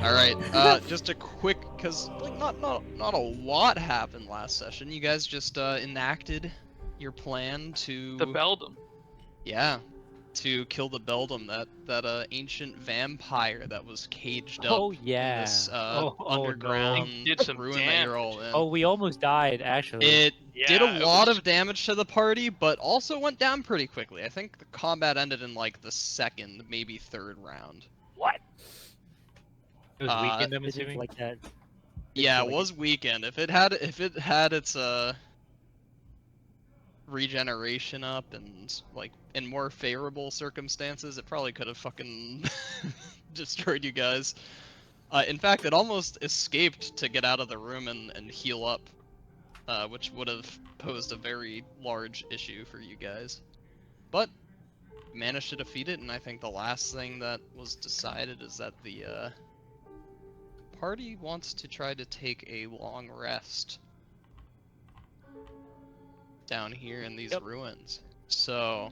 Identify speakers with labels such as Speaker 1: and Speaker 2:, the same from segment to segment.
Speaker 1: All right. Just a quick, cause like not a lot happened last session. You guys just enacted your plan to
Speaker 2: The Beldam.
Speaker 1: yeah, to kill the Beldam, that ancient vampire that was caged up
Speaker 3: Oh
Speaker 1: in
Speaker 3: yeah.
Speaker 1: this
Speaker 3: No.
Speaker 1: underground
Speaker 2: Did some
Speaker 1: ruin that you're all in.
Speaker 3: Oh, we almost died actually.
Speaker 1: It did a
Speaker 2: Yeah, it
Speaker 1: lot
Speaker 2: was-
Speaker 1: of damage to the party, but also went down pretty quickly. I think the combat ended in like the second, maybe third round.
Speaker 3: What?
Speaker 4: It was weekend, I'm
Speaker 3: Is it
Speaker 4: assuming.
Speaker 3: like that?
Speaker 1: Yeah, it
Speaker 3: like
Speaker 1: was weekend. If it had its regeneration up and like in more favorable circumstances, it probably could have fucking destroyed you guys. In fact, it almost escaped to get out of the room and heal up, which would have posed a very large issue for you guys. But managed to defeat it, and I think the last thing that was decided is that the party wants to try to take a long rest down here in these ruins. So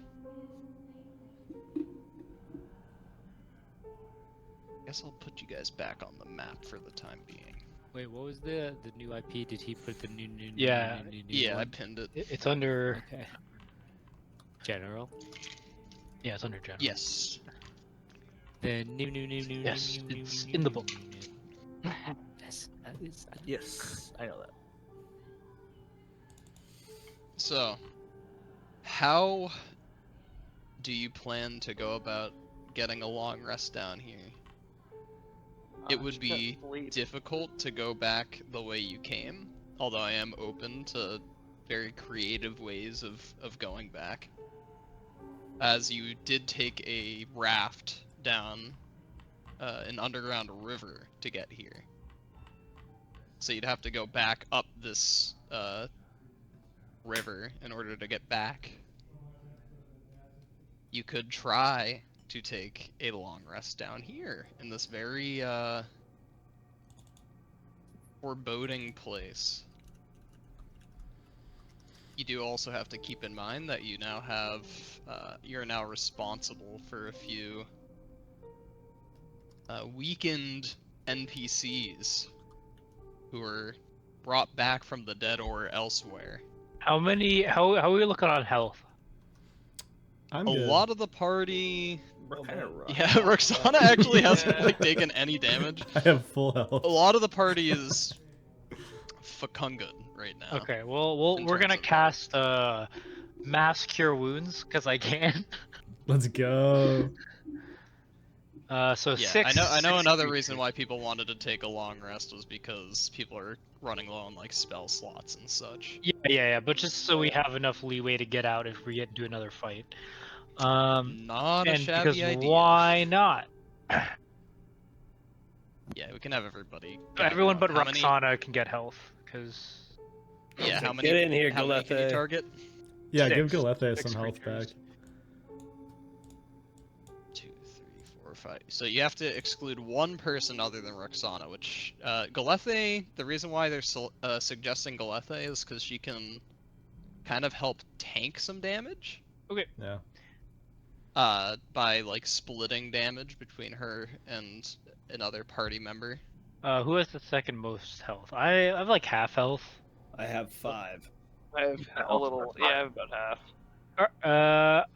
Speaker 1: I guess I'll put you guys back on the map for the time being.
Speaker 3: Wait, what was the new IP? Did he put the new
Speaker 4: Yeah.
Speaker 1: Yeah, I
Speaker 3: one?
Speaker 1: pinned it.
Speaker 4: It's under.
Speaker 3: Okay. General.
Speaker 4: Yeah, it's under general.
Speaker 1: Yes.
Speaker 3: The new.
Speaker 4: Yes, it's in the book.
Speaker 3: Yes,
Speaker 5: Yes, I know that.
Speaker 1: So, how do you plan to go about getting a long rest down here? It would be difficult to go back the way you came, although I am open to very creative ways of going back. As you did take a raft down an underground river to get here. So you'd have to go back up this river in order to get back. You could try to take a long rest down here in this very foreboding place. You do also have to keep in mind that you now have you're now responsible for a few weakened NPCs who were brought back from the dead or elsewhere.
Speaker 4: How are we looking on health?
Speaker 6: I'm
Speaker 1: A
Speaker 6: good.
Speaker 1: lot of the party,
Speaker 5: We're kind of rough.
Speaker 1: yeah, Roxana actually hasn't like taken any damage.
Speaker 6: I have full health.
Speaker 1: A lot of the party is fecunded right now.
Speaker 4: Okay, well
Speaker 1: in
Speaker 4: we're
Speaker 1: terms
Speaker 4: gonna
Speaker 1: of-
Speaker 4: cast mass cure wounds because I can.
Speaker 6: Let's go.
Speaker 4: So
Speaker 1: Yeah,
Speaker 4: 6.
Speaker 1: I know
Speaker 4: 6
Speaker 1: another
Speaker 4: creatures.
Speaker 1: reason why people wanted to take a long rest was because people are running low on like spell slots and such.
Speaker 4: Yeah, but just so we have enough leeway to get out if we get into another fight.
Speaker 1: Not a
Speaker 4: And
Speaker 1: shabby
Speaker 4: because
Speaker 1: idea.
Speaker 4: why not?
Speaker 1: Yeah, we can have everybody.
Speaker 4: Everyone but
Speaker 1: How many-
Speaker 4: Roxana can get health, because
Speaker 1: Yeah, how many?
Speaker 5: Get in here,
Speaker 1: how many can you
Speaker 5: Galethe.
Speaker 1: target?
Speaker 6: Yeah,
Speaker 4: 6.
Speaker 6: give Galethe
Speaker 4: 6
Speaker 6: some health back.
Speaker 4: creatures.
Speaker 1: 2, 3, 4, 5. So you have to exclude one person other than Roxana, which Galethe. The reason why they're suggesting Galethe is because she can kind of help tank some damage.
Speaker 6: Yeah.
Speaker 1: By like splitting damage between her and another party member.
Speaker 4: Who has the second most health? I have like half health.
Speaker 5: I have 5.
Speaker 2: I have a little. Yeah, I have about half.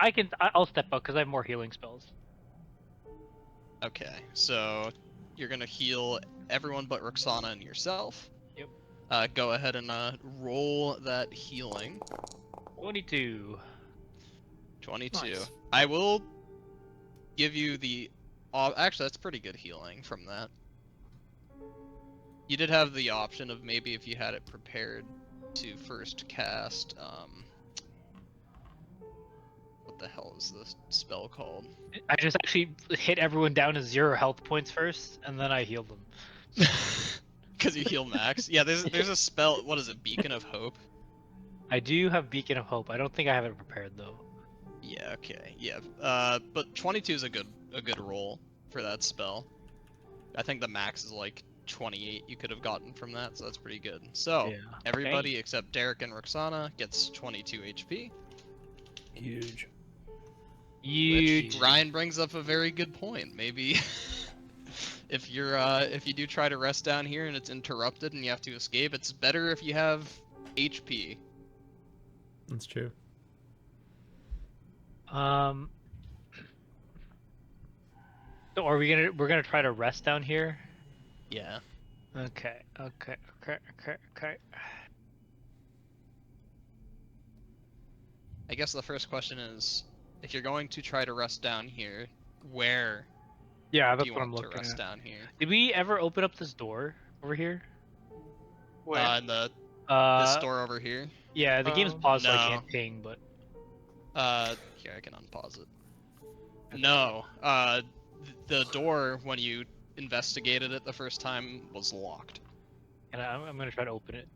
Speaker 4: I'll step up because I have more healing spells.
Speaker 1: Okay, so you're gonna heal everyone but Roxana and yourself.
Speaker 4: Yep.
Speaker 1: Go ahead and roll that healing.
Speaker 4: 22.
Speaker 1: 22.
Speaker 3: Nice.
Speaker 1: I will give you the. Actually, that's pretty good healing from that. You did have the option of maybe if you had it prepared to first cast. What the hell is this spell called?
Speaker 4: I just actually hit everyone down to 0 health points first, and then I healed them.
Speaker 1: Because you heal max. Yeah, there's a spell. What is it? Beacon of Hope.
Speaker 4: I do have Beacon of Hope. I don't think I have it prepared though.
Speaker 1: Yeah. Okay. Yeah. But 22 is a good roll for that spell. I think the max is like 28 you could have gotten from that, so that's pretty good. So
Speaker 4: Yeah.
Speaker 1: everybody except Derek and Roxana gets 22 HP.
Speaker 5: Huge.
Speaker 4: Huge.
Speaker 1: Which Ryan brings up a very good point. Maybe if you do try to rest down here and it's interrupted and you have to escape, it's better if you have HP.
Speaker 6: That's true.
Speaker 4: So are we're gonna try to rest down here?
Speaker 1: Yeah.
Speaker 4: Okay.
Speaker 1: I guess the first question is, if you're going to try to rest down here, where
Speaker 4: Yeah,
Speaker 1: do
Speaker 4: that's
Speaker 1: you
Speaker 4: what I'm
Speaker 1: want to
Speaker 4: looking
Speaker 1: rest
Speaker 4: at.
Speaker 1: down here?
Speaker 4: Did we ever open up this door over here?
Speaker 2: Where?
Speaker 1: In this
Speaker 4: Uh,
Speaker 1: door over here?
Speaker 4: yeah, the game's paused, so I
Speaker 1: No.
Speaker 4: can't ping, but
Speaker 1: Here, I can unpause it. No. The door, when you investigated it the first time, was locked.
Speaker 4: and I'm gonna try to open it.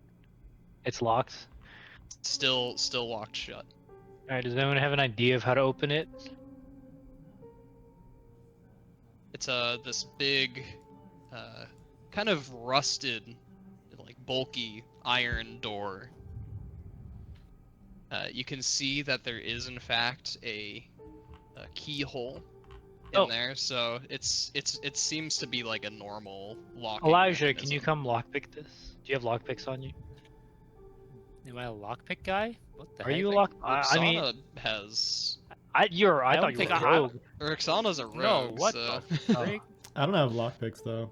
Speaker 4: It's locked.
Speaker 1: Still locked shut.
Speaker 4: All right, does anyone have an idea of how to open it?
Speaker 1: It's this big, kind of rusted, like bulky iron door. You can see that there is in fact a keyhole in there, so it seems to be like a normal locking
Speaker 4: Elijah, can you
Speaker 1: mechanism.
Speaker 4: come lockpick this? Do you have lockpicks on you?
Speaker 3: Am I a lockpick guy? What the
Speaker 4: Are
Speaker 3: heck?
Speaker 4: you a lock? I mean,
Speaker 1: Roxana has.
Speaker 4: I
Speaker 3: I
Speaker 4: thought
Speaker 3: don't
Speaker 4: you
Speaker 3: think
Speaker 4: were a
Speaker 3: I-
Speaker 4: rogue.
Speaker 1: Roxana's a rogue.
Speaker 3: No, what
Speaker 1: so...
Speaker 3: the frick?
Speaker 6: I don't have lockpicks though.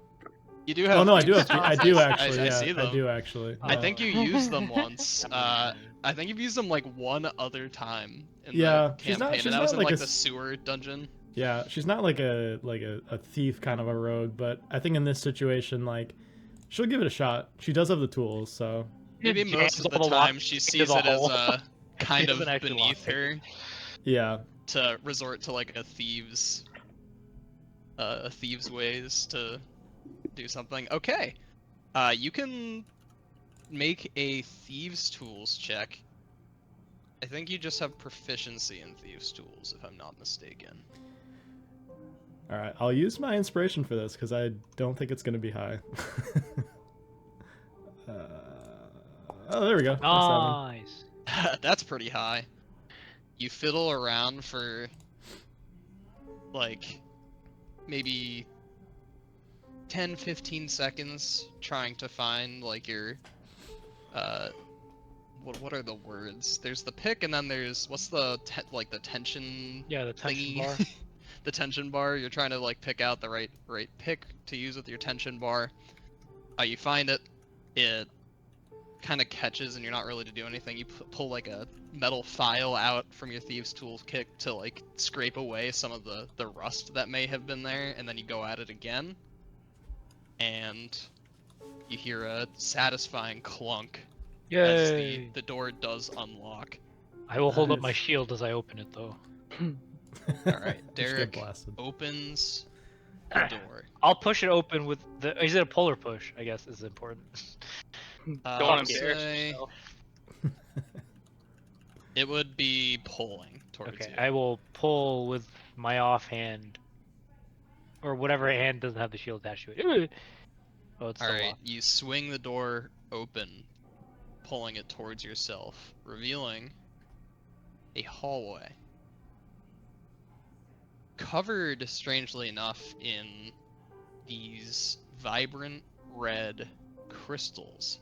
Speaker 1: You do have.
Speaker 6: Oh no, I do have.
Speaker 1: spots.
Speaker 6: I do actually.
Speaker 1: I
Speaker 6: Yeah,
Speaker 1: see them.
Speaker 6: I do actually.
Speaker 1: I
Speaker 6: Yeah.
Speaker 1: think you used them once. I think you've used them like one other time in
Speaker 6: Yeah,
Speaker 1: the
Speaker 6: she's not-
Speaker 1: campaign,
Speaker 6: she's
Speaker 1: and that was
Speaker 6: not
Speaker 1: in
Speaker 6: like
Speaker 1: like
Speaker 6: a
Speaker 1: the
Speaker 6: s-
Speaker 1: sewer dungeon.
Speaker 6: Yeah, she's not like a thief kind of a rogue, but I think in this situation, like, she'll give it a shot. She does have the tools, so
Speaker 1: Maybe
Speaker 4: Jams
Speaker 1: most of the
Speaker 4: all the lock
Speaker 1: time she
Speaker 4: into
Speaker 1: sees
Speaker 4: the
Speaker 1: it as
Speaker 4: hole.
Speaker 1: kind of
Speaker 4: doesn't actually
Speaker 1: beneath
Speaker 4: lockpick
Speaker 1: her
Speaker 4: it.
Speaker 6: yeah.
Speaker 1: to resort to like a thieves ways to do something. Okay, you can make a thieves tools check. I think you just have proficiency in thieves tools, if I'm not mistaken.
Speaker 6: All right, I'll use my inspiration for this because I don't think it's gonna be high. Oh, there we go.
Speaker 4: Nice.
Speaker 1: That's pretty high. You fiddle around for like maybe 10-15 seconds trying to find like your what are the words? There's the pick, and then there's what's the like the tension
Speaker 4: Yeah, the tension
Speaker 1: thingy?
Speaker 4: bar.
Speaker 1: The tension bar. You're trying to like pick out the right pick to use with your tension bar. You find it. It kind of catches, and you're not really to do anything. You pull like a metal file out from your thieves' tool kit to like scrape away some of the rust that may have been there, and then you go at it again, and you hear a satisfying clunk as
Speaker 4: Yay!
Speaker 1: the door does unlock.
Speaker 4: I will hold up my
Speaker 6: Nice.
Speaker 4: shield as I open it, though.
Speaker 1: All right,
Speaker 6: Just get
Speaker 1: Derek
Speaker 6: blasted.
Speaker 1: opens the door.
Speaker 4: I'll push it open with the. Is it a pull or push? I guess is important.
Speaker 2: Don't
Speaker 1: I'll
Speaker 2: want to embarrass
Speaker 1: say
Speaker 2: yourself.
Speaker 1: it would be pulling towards
Speaker 4: Okay,
Speaker 1: you.
Speaker 4: I will pull with my offhand, or whatever hand doesn't have the shield attached to it. Oh, it's
Speaker 1: All
Speaker 4: still
Speaker 1: right,
Speaker 4: locked.
Speaker 1: you swing the door open, pulling it towards yourself, revealing a hallway covered, strangely enough, in these vibrant red crystals.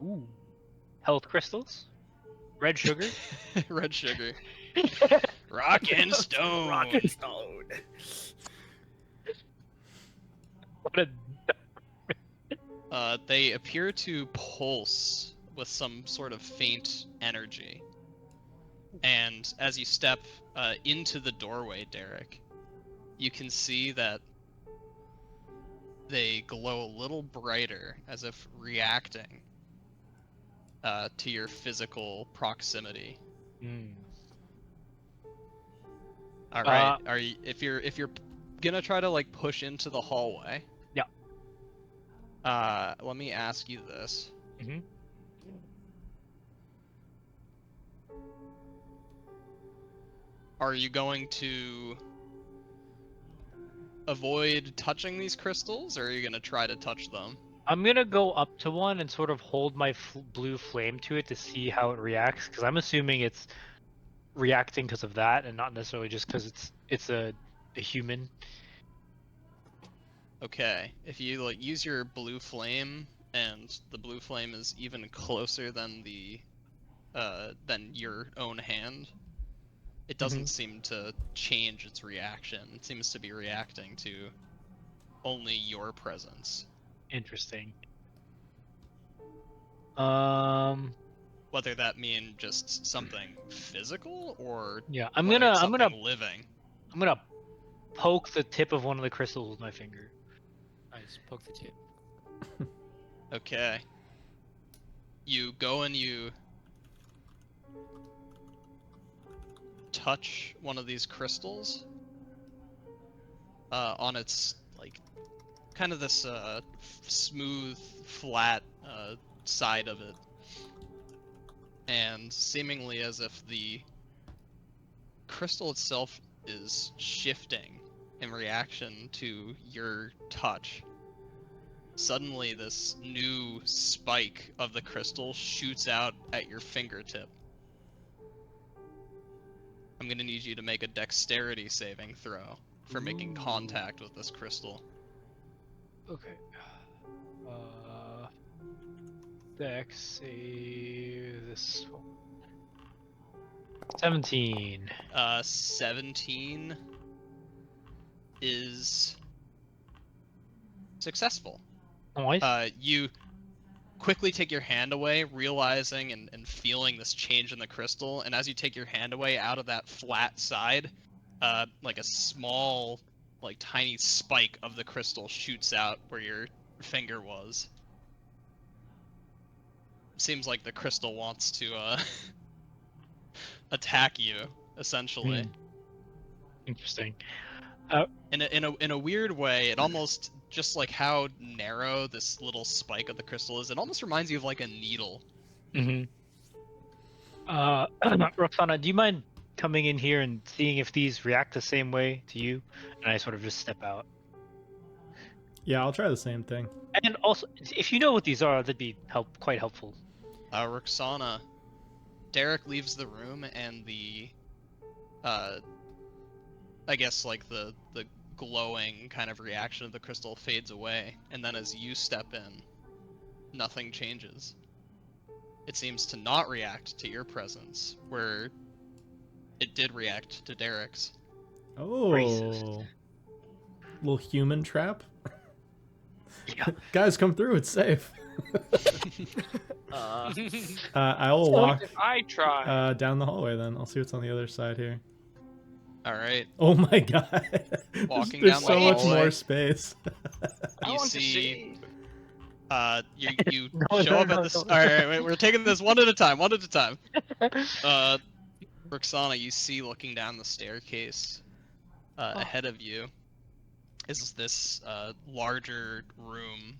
Speaker 4: Ooh. Health crystals, red sugar.
Speaker 1: Red sugar. Rock and stone.
Speaker 5: Rock and stone.
Speaker 4: What a
Speaker 1: They appear to pulse with some sort of faint energy. And as you step into the doorway, Derek, you can see that they glow a little brighter, as if reacting to your physical proximity. All right. Are you if you're gonna try to like push into the hallway?
Speaker 4: Yeah.
Speaker 1: Let me ask you this.
Speaker 4: Mhm.
Speaker 1: Are you going to avoid touching these crystals, or are you gonna try to touch them?
Speaker 4: I'm gonna go up to one and sort of hold my blue flame to it to see how it reacts, because I'm assuming it's reacting because of that, and not necessarily just because it's a human.
Speaker 1: Okay, if you like use your blue flame, and the blue flame is even closer than than your own hand, it doesn't seem to change its reaction. It seems to be reacting to only your presence.
Speaker 4: Interesting.
Speaker 1: Whether that mean just something physical or
Speaker 4: Yeah, I'm
Speaker 1: whether
Speaker 4: gonna
Speaker 1: it's
Speaker 4: I'm
Speaker 1: something
Speaker 4: gonna
Speaker 1: living.
Speaker 4: I'm gonna poke the tip of one of the crystals with my finger.
Speaker 3: Nice. Poke the tip.
Speaker 1: Okay. You go and you touch one of these crystals on its like kind of this smooth, flat side of it, and seemingly as if the crystal itself is shifting in reaction to your touch. Suddenly, this new spike of the crystal shoots out at your fingertip. I'm gonna need you to make a dexterity saving throw for making contact with this crystal.
Speaker 4: Okay. Dex save this one. 17.
Speaker 1: 17 is successful.
Speaker 4: Nice.
Speaker 1: You quickly take your hand away, realizing and feeling this change in the crystal, and as you take your hand away out of that flat side, like a small, like tiny spike of the crystal shoots out where your finger was. Seems like the crystal wants to attack you, essentially.
Speaker 4: Interesting.
Speaker 1: In a weird way, it almost, just like how narrow this little spike of the crystal is, it almost reminds you of like a needle.
Speaker 4: Mm-hmm. Roxana, do you mind coming in here and seeing if these react the same way to you? And I sort of just step out.
Speaker 6: Yeah, I'll try the same thing.
Speaker 4: And also, if you know what these are, that'd be quite helpful.
Speaker 1: Roxana, Derek leaves the room, and the I guess like the glowing kind of reaction of the crystal fades away, and then as you step in, nothing changes. It seems to not react to your presence, where it did react to Derek's.
Speaker 6: Oh,
Speaker 4: Racist.
Speaker 6: little human trap.
Speaker 4: Yeah.
Speaker 6: Guys, come through. It's safe. I will
Speaker 2: So
Speaker 6: walk
Speaker 2: I try.
Speaker 6: down the hallway. Then I'll see what's on the other side here.
Speaker 1: All right.
Speaker 6: Oh my god!
Speaker 1: Walking
Speaker 6: there's
Speaker 1: down the
Speaker 6: so much
Speaker 1: hallway.
Speaker 6: more space.
Speaker 2: I
Speaker 1: You
Speaker 2: want to
Speaker 1: see-
Speaker 2: see.
Speaker 1: You
Speaker 4: No,
Speaker 1: show
Speaker 4: no,
Speaker 1: up
Speaker 4: no,
Speaker 1: at this.
Speaker 4: no.
Speaker 1: All right, wait, we're taking this one at a time. One at a time. Roxana, you see looking down the staircase ahead of you is this larger room,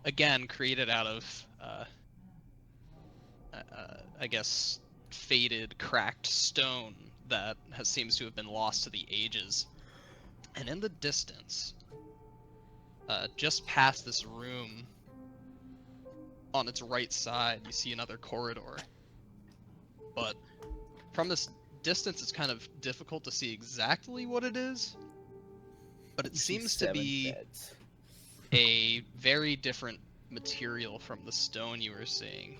Speaker 1: again created out of I guess faded, cracked stone that seems to have been lost to the ages. And in the distance, just past this room, on its right side, you see another corridor. But from this distance, it's kind of difficult to see exactly what it is. But it
Speaker 5: You see
Speaker 1: seems to
Speaker 5: 7
Speaker 1: be
Speaker 5: beds.
Speaker 1: a very different material from the stone you were seeing.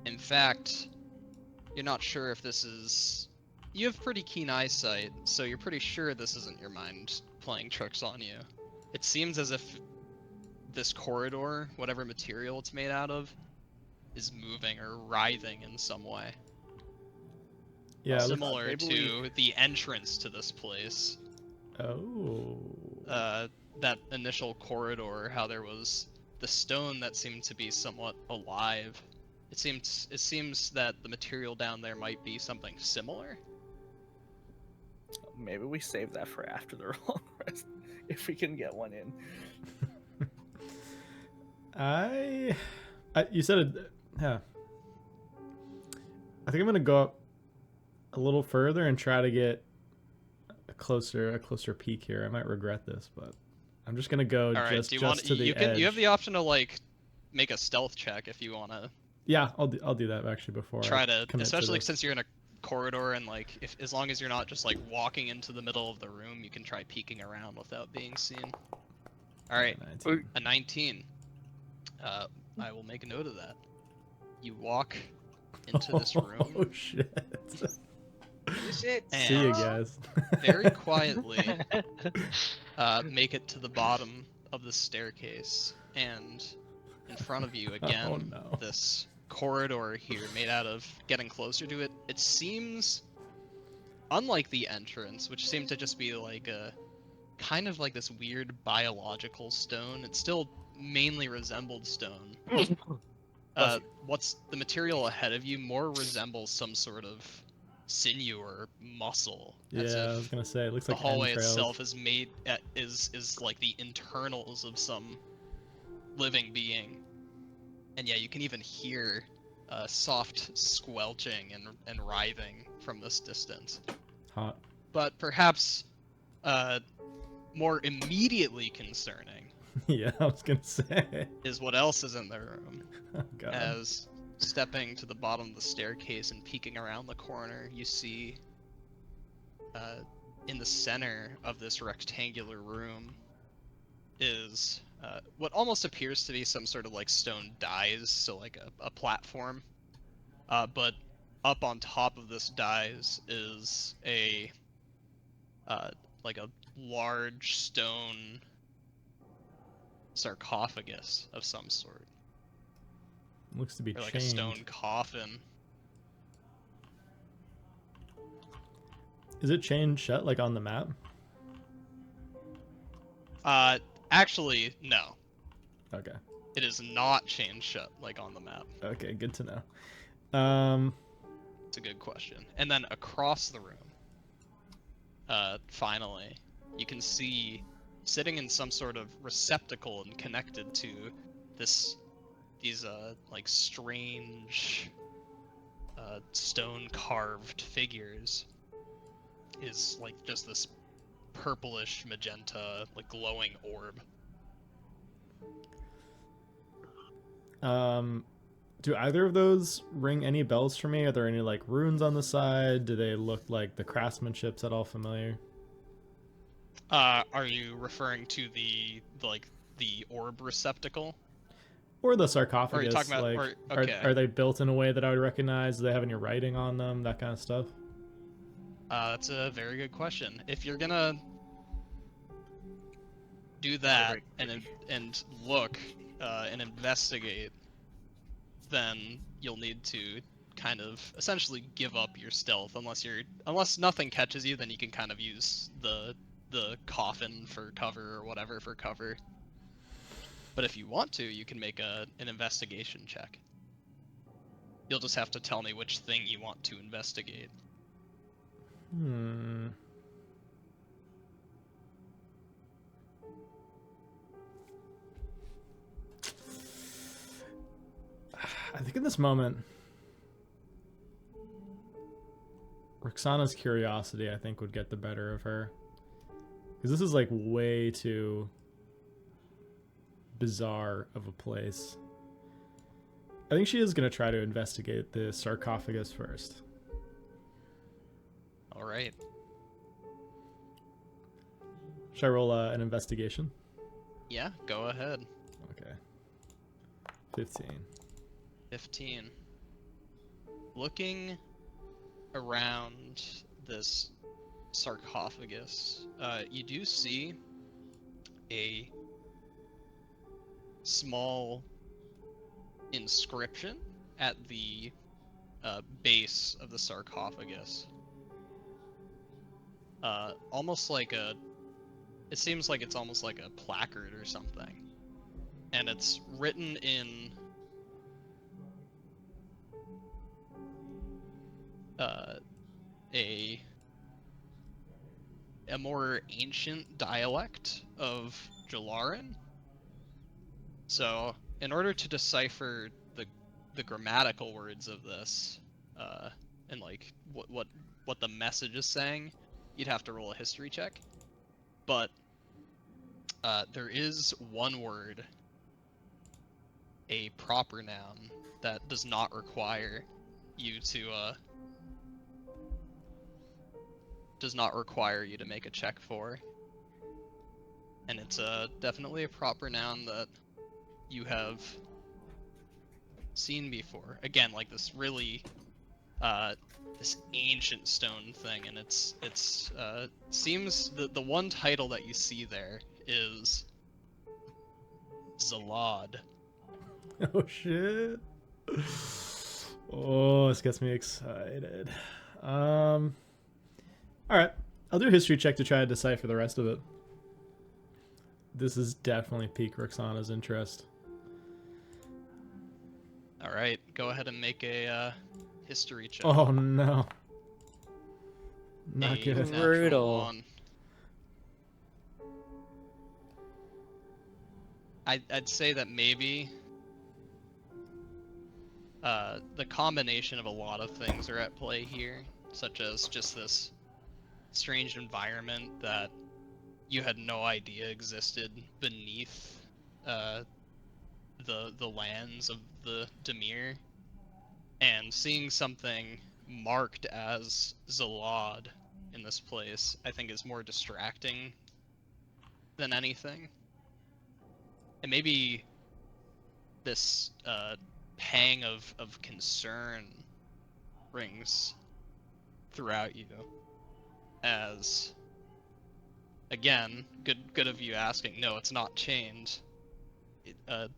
Speaker 1: In fact, you're not sure if this is... You have pretty keen eyesight, so you're pretty sure this isn't your mind playing tricks on you. It seems as if this corridor, whatever material it's made out of, is moving or writhing in some way.
Speaker 6: Yeah. it looks-
Speaker 1: Similar
Speaker 5: maybe
Speaker 1: to the entrance to this place.
Speaker 6: Oh.
Speaker 1: That initial corridor, how there was the stone that seemed to be somewhat alive. It seems that the material down there might be something similar.
Speaker 5: Maybe we save that for after the long rest, if we can get one in.
Speaker 6: You said it. Yeah. I think I'm gonna go up a little further and try to get a closer peek here. I might regret this, but I'm just gonna go
Speaker 1: All right,
Speaker 6: just
Speaker 1: do you want?
Speaker 6: to the
Speaker 1: You can.
Speaker 6: edge.
Speaker 1: You have the option to like make a stealth check if you want to
Speaker 6: Yeah, I'll do that actually before
Speaker 1: try
Speaker 6: I
Speaker 1: to,
Speaker 6: commit
Speaker 1: especially
Speaker 6: this.
Speaker 1: since you're in a corridor and like as long as you're not just like walking into the middle of the room, you can try peeking around without being seen. All right,
Speaker 6: 19.
Speaker 1: a 19. I will make a note of that. You walk into this
Speaker 6: Oh
Speaker 1: room
Speaker 6: shit.
Speaker 2: Shit.
Speaker 6: See you
Speaker 1: and
Speaker 6: guys.
Speaker 1: very quietly make it to the bottom of the staircase, and in front of you again,
Speaker 6: Oh no.
Speaker 1: this corridor here made out of, getting closer to it, it seems, unlike the entrance, which seemed to just be like a kind of like this weird biological stone, it still mainly resembled stone. What's the material ahead of you more resembles some sort of sinew or muscle, as
Speaker 6: Yeah,
Speaker 1: if
Speaker 6: I was gonna say it looks
Speaker 1: the
Speaker 6: like
Speaker 1: hallway
Speaker 6: entrails.
Speaker 1: itself is made is like the internals of some living being. And yeah, you can even hear soft squelching and writhing from this distance.
Speaker 6: Hot.
Speaker 1: But perhaps more immediately concerning
Speaker 6: Yeah, I was gonna say.
Speaker 1: is what else is in the room.
Speaker 6: Oh god.
Speaker 1: As stepping to the bottom of the staircase and peeking around the corner, you see in the center of this rectangular room is what almost appears to be some sort of like stone dais, so like a platform. But up on top of this dais is a like a large stone sarcophagus of some sort,
Speaker 6: Looks to be
Speaker 1: or like
Speaker 6: chained.
Speaker 1: a stone coffin.
Speaker 6: Is it chained shut like on the map?
Speaker 1: Actually, no.
Speaker 6: Okay.
Speaker 1: It is not chained shut like on the map.
Speaker 6: Okay, good to know.
Speaker 1: It's a good question. And then across the room, finally, you can see sitting in some sort of receptacle and connected to these like strange stone carved figures is like just this purplish magenta like glowing orb.
Speaker 6: Do either of those ring any bells for me? Are there any like runes on the side? Do they look like the craftsmanship's at all familiar?
Speaker 1: Are you referring to the orb receptacle?
Speaker 6: Or the
Speaker 1: Or are you
Speaker 6: sarcophagus?
Speaker 1: talking about
Speaker 6: Like,
Speaker 1: okay.
Speaker 6: are they built in a way that I would recognize? Do they have any writing on them? That kind of stuff.
Speaker 1: That's a very good question. If you're gonna do that and look and investigate, then you'll need to kind of essentially give up your stealth unless nothing catches you, then you can kind of use the coffin for cover or whatever for cover. But if you want to, you can make an investigation check. You'll just have to tell me which thing you want to investigate.
Speaker 6: I think in this moment, Roxana's curiosity, I think, would get the better of her. Because this is like way too bizarre of a place. I think she is going to try to investigate the sarcophagus first.
Speaker 1: All right.
Speaker 6: Should I roll an investigation?
Speaker 1: Yeah, go ahead.
Speaker 6: Okay. 15.
Speaker 1: 15. Looking around this sarcophagus, you do see a small inscription at the base of the sarcophagus. Almost like it seems like it's almost like a placard or something. And it's written in a more ancient dialect of Jalaran. So, in order to decipher the grammatical words of this, and like what the message is saying, you'd have to roll a history check. But there is one word, a proper noun, that does not require you to make a check for. and it's definitely a proper noun that you have seen before. Again, like this really this ancient stone thing, and it's seems the one title that you see there is Zalad.
Speaker 6: Oh shit. Oh, this gets me excited. All right, I'll do a history check to try to decipher the rest of it. This is definitely piqued Roxana's interest.
Speaker 1: All right, go ahead and make a history check.
Speaker 6: Oh no. Not
Speaker 1: A
Speaker 6: good.
Speaker 1: natural
Speaker 3: Brutal.
Speaker 1: one. I'd say that maybe the combination of a lot of things are at play here, such as just this strange environment that you had no idea existed beneath the lands of the Demir, and seeing something marked as Zalad in this place, I think is more distracting than anything. And maybe this pang of concern rings throughout you as, again, good of you asking, no, it's not chained. A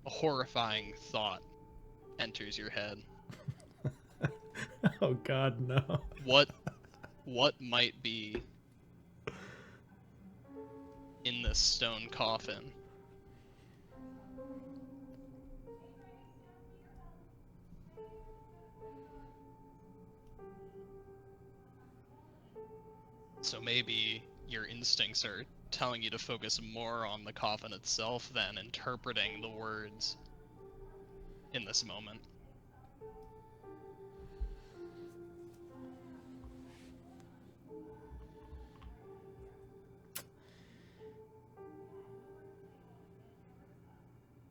Speaker 1: horrifying thought enters your head.
Speaker 6: Oh god, no.
Speaker 1: What might be in this stone coffin? So maybe your instincts are telling you to focus more on the coffin itself than interpreting the words in this moment.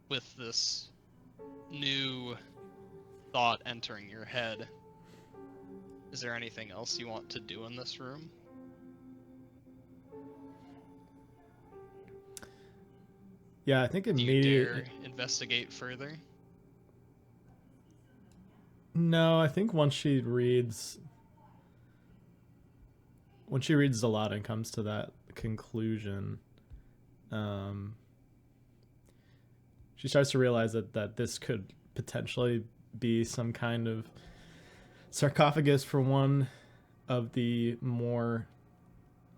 Speaker 1: With this new thought entering your head, is there anything else you want to do in this room?
Speaker 6: Yeah, I think
Speaker 1: Do you
Speaker 6: immediately.
Speaker 1: dare investigate further?
Speaker 6: No, I think once she reads Zalad and comes to that conclusion, she starts to realize that this could potentially be some kind of sarcophagus for one of the more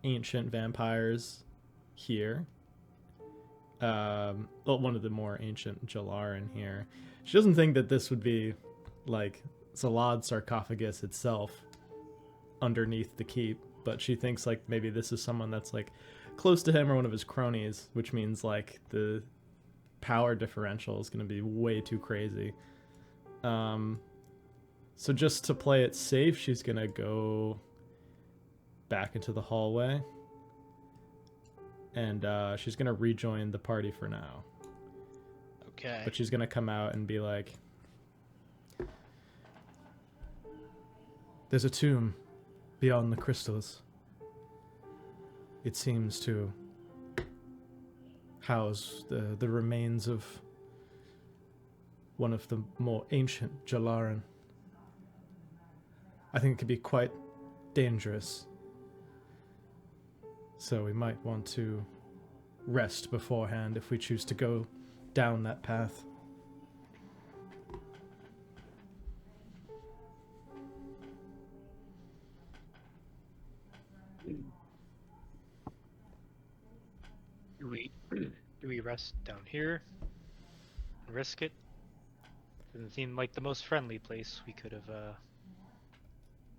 Speaker 6: ancient vampires here. Well, one of the more ancient Jalaran here. She doesn't think that this would be like Zalad's sarcophagus itself underneath the keep, but she thinks like maybe this is someone that's like close to him or one of his cronies, which means like the power differential is going to be way too crazy. So just to play it safe, she's going to go back into the hallway, and she's going to rejoin the party for now.
Speaker 1: Okay.
Speaker 6: But she's going to come out and be like, there's a tomb beyond the crystals. It seems to house the remains of one of the more ancient Jalaran. I think it could be quite dangerous. So we might want to rest beforehand if we choose to go down that path.
Speaker 4: Do we rest down here and risk it? Doesn't seem like the most friendly place we could have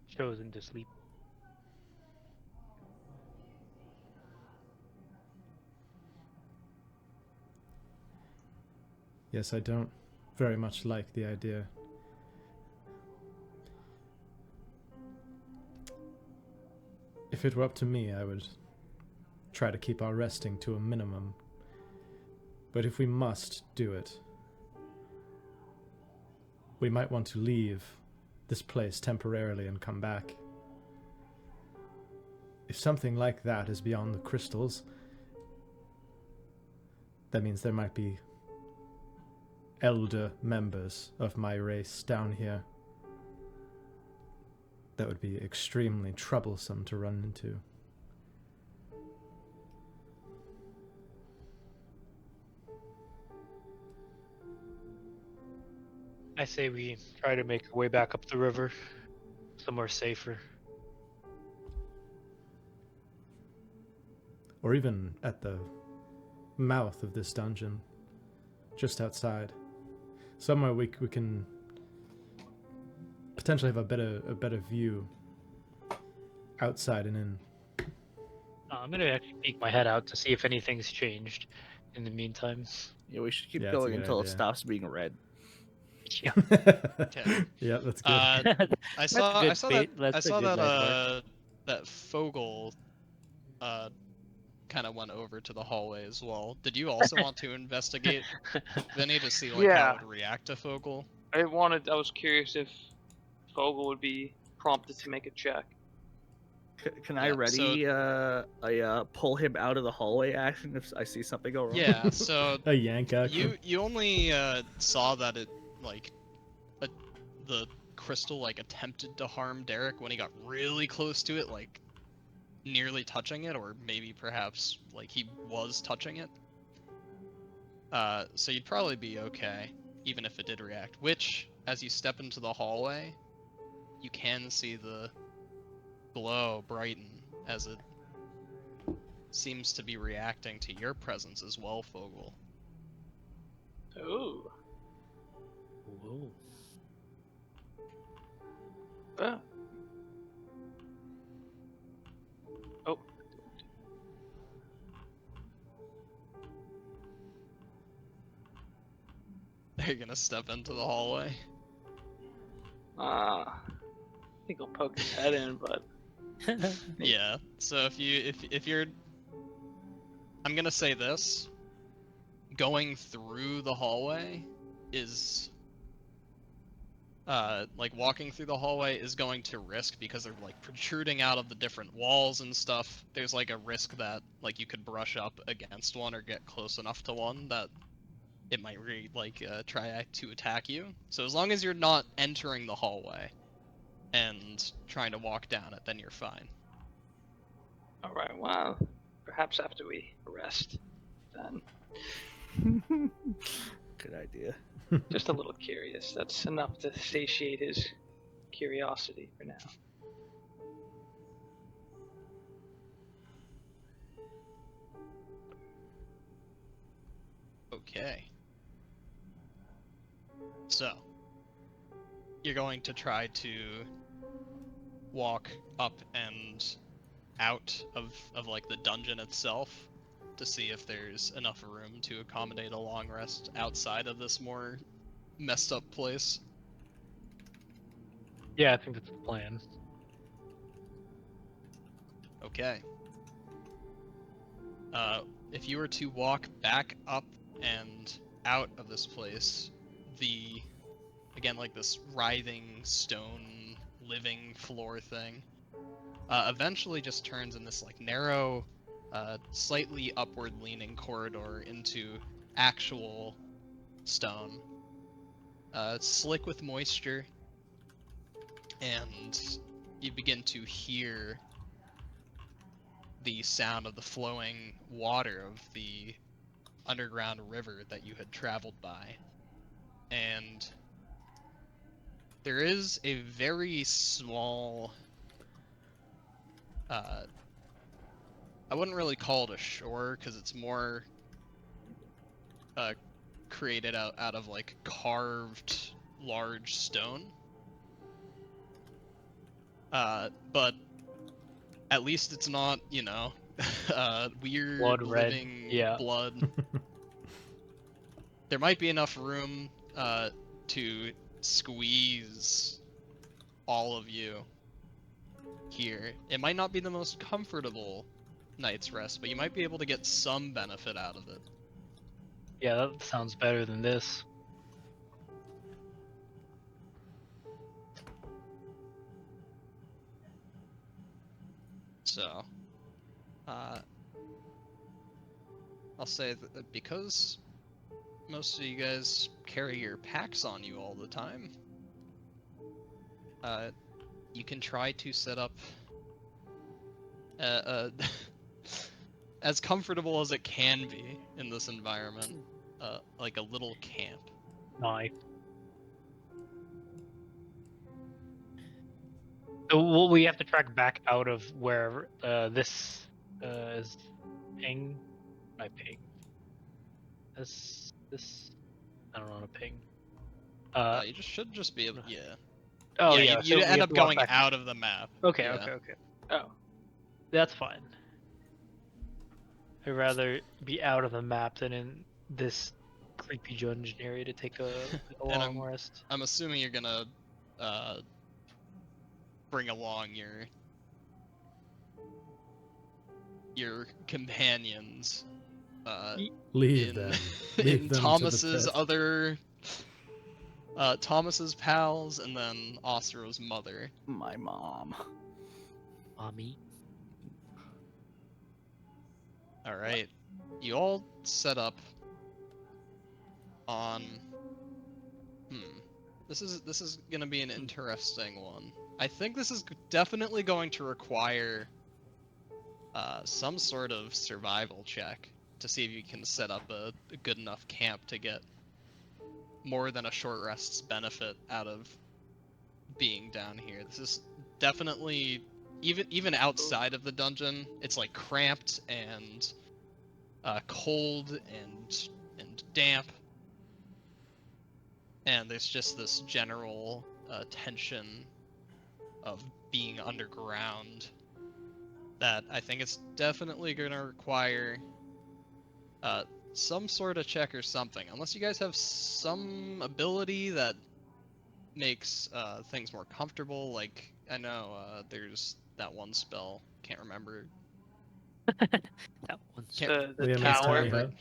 Speaker 4: chosen to sleep.
Speaker 6: Yes, I don't very much like the idea. If it were up to me, I would try to keep our resting to a minimum. But if we must do it, we might want to leave this place temporarily and come back. If something like that is beyond the crystals, That means there might be elder members of my race down here. That would be extremely troublesome to run into.
Speaker 4: I say we try to make our way back up the river, somewhere safer.
Speaker 6: Or even at the mouth of this dungeon, just outside. Somewhere we can potentially have a better view outside and in.
Speaker 4: I'm gonna actually peek my head out to see if anything's changed in the meantime.
Speaker 5: Yeah, we should keep
Speaker 6: Yeah, that's a
Speaker 5: going
Speaker 6: good
Speaker 5: until it
Speaker 6: idea.
Speaker 5: stops being red.
Speaker 4: Yeah.
Speaker 1: Okay.
Speaker 6: Yeah, that's good.
Speaker 1: I
Speaker 3: That's
Speaker 1: saw
Speaker 3: good
Speaker 1: I saw
Speaker 3: bait.
Speaker 1: that I
Speaker 3: That's a
Speaker 1: saw
Speaker 3: good
Speaker 1: that
Speaker 3: landmark.
Speaker 1: that Fogel kind of went over to the hallway as well. Did you also want to investigate, Vinny, to see like how
Speaker 2: Yeah.
Speaker 1: it would react to Fogel?
Speaker 2: I was curious if Fogel would be prompted to make a check.
Speaker 5: Can I
Speaker 1: Yeah,
Speaker 5: ready a pull him out of the hallway action if I see something go wrong?
Speaker 1: Yeah, so
Speaker 6: A yank action.
Speaker 1: you only saw that it like the crystal like attempted to harm Derek when he got really close to it, like nearly touching it, or maybe perhaps like he was touching it. So you'd probably be okay, even if it did react. Which, as you step into the hallway, you can see the glow brighten as it seems to be reacting to your presence as well, Fogel.
Speaker 2: Ooh.
Speaker 3: Whoa.
Speaker 2: Oh. Oh.
Speaker 1: Are you gonna step into the hallway?
Speaker 2: I think I'll poke his head in, but
Speaker 1: Yeah. So if you're, I'm gonna say this. Going through the hallway is like walking through the hallway is going to risk because they're like protruding out of the different walls and stuff. There's like a risk that like you could brush up against one or get close enough to one that it might try to attack you. So as long as you're not entering the hallway and trying to walk down it, then you're fine.
Speaker 2: alright, well, perhaps after we rest, then.
Speaker 5: Good idea.
Speaker 2: Just a little curious. That's enough to satiate his curiosity for now.
Speaker 1: Okay. So, you're going to try to walk up and out of like the dungeon itself to see if there's enough room to accommodate a long rest outside of this more messed up place.
Speaker 4: Yeah, I think that's the plan.
Speaker 1: Okay. If you were to walk back up and out of this place, again, like this writhing stone living floor thing, eventually just turns in this like narrow, slightly upward leaning corridor into actual stone. It's slick with moisture, and you begin to hear the sound of the flowing water of the underground river that you had traveled by. And there is a very small, I wouldn't really call it a shore because it's more created out of like carved large stone. But at least it's not, weird
Speaker 4: Blood red,
Speaker 1: living
Speaker 4: yeah.
Speaker 1: blood. There might be enough room to squeeze all of you here. It might not be the most comfortable night's rest, but you might be able to get some benefit out of it.
Speaker 4: Yeah, that sounds better than this.
Speaker 1: So, I'll say that because most of you guys carry your packs on you all the time, you can try to set up as comfortable as it can be in this environment, like a little camp.
Speaker 4: Nice. So will we have to track back out of where this is ping? My ping. This I don't know how to ping.
Speaker 1: You should just be able. Yeah.
Speaker 4: Oh
Speaker 1: yeah.
Speaker 4: yeah.
Speaker 1: You
Speaker 4: so we
Speaker 1: end
Speaker 4: have
Speaker 1: up
Speaker 4: to walk
Speaker 1: going
Speaker 4: back.
Speaker 1: out of the map.
Speaker 4: Okay.
Speaker 1: Yeah.
Speaker 4: Okay.
Speaker 2: Oh,
Speaker 4: That's fine. I'd rather be out of the map than in this creepy dungeon area to take a
Speaker 1: And
Speaker 4: long rest.
Speaker 1: I'm assuming you're gonna bring along your companions.
Speaker 6: Leave
Speaker 1: in,
Speaker 6: them.
Speaker 1: in
Speaker 6: Leave them to the
Speaker 1: Thomas's
Speaker 6: pit.
Speaker 1: other Thomas's pals, and then Ostro's mother.
Speaker 5: My mom.
Speaker 3: Mommy.
Speaker 1: All right, you all set up on. This is gonna be an interesting one. I think this is definitely going to require some sort of survival check to see if you can set up a good enough camp to get more than a short rest's benefit out of being down here. This is definitely even outside of the dungeon, it's like cramped and cold and damp, and there's just this general tension of being underground that I think it's definitely going to require some sort of check or something, unless you guys have some ability that makes things more comfortable. Like, I know there's that one spell, can't remember.
Speaker 3: That one's
Speaker 2: the
Speaker 6: Liam's
Speaker 2: tower.
Speaker 6: tiny hut.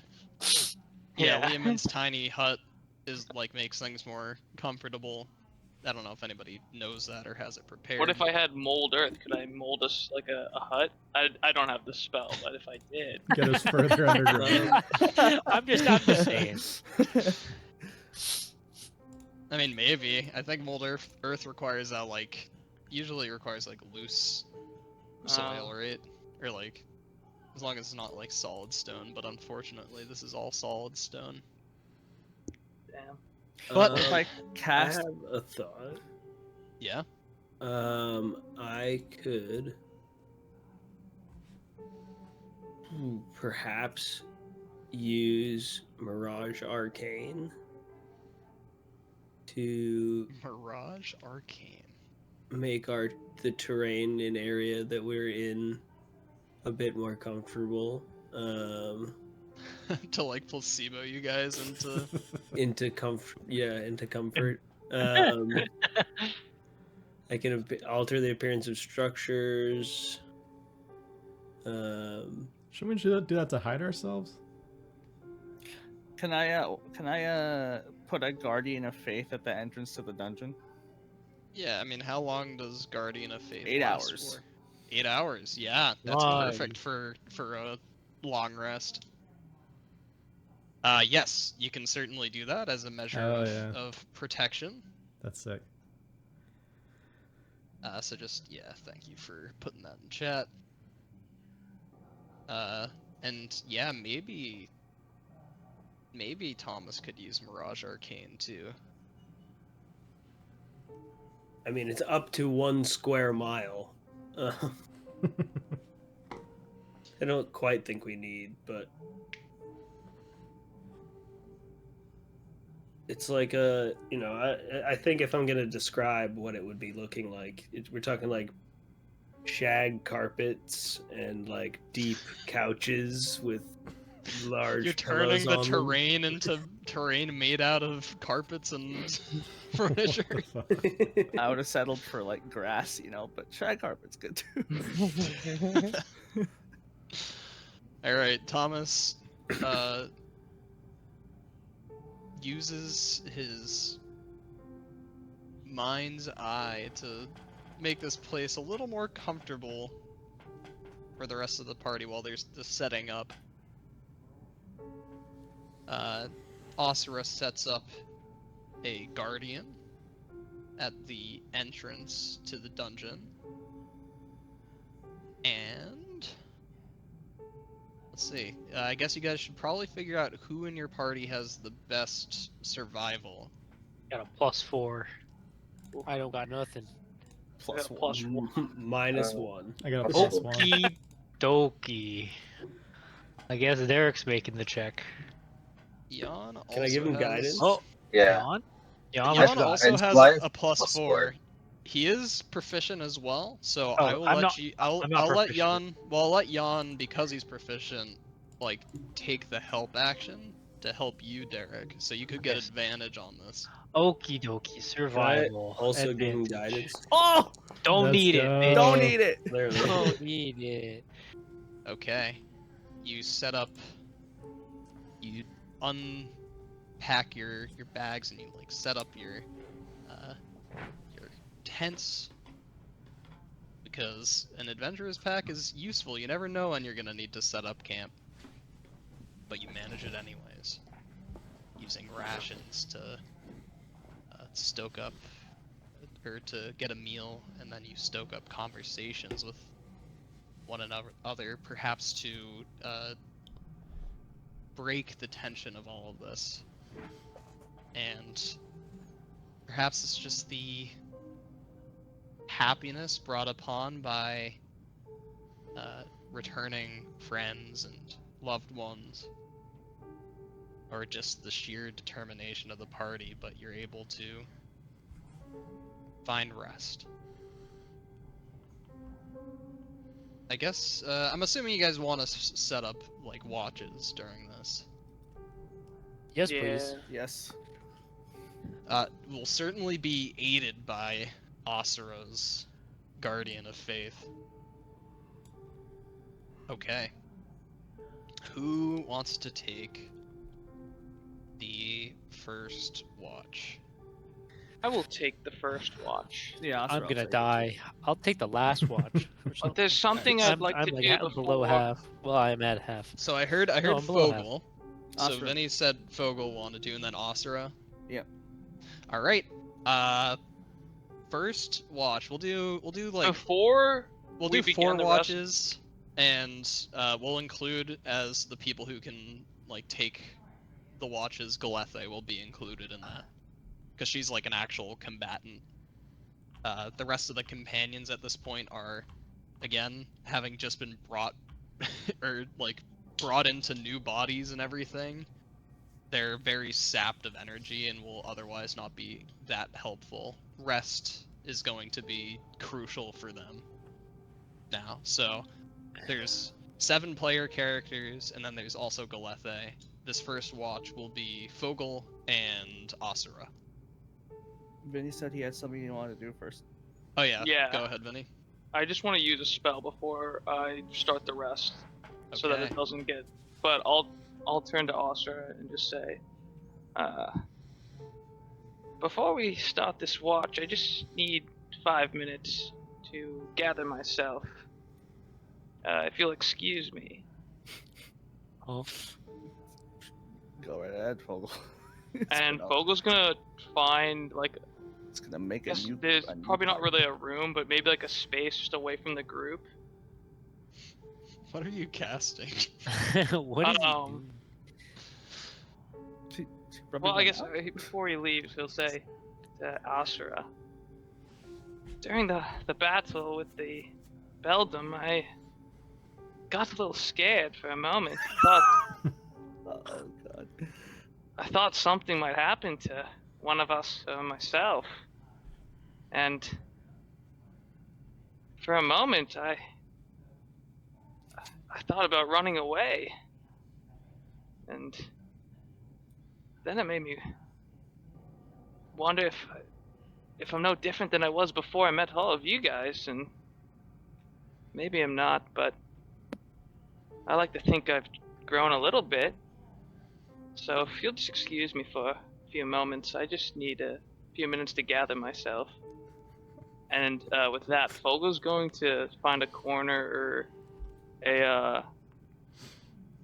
Speaker 1: Yeah,
Speaker 2: Yeah.
Speaker 1: Liamon's tiny hut is like makes things more comfortable. I don't know if anybody knows that or has it prepared.
Speaker 2: What if I had mold earth? Could I mold us like a hut? I don't have the spell, but if I did,
Speaker 6: Get us further underground.
Speaker 3: I'm just saying.
Speaker 1: I mean, maybe. I think mold earth requires that, like, usually requires like loose soil, right? Or like, as long as it's not like solid stone. But unfortunately, this is all solid stone.
Speaker 2: damn.
Speaker 5: But if I
Speaker 7: I
Speaker 5: cast,
Speaker 7: have a thought.
Speaker 1: Yeah.
Speaker 7: I could perhaps use Mirage Arcane to
Speaker 1: Mirage Arcane.
Speaker 7: make the terrain and area that we're in a bit more comfortable.
Speaker 1: To like placebo you guys into.
Speaker 7: Into comfort. I can alter the appearance of structures.
Speaker 6: Shouldn't we do that to hide ourselves?
Speaker 5: can I put a guardian of faith at the entrance to the dungeon?
Speaker 1: Yeah, I mean, how long does Guardian of Faith
Speaker 5: 8
Speaker 1: last
Speaker 5: hours.
Speaker 1: for? 8 hours. Yeah, that's
Speaker 4: Nice.
Speaker 1: perfect for a long rest. Yes, you can certainly do that as a measure of protection.
Speaker 6: That's sick.
Speaker 1: So just, yeah, thank you for putting that in chat. And yeah, maybe Thomas could use Mirage Arcane too.
Speaker 7: I mean, it's up to 1 square mile. I don't quite think we need, but it's like I think if I'm gonna describe what it would be looking like, we're talking like shag carpets and like deep couches with large.
Speaker 1: You're turning
Speaker 7: pillows
Speaker 1: the
Speaker 7: on them.
Speaker 1: terrain into terrain made out of carpets and furniture.
Speaker 5: I would have settled for like grass, but shag carpet's good too.
Speaker 1: All right, Thomas uses his mind's eye to make this place a little more comfortable for the rest of the party while there's the setting up. Osira sets up a guardian at the entrance to the dungeon. And let's see. I guess you guys should probably figure out who in your party has the best survival.
Speaker 4: Got a +4.
Speaker 3: I don't got nothing.
Speaker 5: Plus
Speaker 2: Yeah,
Speaker 5: one.
Speaker 7: -1.
Speaker 6: I got a
Speaker 8: Plus
Speaker 6: plus one.
Speaker 4: Okie dokie. I guess Derek's making the check.
Speaker 1: Jan also
Speaker 7: Can I give him
Speaker 1: has...
Speaker 7: guidance?
Speaker 4: Oh,
Speaker 8: Yeah.
Speaker 4: Jan?
Speaker 1: Jan
Speaker 4: what's
Speaker 8: got
Speaker 1: also
Speaker 8: it.
Speaker 1: has
Speaker 8: Life
Speaker 1: a plus
Speaker 8: plus
Speaker 1: 4.
Speaker 8: four.
Speaker 1: He is proficient as well, so
Speaker 4: Oh,
Speaker 1: I will
Speaker 4: I'm
Speaker 1: let
Speaker 4: not-
Speaker 1: you.
Speaker 4: I'm not
Speaker 1: I'll let
Speaker 4: proficient.
Speaker 1: Jan. Well, I'll let Jan, because he's proficient, like take the help action to help you, Derek. So you could get
Speaker 4: Yes.
Speaker 1: advantage on this.
Speaker 4: Okie dokie.
Speaker 7: Can I
Speaker 4: Survival.
Speaker 7: also give him
Speaker 4: advantage.
Speaker 7: guidance?
Speaker 5: Oh,
Speaker 4: Don't
Speaker 6: Let's
Speaker 4: need
Speaker 6: go.
Speaker 4: it, bitch.
Speaker 5: don't need it.
Speaker 7: Clearly.
Speaker 3: Don't need it.
Speaker 1: Okay. You set up. You unpack your bags and you like set up your tents, because an adventurer's pack is useful. You never know when you're gonna need to set up camp, but you manage it anyways, using rations to stoke up, or to get a meal, and then you stoke up conversations with one another, perhaps to break the tension of all of this. And perhaps it's just the happiness brought upon by returning friends and loved ones, or just the sheer determination of the party, but you're able to find rest. I guess, I'm assuming you guys want to set up, like, watches during this.
Speaker 3: Yes,
Speaker 2: Yeah.
Speaker 3: please.
Speaker 5: Yes.
Speaker 1: Will certainly be aided by Osira's Guardian of Faith. Okay. Who wants to take the first watch?
Speaker 2: I will take the first watch.
Speaker 5: Yeah.
Speaker 3: I'm gonna die. I'll take the last watch.
Speaker 2: But there's something I'd like
Speaker 3: I'm
Speaker 2: to
Speaker 3: like
Speaker 2: do
Speaker 3: below
Speaker 2: before.
Speaker 3: half. Well, I'm at half.
Speaker 1: So I heard
Speaker 3: No, I'm below half.
Speaker 1: Fogel. So
Speaker 5: Osira.
Speaker 1: Vinny said Fogel wanted to, and then Osira.
Speaker 5: Yep.
Speaker 1: All right. First watch. We'll do like
Speaker 2: Before
Speaker 1: we'll
Speaker 2: we
Speaker 1: do
Speaker 2: begin
Speaker 1: 4
Speaker 2: the rest-
Speaker 1: watches, and we'll include as the people who can like take the watches. Galethe will be included in that, because she's like an actual combatant. The rest of the companions at this point are, again, having just been brought or like brought into new bodies and everything. They're very sapped of energy and will otherwise not be that helpful. Rest is going to be crucial for them now. So there's 7 player characters, and then there's also Galethe. This first watch will be Fogel and Osira.
Speaker 5: Vinny said he had something he wanted to do first.
Speaker 1: Oh yeah,
Speaker 2: Yeah.
Speaker 1: go ahead, Vinny.
Speaker 2: I just want to use a spell before I start the rest, so that
Speaker 1: Okay.
Speaker 2: it doesn't get. But I'll turn to Osira and just say, before we start this watch, I just need 5 minutes to gather myself. If you'll excuse me.
Speaker 3: Oh,
Speaker 5: Go right ahead, Fogel.
Speaker 2: And Fogel's gonna find like,
Speaker 5: It's gonna make a
Speaker 2: guess
Speaker 5: new.
Speaker 2: there's
Speaker 5: a new
Speaker 2: probably not
Speaker 5: body.
Speaker 2: really a room, but maybe like a space just away from the group.
Speaker 1: What are you casting?
Speaker 3: what is he
Speaker 2: Um,
Speaker 3: doing?
Speaker 5: She rubbing
Speaker 2: Well, I
Speaker 5: one
Speaker 2: guess
Speaker 5: out?
Speaker 2: before he leaves, he'll say to Asura, during the battle with the Beldam, I got a little scared for a moment.
Speaker 5: Oh god.
Speaker 2: I thought something might happen to one of us or myself. And for a moment, I thought about running away. And then it made me wonder if I'm no different than I was before I met all of you guys, and maybe I'm not, but I like to think I've grown a little bit. So if you'll just excuse me for a few moments, I just need a few minutes to gather myself. And with that, Fogel's going to find a corner or a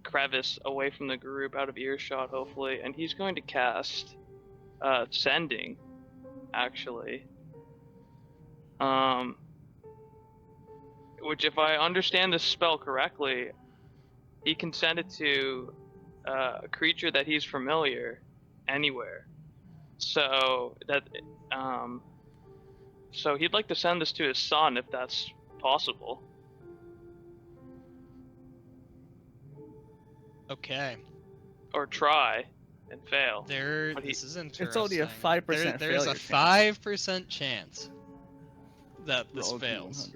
Speaker 2: crevice away from the group, out of earshot, hopefully, and he's going to cast Sending, actually. Which, if I understand this spell correctly, he can send it to a creature that he's familiar anywhere. So so he'd like to send this to his son, if that's possible.
Speaker 1: Okay.
Speaker 2: Or try and fail. But
Speaker 1: This is interesting.
Speaker 5: It's only a 5%
Speaker 1: There's
Speaker 5: failure
Speaker 1: a
Speaker 5: chance.
Speaker 1: 5% chance that this
Speaker 5: Roll
Speaker 1: fails.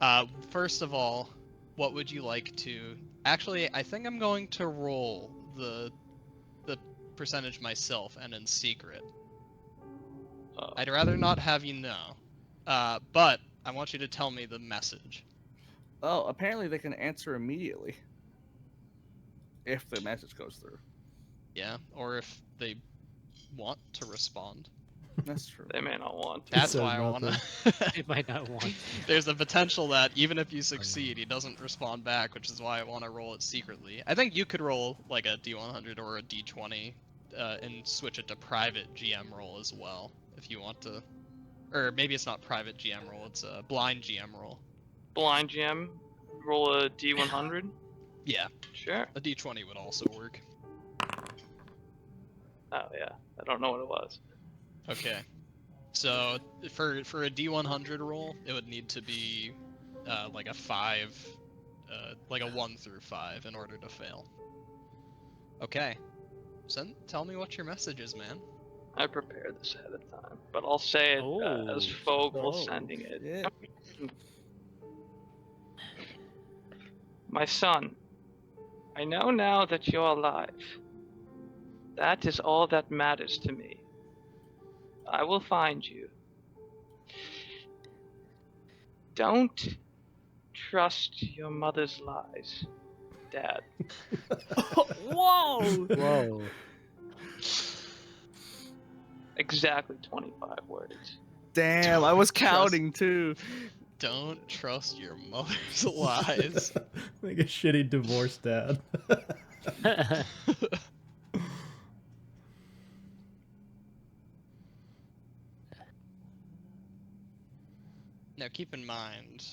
Speaker 5: D100.
Speaker 1: First of all, what would you like to... Actually, I think I'm going to roll the percentage myself and in secret. I'd rather not have you know. But I want you to tell me the message.
Speaker 5: Oh, apparently they can answer immediately if the message goes through.
Speaker 1: Yeah, or if they want to respond.
Speaker 5: That's true.
Speaker 2: They may not want to.
Speaker 1: That's
Speaker 6: says
Speaker 1: why I want to...
Speaker 3: It might not want.
Speaker 1: There's a potential that even if you succeed, he doesn't respond back, which is why I want to roll it secretly. I think you could roll like a D100 or a D20 and switch it to private GM roll as well, if you want to. Or maybe it's not private GM roll, it's a blind GM roll.
Speaker 2: Blind GM, roll a D100.
Speaker 1: Yeah,
Speaker 2: Sure.
Speaker 1: a D20 would also work.
Speaker 2: Oh yeah, I don't know what it was.
Speaker 1: Okay. So for a D100 roll, it would need to be like a 5, like a 1 through 5 in order to fail. Okay. Tell me what your message is, man.
Speaker 2: I prepared this ahead of time, but I'll say it as Fogel sending it.
Speaker 5: Yeah.
Speaker 2: My son, I know now that you're alive. That is all that matters to me. I will find you. Don't trust your mother's lies, Dad.
Speaker 5: Whoa!
Speaker 3: Whoa.
Speaker 2: Exactly 25 words.
Speaker 5: Damn, I was
Speaker 1: Trust-
Speaker 5: counting too.
Speaker 1: Don't trust your mother's lies.
Speaker 6: Like a shitty divorce dad.
Speaker 1: Now keep in mind,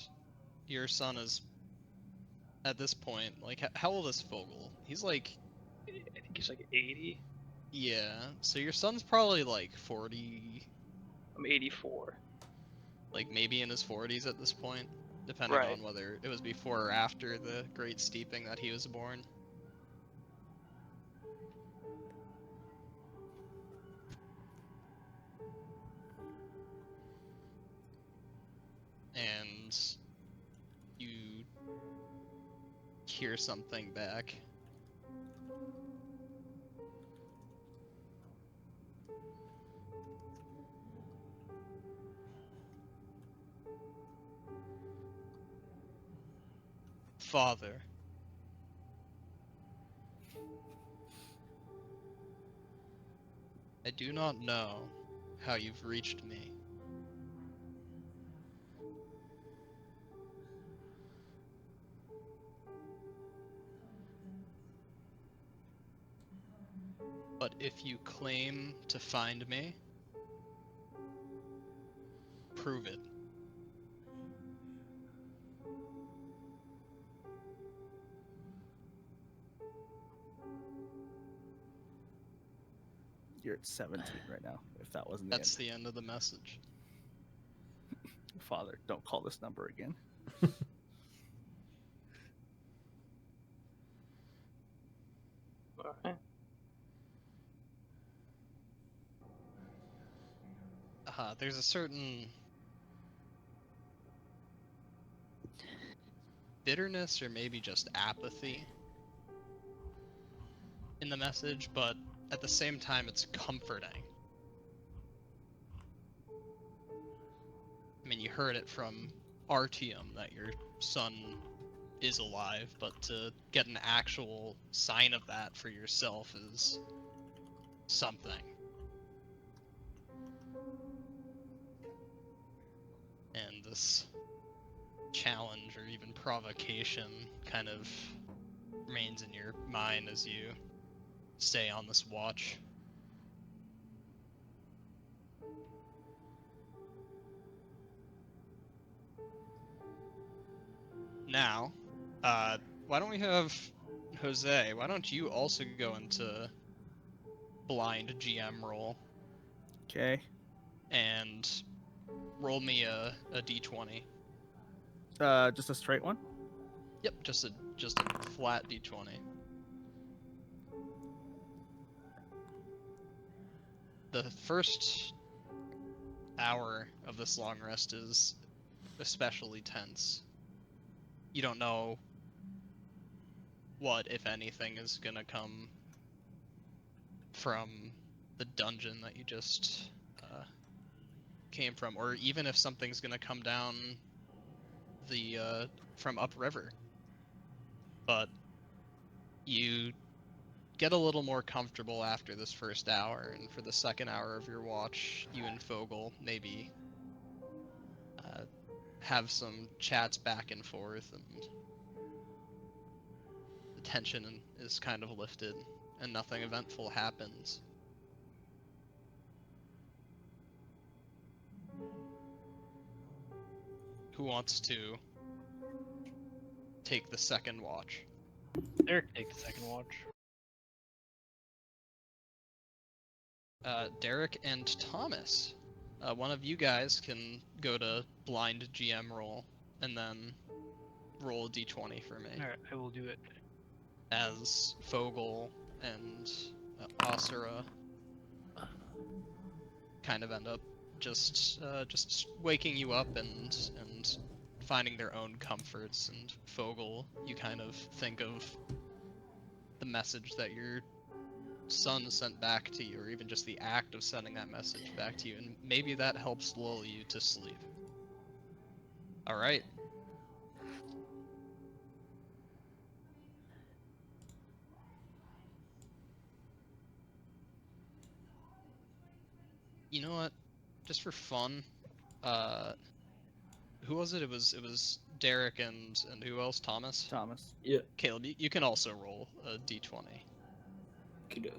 Speaker 1: your son is, at this point, like, how old is Fogel? He's like...
Speaker 2: I think he's like 80.
Speaker 1: Yeah, so your son's probably like 40,
Speaker 2: I'm 84.
Speaker 1: like maybe in his 40s at this point, depending
Speaker 2: Right.
Speaker 1: on whether it was before or after the Great Steeping that he was born. And you hear something back. Father, I do not know how you've reached me. But if you claim to find me, prove it.
Speaker 5: You're at 17 right now, if that wasn't the
Speaker 1: That's
Speaker 5: end.
Speaker 1: the end of the message.
Speaker 5: Father, don't call this number again.
Speaker 2: Alright.
Speaker 1: There's a certain bitterness or maybe just apathy in the message, but at the same time it's comforting. I mean, you heard it from Artyom that your son is alive, but to get an actual sign of that for yourself is something. And this challenge or even provocation kind of remains in your mind as you stay on this watch. Now, why don't we have Jose? Why don't you also go into blind GM roll
Speaker 5: Okay.
Speaker 1: and roll me a d20?
Speaker 5: Just a straight one.
Speaker 1: Yep, just a flat d20. The first hour of this long rest is especially tense. You don't know what, if anything, is gonna come from the dungeon that you just came from, or even if something's gonna come down the from upriver. But you get a little more comfortable after this first hour, and for the second hour of your watch, you and Fogel maybe have some chats back and forth, and the tension is kind of lifted, and nothing eventful happens. Who wants to take the second watch?
Speaker 4: Derek, take the second watch.
Speaker 1: Derek and Thomas. One of you guys can go to blind GM roll and then roll a d20 for me.
Speaker 4: Alright, I will do it.
Speaker 1: As Fogel and Asura kind of end up just waking you up and finding their own comforts. And Fogel, you kind of think of the message that your son sent back to you, or even just the act of sending that message back to you, and maybe that helps lull you to sleep. All right. You know what? Just for fun, who was it? It was Derek and who else? Thomas.
Speaker 5: Thomas.
Speaker 7: Yeah.
Speaker 1: Caleb, you can also roll a d20.
Speaker 7: Kiddo.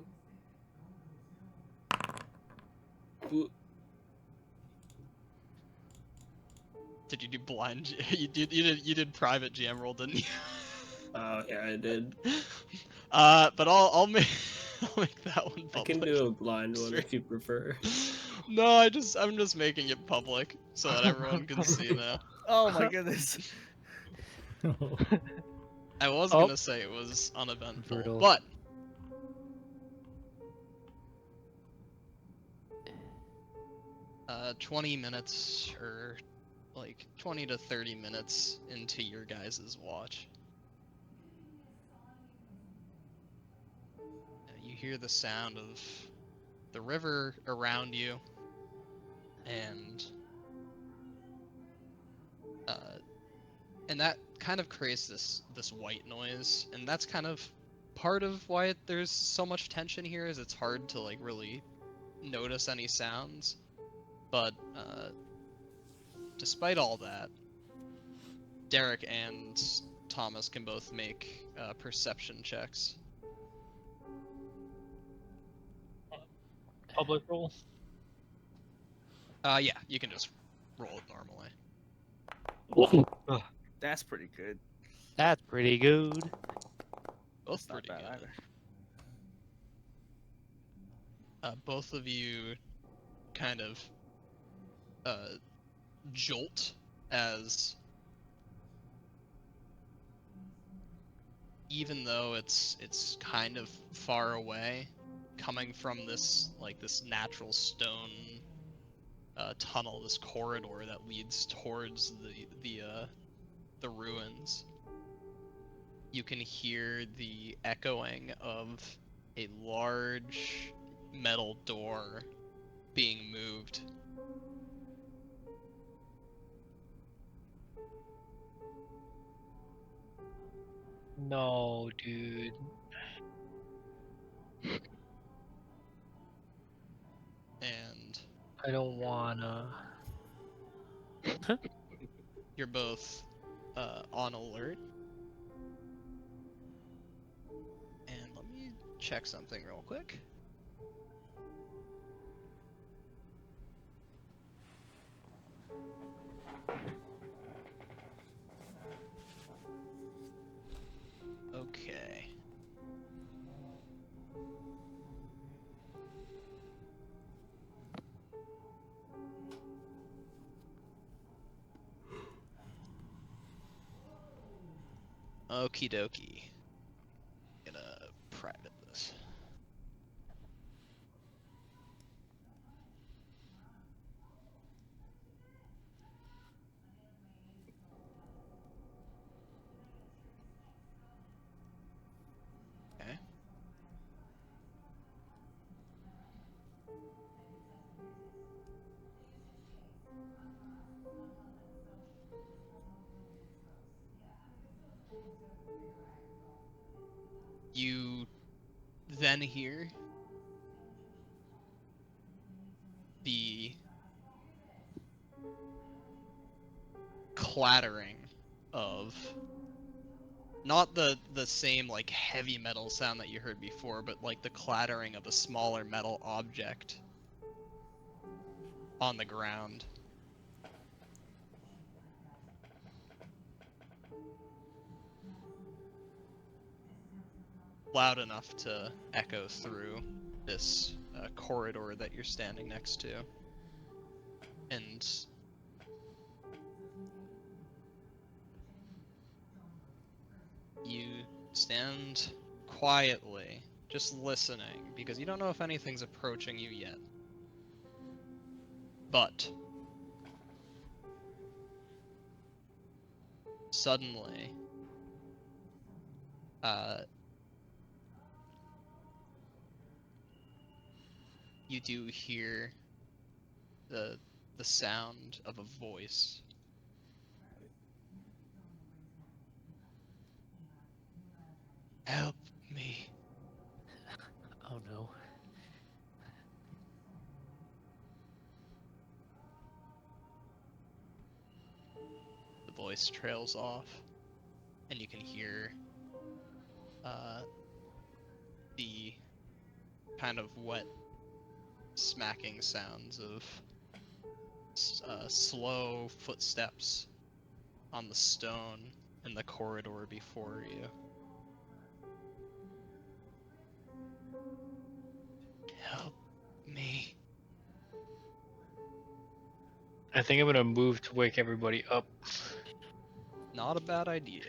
Speaker 7: Who-
Speaker 1: Did you do blind? You did private GM roll, didn't you?
Speaker 7: Oh yeah, I did.
Speaker 1: But I'll make I'll make that one
Speaker 7: I
Speaker 1: public.
Speaker 7: can do a blind one if you prefer.
Speaker 1: No, I'm just making it public so that everyone can see now.
Speaker 5: Oh my goodness.
Speaker 1: I was
Speaker 3: Oh.
Speaker 1: gonna say it was uneventful,
Speaker 3: Brutal.
Speaker 1: but 20 minutes, or like 20 to 30 minutes into your guys' watch, you hear the sound of the river around you, and that kind of creates this white noise, and that's kind of part of why there's so much tension here. Is it's hard to like really notice any sounds, but despite all that, Derek and Thomas can both make perception checks.
Speaker 4: Public roll.
Speaker 1: Yeah, you can just roll it normally.
Speaker 5: That's pretty good.
Speaker 3: That's pretty good.
Speaker 1: Both
Speaker 5: That's not
Speaker 1: pretty
Speaker 5: bad
Speaker 1: good.
Speaker 5: either.
Speaker 1: Both of you kind of jolt as, even though it's kind of far away, coming from this natural stone tunnel, this corridor that leads towards the ruins, you can hear the echoing of a large metal door being moved.
Speaker 4: No, dude.
Speaker 1: And
Speaker 4: I don't wanna.
Speaker 1: you're both on alert. check something real quick. Okay. Okie dokie. Gonna private this. Okay. You then hear the clattering of not the same like heavy metal sound that you heard before, but like the clattering of a smaller metal object on the ground. Loud enough to echo through this corridor that you're standing next to. And you stand quietly, just listening, because you don't know if anything's approaching you yet. But suddenly, you do hear the sound of a voice. Help me.
Speaker 3: Oh no.
Speaker 1: The voice trails off, and you can hear the kind of wet smacking sounds of slow footsteps on the stone in the corridor before you. Help me.
Speaker 4: I think I'm gonna move to wake everybody up.
Speaker 1: Not a bad idea.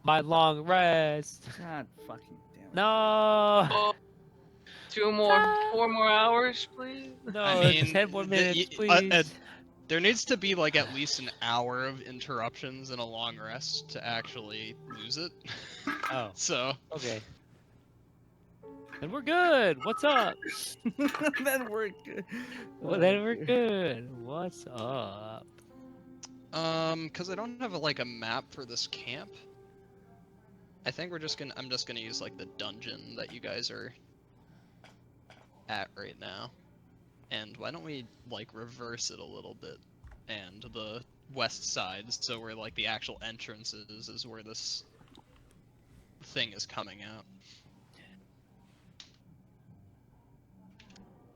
Speaker 3: My long rest.
Speaker 5: God fucking damn it.
Speaker 3: No.
Speaker 2: Oh, 4 more hours, please.
Speaker 3: No.
Speaker 1: I mean,
Speaker 3: 10 more minutes, please.
Speaker 1: there needs to be like at least an hour of interruptions and a long rest to actually lose it.
Speaker 3: Oh.
Speaker 1: So
Speaker 3: Okay. Then we're good. What's up?
Speaker 5: Then we're good.
Speaker 3: Well, then we're good. What's up?
Speaker 1: because I don't have like a map for this camp, I think I'm just gonna use like the dungeon that you guys are at right now. And why don't we like reverse it a little bit, and the west side, so where like the actual entrance is where this thing is coming out.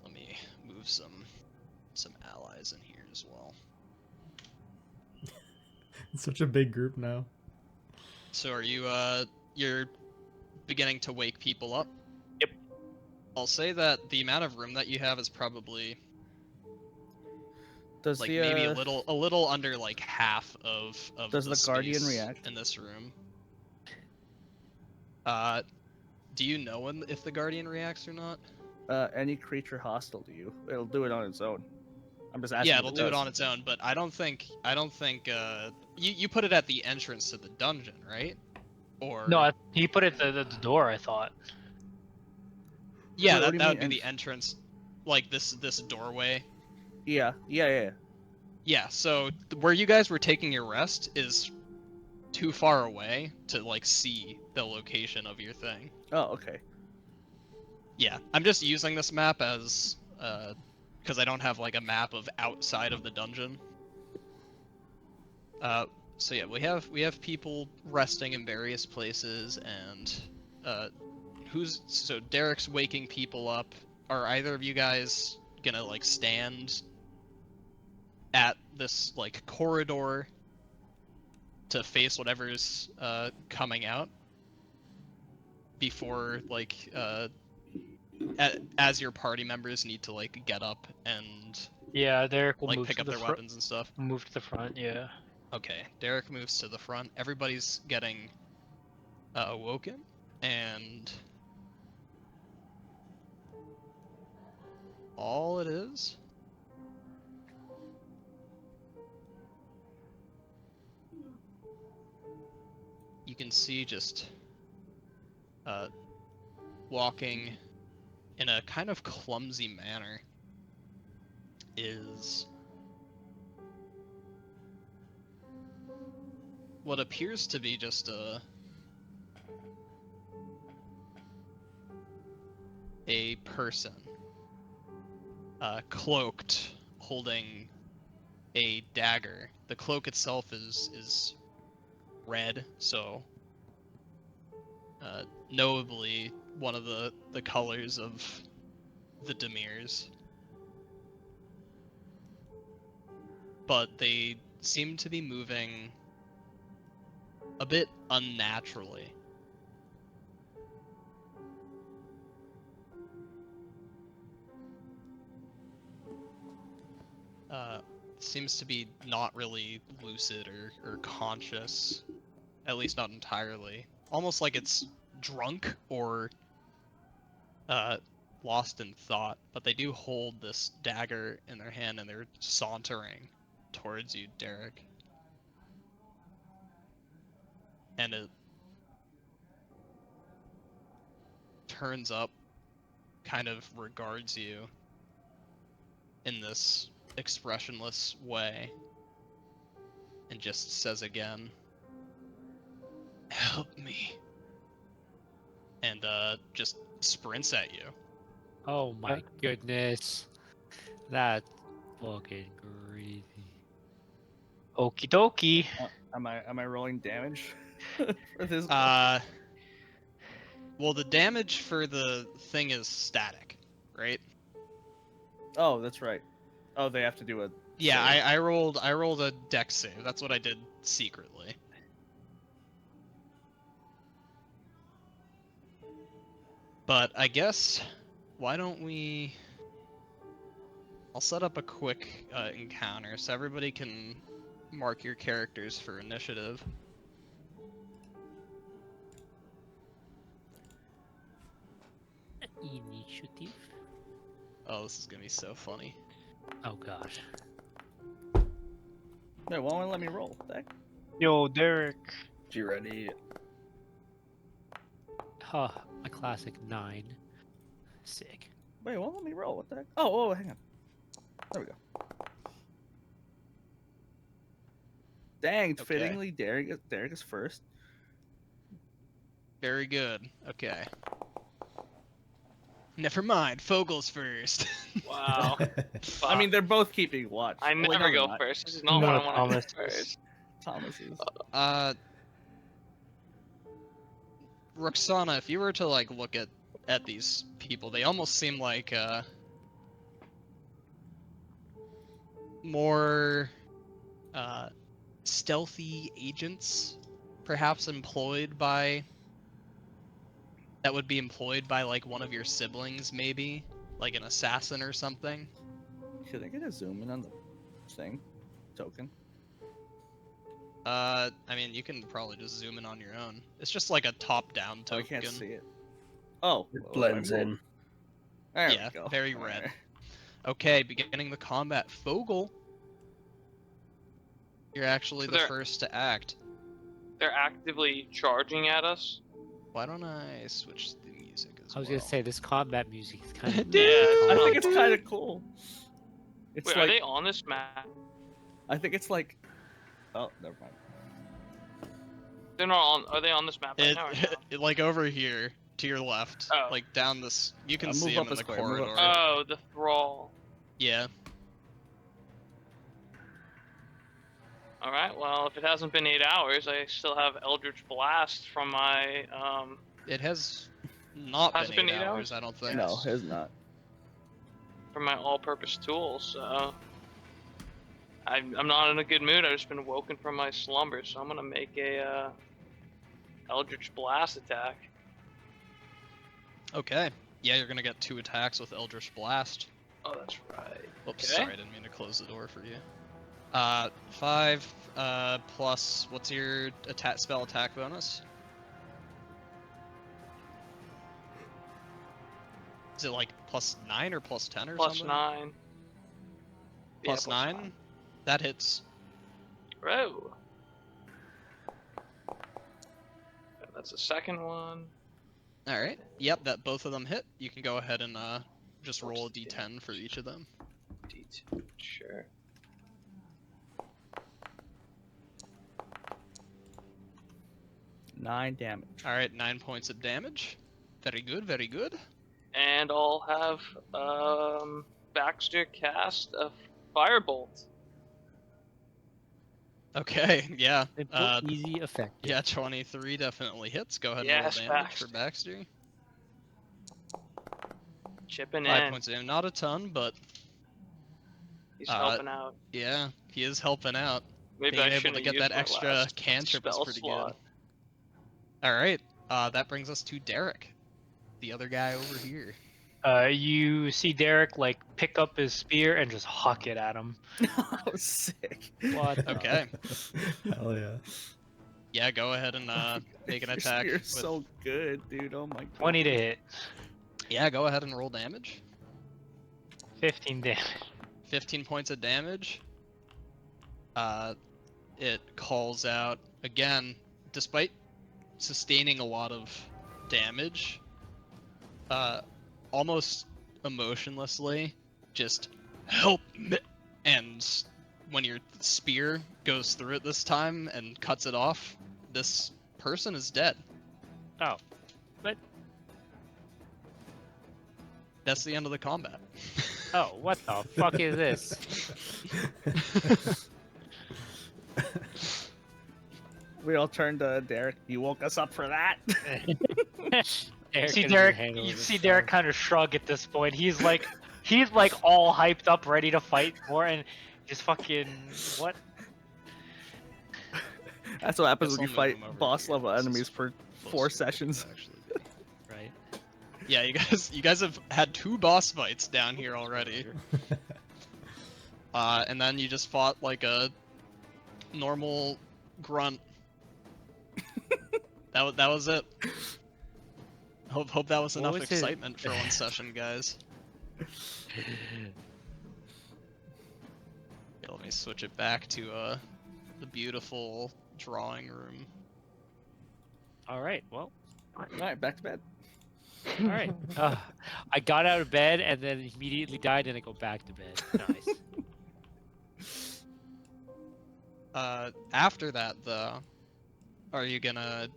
Speaker 1: Let me move some allies in here as well.
Speaker 6: It's such a big group now.
Speaker 1: So are you you're beginning to wake people up?
Speaker 4: Yep.
Speaker 1: I'll say that the amount of room that you have is probably
Speaker 5: Does
Speaker 1: like
Speaker 5: the
Speaker 1: maybe a little under like half of
Speaker 5: does the Guardian
Speaker 1: space
Speaker 5: react?
Speaker 1: in this room. Do you know if the Guardian reacts or not?
Speaker 5: Any creature hostile to you, it'll do it on its own. I'm just asking.
Speaker 1: Yeah,
Speaker 5: if
Speaker 1: it'll do it on its own, but I don't think you put it at the entrance to the dungeon, right? Or
Speaker 4: No, he put it at the door, I thought.
Speaker 1: yeah,
Speaker 5: Wait, what do you
Speaker 1: that would
Speaker 5: mean
Speaker 1: be the entrance, like this doorway.
Speaker 5: Yeah.
Speaker 1: Yeah, so where you guys were taking your rest is too far away to like see the location of your thing.
Speaker 5: Oh, okay.
Speaker 1: Yeah, I'm just using this map as because I don't have like a map of outside of the dungeon. So yeah, we have people resting in various places, and so Derek's waking people up. Are either of you guys gonna like stand at this like corridor to face whatever's coming out before like as your party members need to like get up and
Speaker 4: Yeah, Derek will
Speaker 1: like
Speaker 4: move
Speaker 1: pick
Speaker 4: to
Speaker 1: up
Speaker 4: the
Speaker 1: their
Speaker 4: front.
Speaker 1: weapons and stuff?
Speaker 4: Move to the front. Yeah.
Speaker 1: Okay, Derek moves to the front. Everybody's getting awoken, and all it is you can see just walking in a kind of clumsy manner is what appears to be just a person cloaked, holding a dagger. The cloak itself is red, so knowably one of the colors of the Demirs. But they seem to be moving a bit unnaturally. Seems to be not really lucid or conscious, at least not entirely. Almost like it's drunk or lost in thought, but they do hold this dagger in their hand and they're sauntering towards you, Derek. And it turns up, kind of regards you in this expressionless way, and just says again, "Help me." And just sprints at you.
Speaker 3: Oh my goodness. That's fucking crazy.
Speaker 4: Okie dokie.
Speaker 5: Am I rolling damage for this?
Speaker 1: Well, the damage for the thing is static, right?
Speaker 5: Oh, that's right. Oh, they have to do a.
Speaker 1: Yeah,
Speaker 5: save.
Speaker 1: I rolled a dex save. That's what I did secretly. But I guess why don't we? I'll set up a quick encounter so everybody can mark your characters for initiative.
Speaker 3: Initiative.
Speaker 1: Oh, this is gonna be so funny.
Speaker 3: Oh gosh.
Speaker 5: No, why won't let me roll? What the heck?
Speaker 4: Yo, Derek.
Speaker 7: You ready?
Speaker 3: Huh, a classic 9. Sick.
Speaker 5: Wait, why won't let me roll? What the heck? Oh, hang on. There we go. Dang,
Speaker 1: Okay.
Speaker 5: fittingly, Derek is first.
Speaker 1: Very good. Okay. Never mind. Fogel's first.
Speaker 2: Wow.
Speaker 5: I mean, they're both keeping watch.
Speaker 2: I
Speaker 5: Oh, wait,
Speaker 2: never
Speaker 5: no, they're
Speaker 2: go
Speaker 5: not.
Speaker 2: first. This is not
Speaker 4: No,
Speaker 2: what I want to
Speaker 4: Thomas
Speaker 2: do
Speaker 4: is-
Speaker 2: first.
Speaker 5: Thomas is.
Speaker 1: Roxana, if you were to like look at these people, they almost seem like more stealthy agents, perhaps that would be employed by like one of your siblings, maybe like an assassin or something.
Speaker 5: Should I get a zoom in on the thing? Token?
Speaker 1: I mean, you can probably just zoom in on your own. It's just like a top-down
Speaker 5: Oh, I
Speaker 1: token.
Speaker 5: can't see it. Oh,
Speaker 7: It
Speaker 5: well,
Speaker 7: blends
Speaker 5: I rolled.
Speaker 7: in.
Speaker 5: There
Speaker 1: Yeah,
Speaker 5: we go.
Speaker 1: very
Speaker 5: All
Speaker 1: red.
Speaker 5: right.
Speaker 1: Okay, beginning the combat. Fogel, you're actually
Speaker 2: So
Speaker 1: the
Speaker 2: they're-
Speaker 1: first to act.
Speaker 2: They're actively charging at us.
Speaker 1: Why don't I switch the music as well?
Speaker 3: I was gonna say this combat music is kind of.
Speaker 2: Yeah,
Speaker 5: I
Speaker 2: Oh.
Speaker 5: think it's kind of cool. It's
Speaker 2: Wait,
Speaker 5: like
Speaker 2: are they on this map?
Speaker 5: I think it's like. Oh, never mind.
Speaker 2: They're not on. Are they on this map right now? Or no?
Speaker 1: like over here to your left,
Speaker 2: Oh.
Speaker 1: like down this. You can
Speaker 5: Move
Speaker 1: see
Speaker 5: up
Speaker 1: him in
Speaker 5: a
Speaker 1: the
Speaker 5: square, move up.
Speaker 1: corridor.
Speaker 2: Oh, the thrall.
Speaker 1: Yeah.
Speaker 2: All right. Well, if it hasn't been 8 hours, I still have Eldritch Blast from my
Speaker 1: It has not
Speaker 2: Has
Speaker 1: been
Speaker 2: it been
Speaker 1: 8
Speaker 2: 8
Speaker 1: hours,
Speaker 2: hours?
Speaker 1: I don't think.
Speaker 5: No, it's not.
Speaker 2: from my all-purpose tool. So I'm not in a good mood. I've just been woken from my slumber, so I'm gonna make a Eldritch Blast attack.
Speaker 1: Okay. Yeah, you're gonna get 2 attacks with Eldritch Blast.
Speaker 2: Oh, that's right.
Speaker 1: Oops,
Speaker 2: Okay.
Speaker 1: sorry, I didn't mean to close the door for you. 5 plus, what's your spell attack bonus? Is it like plus 9 or plus 10 or
Speaker 2: Plus
Speaker 1: something?
Speaker 2: 9.
Speaker 1: Plus
Speaker 2: yeah,
Speaker 1: 9? That hits.
Speaker 2: Whoa. That's the second one.
Speaker 1: Alright. Yep, that both of them hit. You can go ahead and just roll a
Speaker 2: What's the
Speaker 1: d10 for each of them.
Speaker 2: D2. Sure.
Speaker 5: Nine damage.
Speaker 1: Alright, 9 points of damage. Very good, very good.
Speaker 2: And I'll have Baxter cast a Firebolt.
Speaker 1: Okay, yeah.
Speaker 3: Simple, easy, effective.
Speaker 1: Yeah, 23 definitely hits. Go ahead and
Speaker 2: Yes,
Speaker 1: roll damage for
Speaker 2: Baxter.
Speaker 1: Baxter.
Speaker 2: Chipping
Speaker 1: 5
Speaker 2: in.
Speaker 1: points of damage. Not a ton, but
Speaker 2: He's helping out.
Speaker 1: yeah, he is helping out.
Speaker 2: Maybe
Speaker 1: Being
Speaker 2: I
Speaker 1: able
Speaker 2: shouldn't
Speaker 1: to
Speaker 2: have
Speaker 1: get
Speaker 2: used
Speaker 1: that
Speaker 2: my
Speaker 1: extra
Speaker 2: last
Speaker 1: cantrip is
Speaker 2: spell
Speaker 1: pretty
Speaker 2: slot.
Speaker 1: good. Alright, that brings us to Derek. The other guy over here.
Speaker 4: You see Derek like pick up his spear and just huck it at him.
Speaker 5: That was sick.
Speaker 3: What the-
Speaker 1: Okay.
Speaker 6: Hell yeah.
Speaker 1: Yeah, go ahead and make an
Speaker 5: Your
Speaker 1: attack.
Speaker 5: spear's
Speaker 1: With...
Speaker 5: so good, dude. Oh my god.
Speaker 4: 20 to hit.
Speaker 1: Yeah, go ahead and roll damage.
Speaker 4: 15 damage.
Speaker 1: 15 points of damage. It calls out again, despite sustaining a lot of damage, almost emotionlessly, just help me. And when your spear goes through it this time and cuts it off, this person is dead.
Speaker 4: Oh. But
Speaker 1: That's the end of the combat.
Speaker 3: Oh, what the fuck is this?
Speaker 5: We all turned to Derek. You woke us up for that.
Speaker 4: You see
Speaker 3: could've
Speaker 4: Derek.
Speaker 3: handled
Speaker 4: You
Speaker 3: it
Speaker 4: see
Speaker 3: himself.
Speaker 4: Derek kind of shrug at this point. He's like all hyped up, ready to fight more, and just fucking what?
Speaker 5: That's what happens
Speaker 1: Guess
Speaker 5: when
Speaker 1: I'll
Speaker 5: you
Speaker 1: move
Speaker 5: fight
Speaker 1: him over
Speaker 5: boss
Speaker 1: here.
Speaker 5: level
Speaker 1: This is
Speaker 5: enemies for
Speaker 1: closer
Speaker 5: 4
Speaker 1: to
Speaker 5: sessions.
Speaker 1: where it actually be.
Speaker 3: Right.
Speaker 1: Yeah, you guys have had 2 boss fights down here already. And then you just fought like a normal grunt. that was it. Hope that was
Speaker 3: What
Speaker 1: enough
Speaker 3: was it?
Speaker 1: excitement for one session, guys. Yeah, let me switch it back to the beautiful drawing room.
Speaker 3: All right. Well.
Speaker 5: Alright, back to bed.
Speaker 3: All right. I got out of bed and then immediately died, and I go back to bed. Nice.
Speaker 1: After that though, are you gonna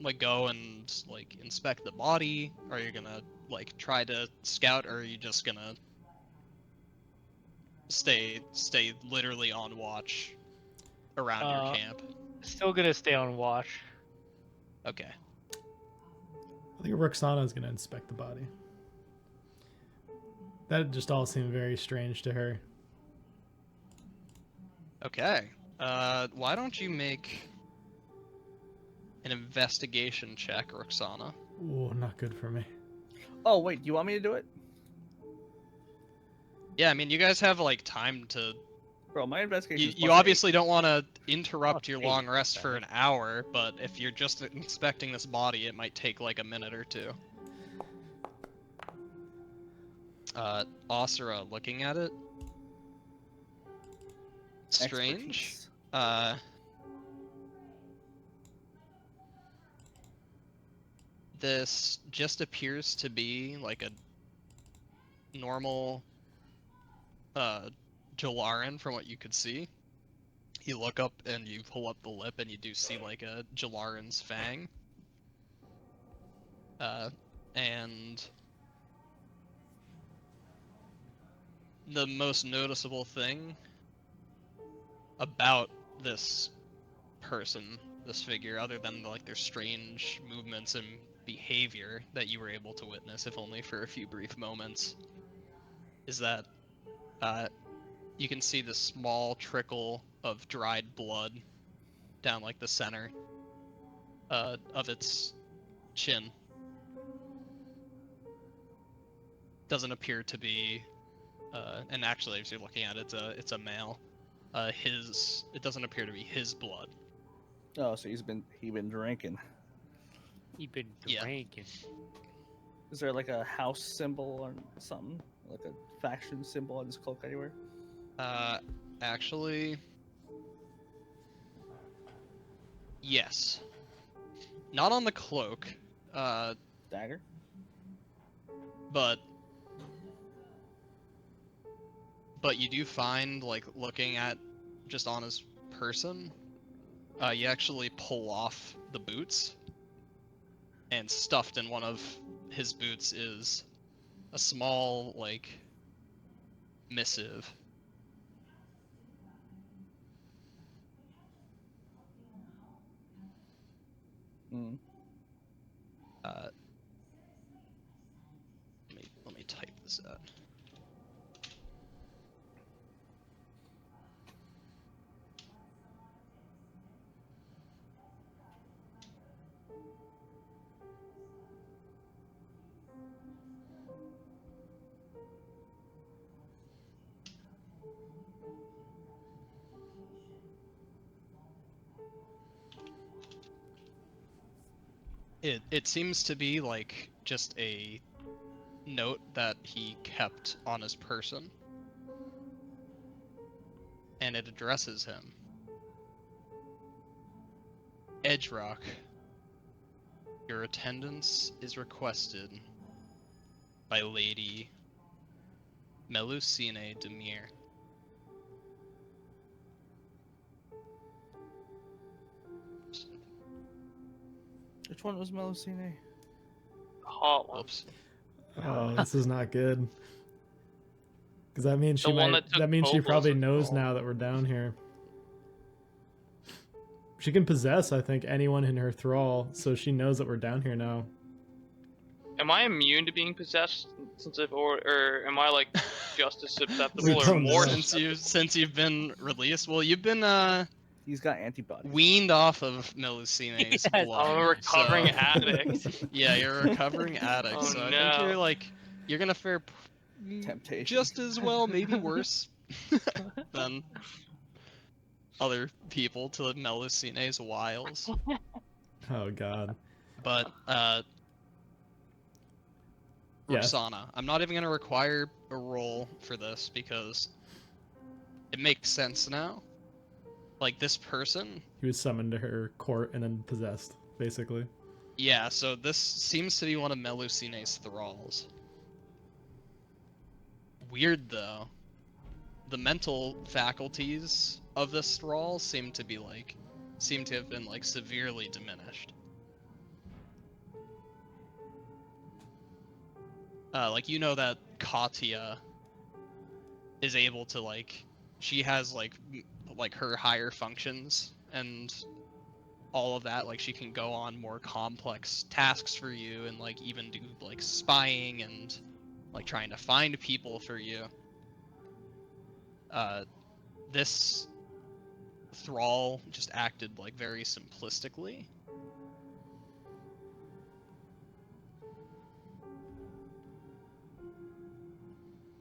Speaker 1: like go and like inspect the body? Are you gonna like try to scout, or are you just gonna stay literally on watch around your camp?
Speaker 4: Still gonna stay on watch.
Speaker 1: Okay.
Speaker 6: I think Roxana's gonna inspect the body. That just all seemed very strange to her.
Speaker 1: Okay. Why don't you make an investigation check, Roxana?
Speaker 6: Ooh, not good for me.
Speaker 5: Oh, wait, do you want me to do it?
Speaker 1: Yeah, I mean, you guys have like time to.
Speaker 5: Bro, my investigation
Speaker 1: You obviously don't want to interrupt your
Speaker 3: Plus
Speaker 1: long
Speaker 3: 8,
Speaker 1: rest for
Speaker 3: right.
Speaker 1: an hour, but if you're just inspecting this body, it might take like a minute or two. Asura looking at it. Strange.
Speaker 5: Expertise.
Speaker 1: This just appears to be like a normal Jalaran from what you could see. You look up and you pull up the lip and you do see like a Jalaran's fang. And the most noticeable thing about this person, this figure, other than like their strange movements and behavior that you were able to witness, if only for a few brief moments, is that you can see the small trickle of dried blood down like the center of its chin. Doesn't appear to be, and actually, if you're looking at it, it's a male. It doesn't appear to be his blood.
Speaker 5: Oh, so he been drinking.
Speaker 3: He been
Speaker 1: Yeah.
Speaker 3: drinking.
Speaker 5: Is there like a house symbol or something? Like a faction symbol on his cloak anywhere?
Speaker 1: Actually, yes. Not on the cloak,
Speaker 5: Dagger?
Speaker 1: but you do find, like, looking at just on his person, you actually pull off the boots, and stuffed in one of his boots is a small, like, missive.
Speaker 5: Mm.
Speaker 1: Let me type this out. It seems to be like just a note that he kept on his person, and it addresses him. Edgerock, your attendance is requested by Lady Melusine Demir.
Speaker 5: Which one was Melusine?
Speaker 2: Hot one.
Speaker 1: Whoops.
Speaker 6: Oh, this is not good. Because that means
Speaker 2: The one that took
Speaker 6: she
Speaker 2: Kobol's
Speaker 6: probably knows
Speaker 2: control.
Speaker 6: now that we're down here. She can possess, I think, anyone in her thrall, so she knows that we're down here now.
Speaker 2: Am I immune to being possessed or am I like just as
Speaker 6: We
Speaker 2: susceptible or
Speaker 6: don't
Speaker 2: more
Speaker 6: know.
Speaker 2: susceptible?
Speaker 1: Since you've been released, well, you've been
Speaker 5: He's got antibodies.
Speaker 1: weaned off of Melusine's
Speaker 3: Yes.
Speaker 1: blood.
Speaker 2: I'm a recovering
Speaker 1: so...
Speaker 2: addict.
Speaker 1: Yeah, you're a recovering addict,
Speaker 2: Oh,
Speaker 1: so I
Speaker 2: no.
Speaker 1: think you're gonna fare
Speaker 5: Temptation.
Speaker 1: just as well, maybe worse, than other people to Melusine's wiles.
Speaker 6: Oh god.
Speaker 1: But
Speaker 6: Yes.
Speaker 1: Roxana, I'm not even gonna require a roll for this because it makes sense now. Like, this person,
Speaker 6: He was summoned to her court and then possessed, basically.
Speaker 1: yeah, so this seems to be one of Melusine's thralls. Weird though. The mental faculties of this thrall seem to have been like severely diminished. Like, you know that Katya is able to, like, she has like her higher functions and all of that. Like, she can go on more complex tasks for you and like even do like spying and like trying to find people for you. This thrall just acted like very simplistically.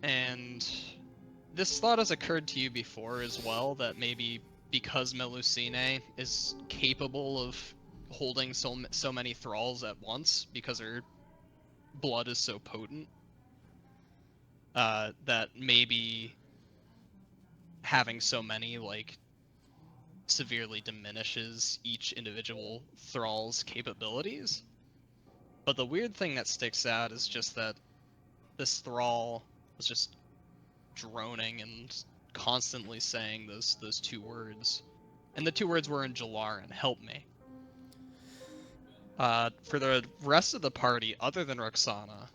Speaker 1: And this thought has occurred to you before as well, that maybe because Melusine is capable of holding so many thralls at once because her blood is so potent, that maybe having so many like severely diminishes each individual thrall's capabilities. But the weird thing that sticks out is just that this thrall was just droning and constantly saying those two words, and the two words were in Jalaran, "Help me." For the rest of the party, other than Roxana,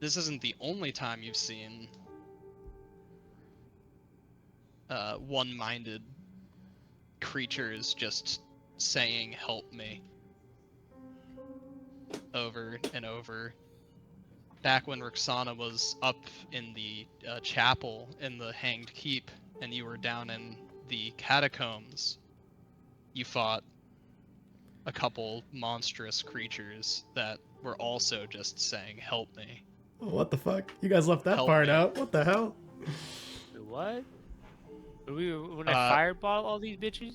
Speaker 1: this isn't the only time you've seen one-minded creatures just saying "help me" over and over. Back when Roxana was up in the chapel in the Hanged Keep, and you were down in the catacombs, you fought a couple monstrous creatures that were also just saying "help me."
Speaker 6: Oh, what the fuck? You guys left that
Speaker 1: Help
Speaker 6: part
Speaker 1: me.
Speaker 6: out. What the hell?
Speaker 3: Wait, what? When I
Speaker 1: Uh,
Speaker 3: fireball all these bitches?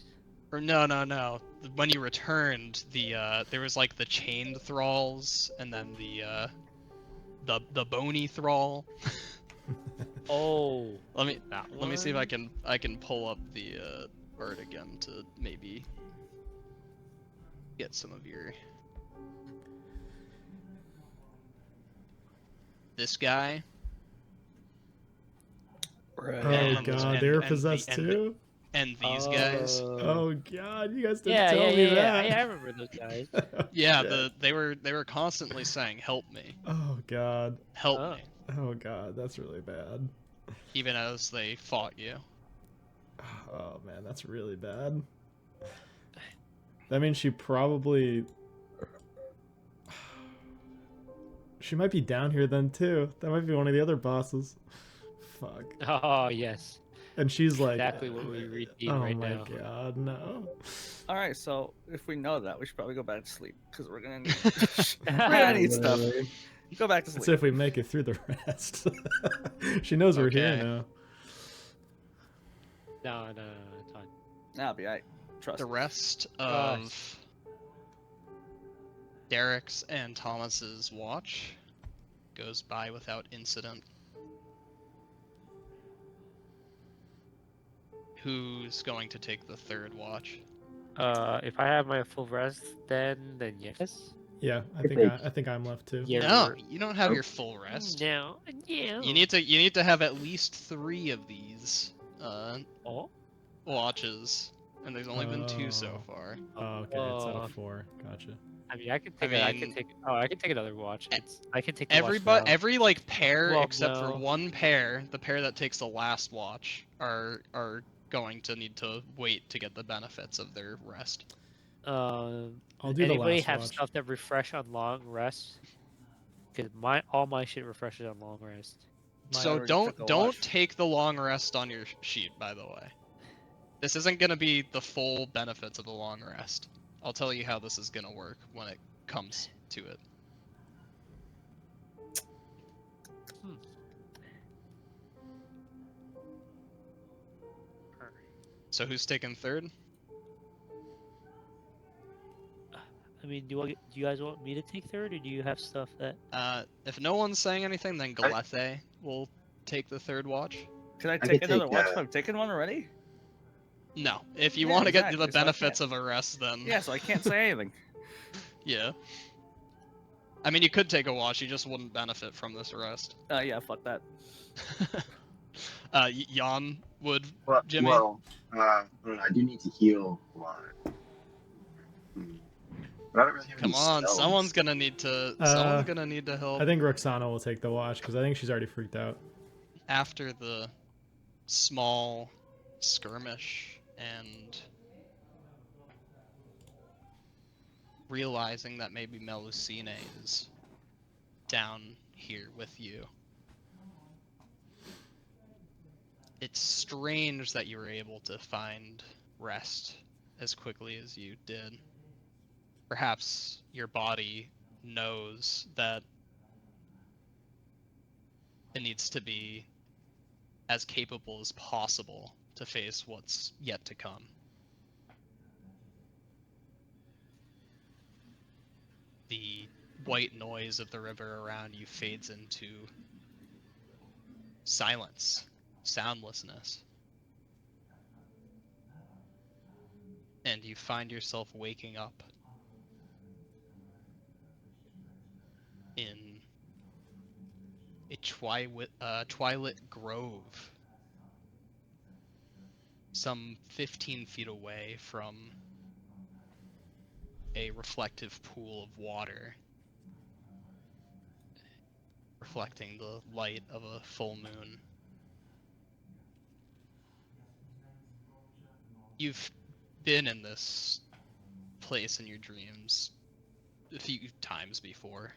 Speaker 1: Or no. When you returned, there was like the chained thralls, and then the bony thrall.
Speaker 3: Oh,
Speaker 1: Let me
Speaker 3: that
Speaker 1: let me see if
Speaker 3: one?
Speaker 1: I can pull up the word again to maybe get some of your. This guy.
Speaker 7: Right.
Speaker 6: Oh
Speaker 1: And,
Speaker 6: god, they
Speaker 1: and,
Speaker 6: were
Speaker 1: and the
Speaker 6: possessed
Speaker 1: and
Speaker 6: too?
Speaker 1: and these guys.
Speaker 6: Oh god, you guys didn't
Speaker 3: Yeah,
Speaker 6: tell
Speaker 3: yeah,
Speaker 6: me
Speaker 3: yeah,
Speaker 6: that.
Speaker 3: yeah. I remember those guys.
Speaker 6: Oh,
Speaker 1: Yeah,
Speaker 6: shit.
Speaker 1: they were constantly saying "help me,
Speaker 6: Oh god.
Speaker 1: help
Speaker 3: Oh.
Speaker 1: me,"
Speaker 6: Oh god, that's really bad.
Speaker 1: even as they fought you.
Speaker 6: Oh man, that's really bad. That means she probably... She might be down here then too. That might be one of the other bosses. Fuck.
Speaker 3: Oh, yes.
Speaker 6: And she's like...
Speaker 3: Exactly what we read
Speaker 6: Oh
Speaker 3: right
Speaker 6: my
Speaker 3: now.
Speaker 6: god, no.
Speaker 5: All right, so if we know that, we should probably go back to sleep because we're gonna need we're gonna need stuff. Go back to
Speaker 6: Let's see
Speaker 5: sleep.
Speaker 6: if we make it through the rest. She knows we're here
Speaker 1: Okay.
Speaker 6: now.
Speaker 3: No, it's fine.
Speaker 5: I'll be alright. Trust.
Speaker 1: The rest of Derek's and Thomas's watch goes by without incident. Who's going to take the third watch?
Speaker 3: If I have my full rest, then yes.
Speaker 6: Yeah, I think I'm left too.
Speaker 3: Yeah.
Speaker 1: No, you don't have your full rest.
Speaker 3: No.
Speaker 1: You need to have at least 3 of these
Speaker 3: Oh.
Speaker 1: watches, and there's only been 2 so
Speaker 6: Oh.
Speaker 1: far.
Speaker 6: Oh, okay, it's out of 4. Gotcha.
Speaker 3: I mean, I can take.
Speaker 1: I
Speaker 3: I can
Speaker 1: mean-
Speaker 3: take. Oh, I can take another watch. I can take. The watch
Speaker 1: Every like pair
Speaker 3: Well,
Speaker 1: except for
Speaker 3: no.
Speaker 1: one pair, the pair that takes the last watch, are going to need to wait to get the benefits of their rest.
Speaker 6: I'll do the
Speaker 3: Anybody
Speaker 6: last
Speaker 3: have
Speaker 6: watch.
Speaker 3: stuff that refresh on long rest? Because all my shit refreshes on long rest.
Speaker 5: Mine
Speaker 1: So
Speaker 5: already took a
Speaker 1: don't
Speaker 5: watch.
Speaker 1: take the long rest on your sheet, by the way. This isn't gonna be the full benefits of the long rest. I'll tell you how this is gonna work when it comes to it. So who's taking third?
Speaker 3: I mean, do you guys want me to take third, or do you have stuff that?
Speaker 1: If no one's saying anything, then Galethe will take the third watch.
Speaker 5: Can I
Speaker 8: can
Speaker 5: take another
Speaker 8: take,
Speaker 5: watch if I've taken one already?
Speaker 1: No, if you
Speaker 5: Yeah,
Speaker 1: want to get
Speaker 5: exactly,
Speaker 1: the
Speaker 5: so I
Speaker 1: benefits
Speaker 5: can't-
Speaker 1: of a rest, then
Speaker 5: Yeah, so I can't say anything.
Speaker 1: yeah. I mean, you could take a watch, you just wouldn't benefit from this rest.
Speaker 5: Yeah, fuck that.
Speaker 1: Jan would,
Speaker 8: Well,
Speaker 1: Jimmy.
Speaker 8: I do need to heal a lot. But I don't really have
Speaker 1: Come
Speaker 8: any
Speaker 1: on,
Speaker 8: spells.
Speaker 1: someone's gonna need to help
Speaker 6: I think Roxana will take the watch because I think she's already freaked out.
Speaker 1: after the small skirmish and realizing that maybe Melusine is down here with you. It's strange that you were able to find rest as quickly as you did. Perhaps your body knows that it needs to be as capable as possible to face what's yet to come. The white noise of the river around you fades into silence, soundlessness. And you find yourself waking up in a twilit grove, some 15 feet away from a reflective pool of water, reflecting the light of a full moon. You've been in this place in your dreams a few times before.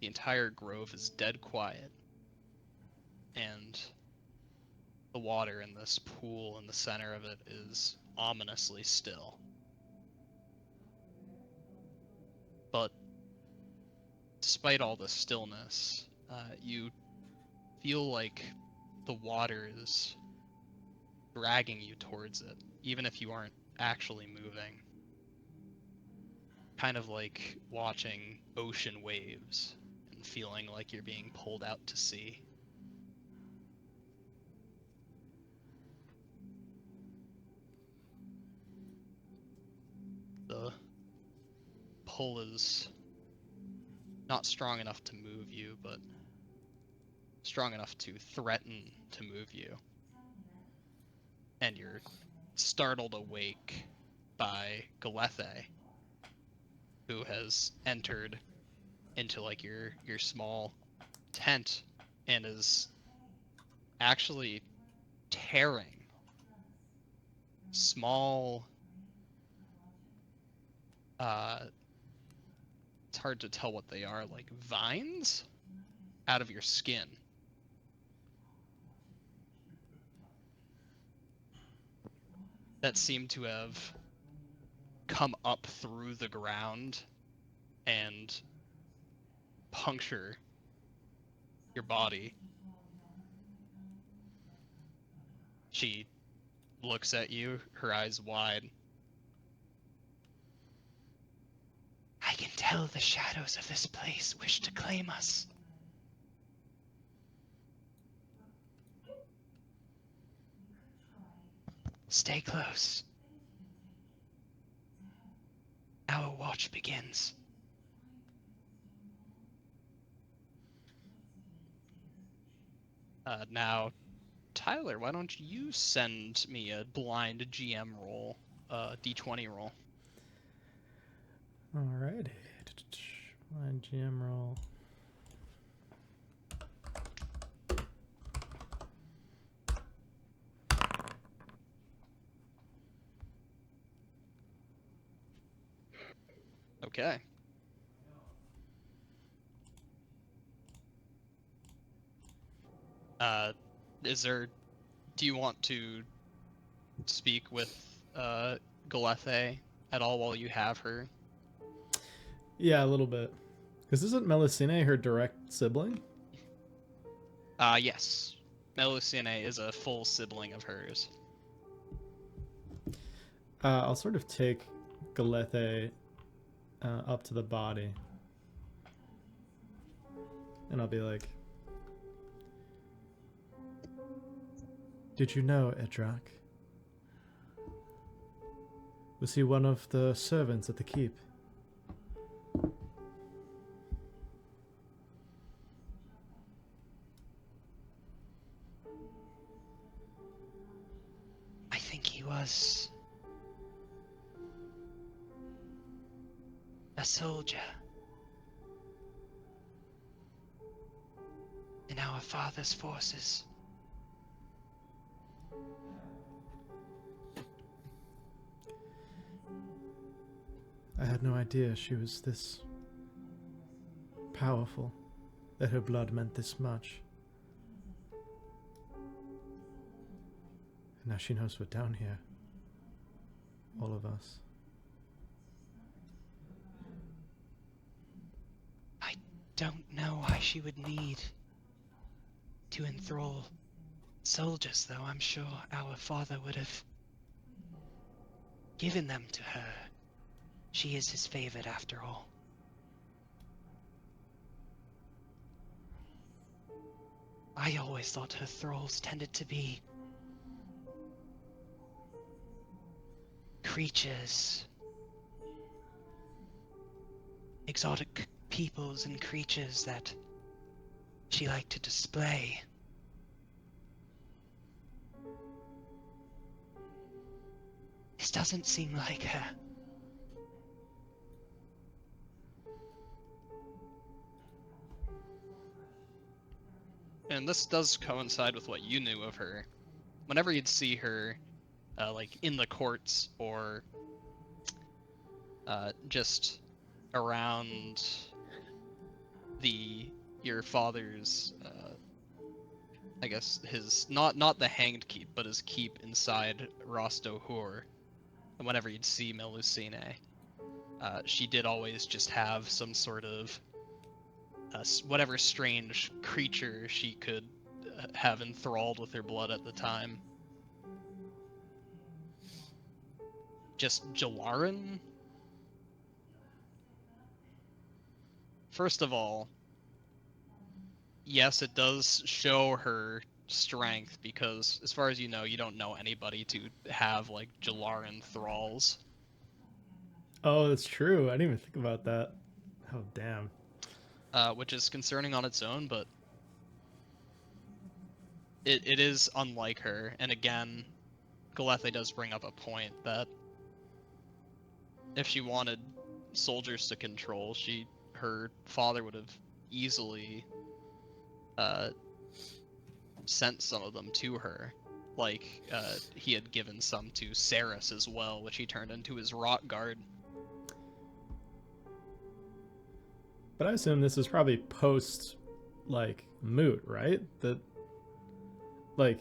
Speaker 1: The entire grove is dead quiet, and the water in this pool in the center of it is ominously still. But despite all the stillness, you feel like the water is dragging you towards it, even if you aren't actually moving. Kind of like watching ocean waves and feeling like you're being pulled out to sea. The pull is not strong enough to move you, but strong enough to threaten to move you. And you're startled awake by Galethe, who has entered into like your small tent and is actually tearing small it's hard to tell what they are, like vines out of your skin. That seem to have come up through the ground and puncture your body. She looks at you, her eyes wide. I can tell the shadows of this place wish to claim us. Stay close. Our watch begins. Now, Tyler, why don't you send me a blind GM roll, D20 roll?
Speaker 6: Alrighty. My GM roll.
Speaker 1: Okay. Do you want to speak with Galethe at all while you have her?
Speaker 6: Yeah, a little bit. Because isn't Melusine her direct sibling?
Speaker 1: Yes. Melusine is a full sibling of hers.
Speaker 6: I'll sort of take Galethe up to the body. And I'll be like, did you know, Edrak? Was he one of the servants at the keep?
Speaker 1: I think he was a soldier in our father's forces.
Speaker 6: I had no idea she was this powerful, that her blood meant this much. And now she knows we're down here. All of us.
Speaker 1: I don't know why she would need to enthrall soldiers, though. I'm sure our father would have given them to her. She is his favorite, after all. I always thought her thralls tended to be creatures. Exotic peoples and creatures that she liked to display. This doesn't seem like her. and this does coincide with what you knew of her. Whenever you'd see her, like in the courts or just around your father's, I guess his not the hanged keep, but his keep inside Rostohur. And whenever you'd see Melusine, she did always just have some sort of whatever strange creature she could have enthralled with her blood at the time. Just Jalaran? First of all, yes, it does show her strength because, as far as you don't know anybody to have like Jalaran thralls.
Speaker 6: Oh, that's true. I didn't even think about that. Oh, damn.
Speaker 1: Which is concerning on its own, but it is unlike her. And again, Galethe does bring up a point that if she wanted soldiers to control, her father would have easily sent some of them to her. Like, he had given some to Saris as well, which he turned into his rock guard.
Speaker 6: But I assume this is probably post, like, moot, right? That, like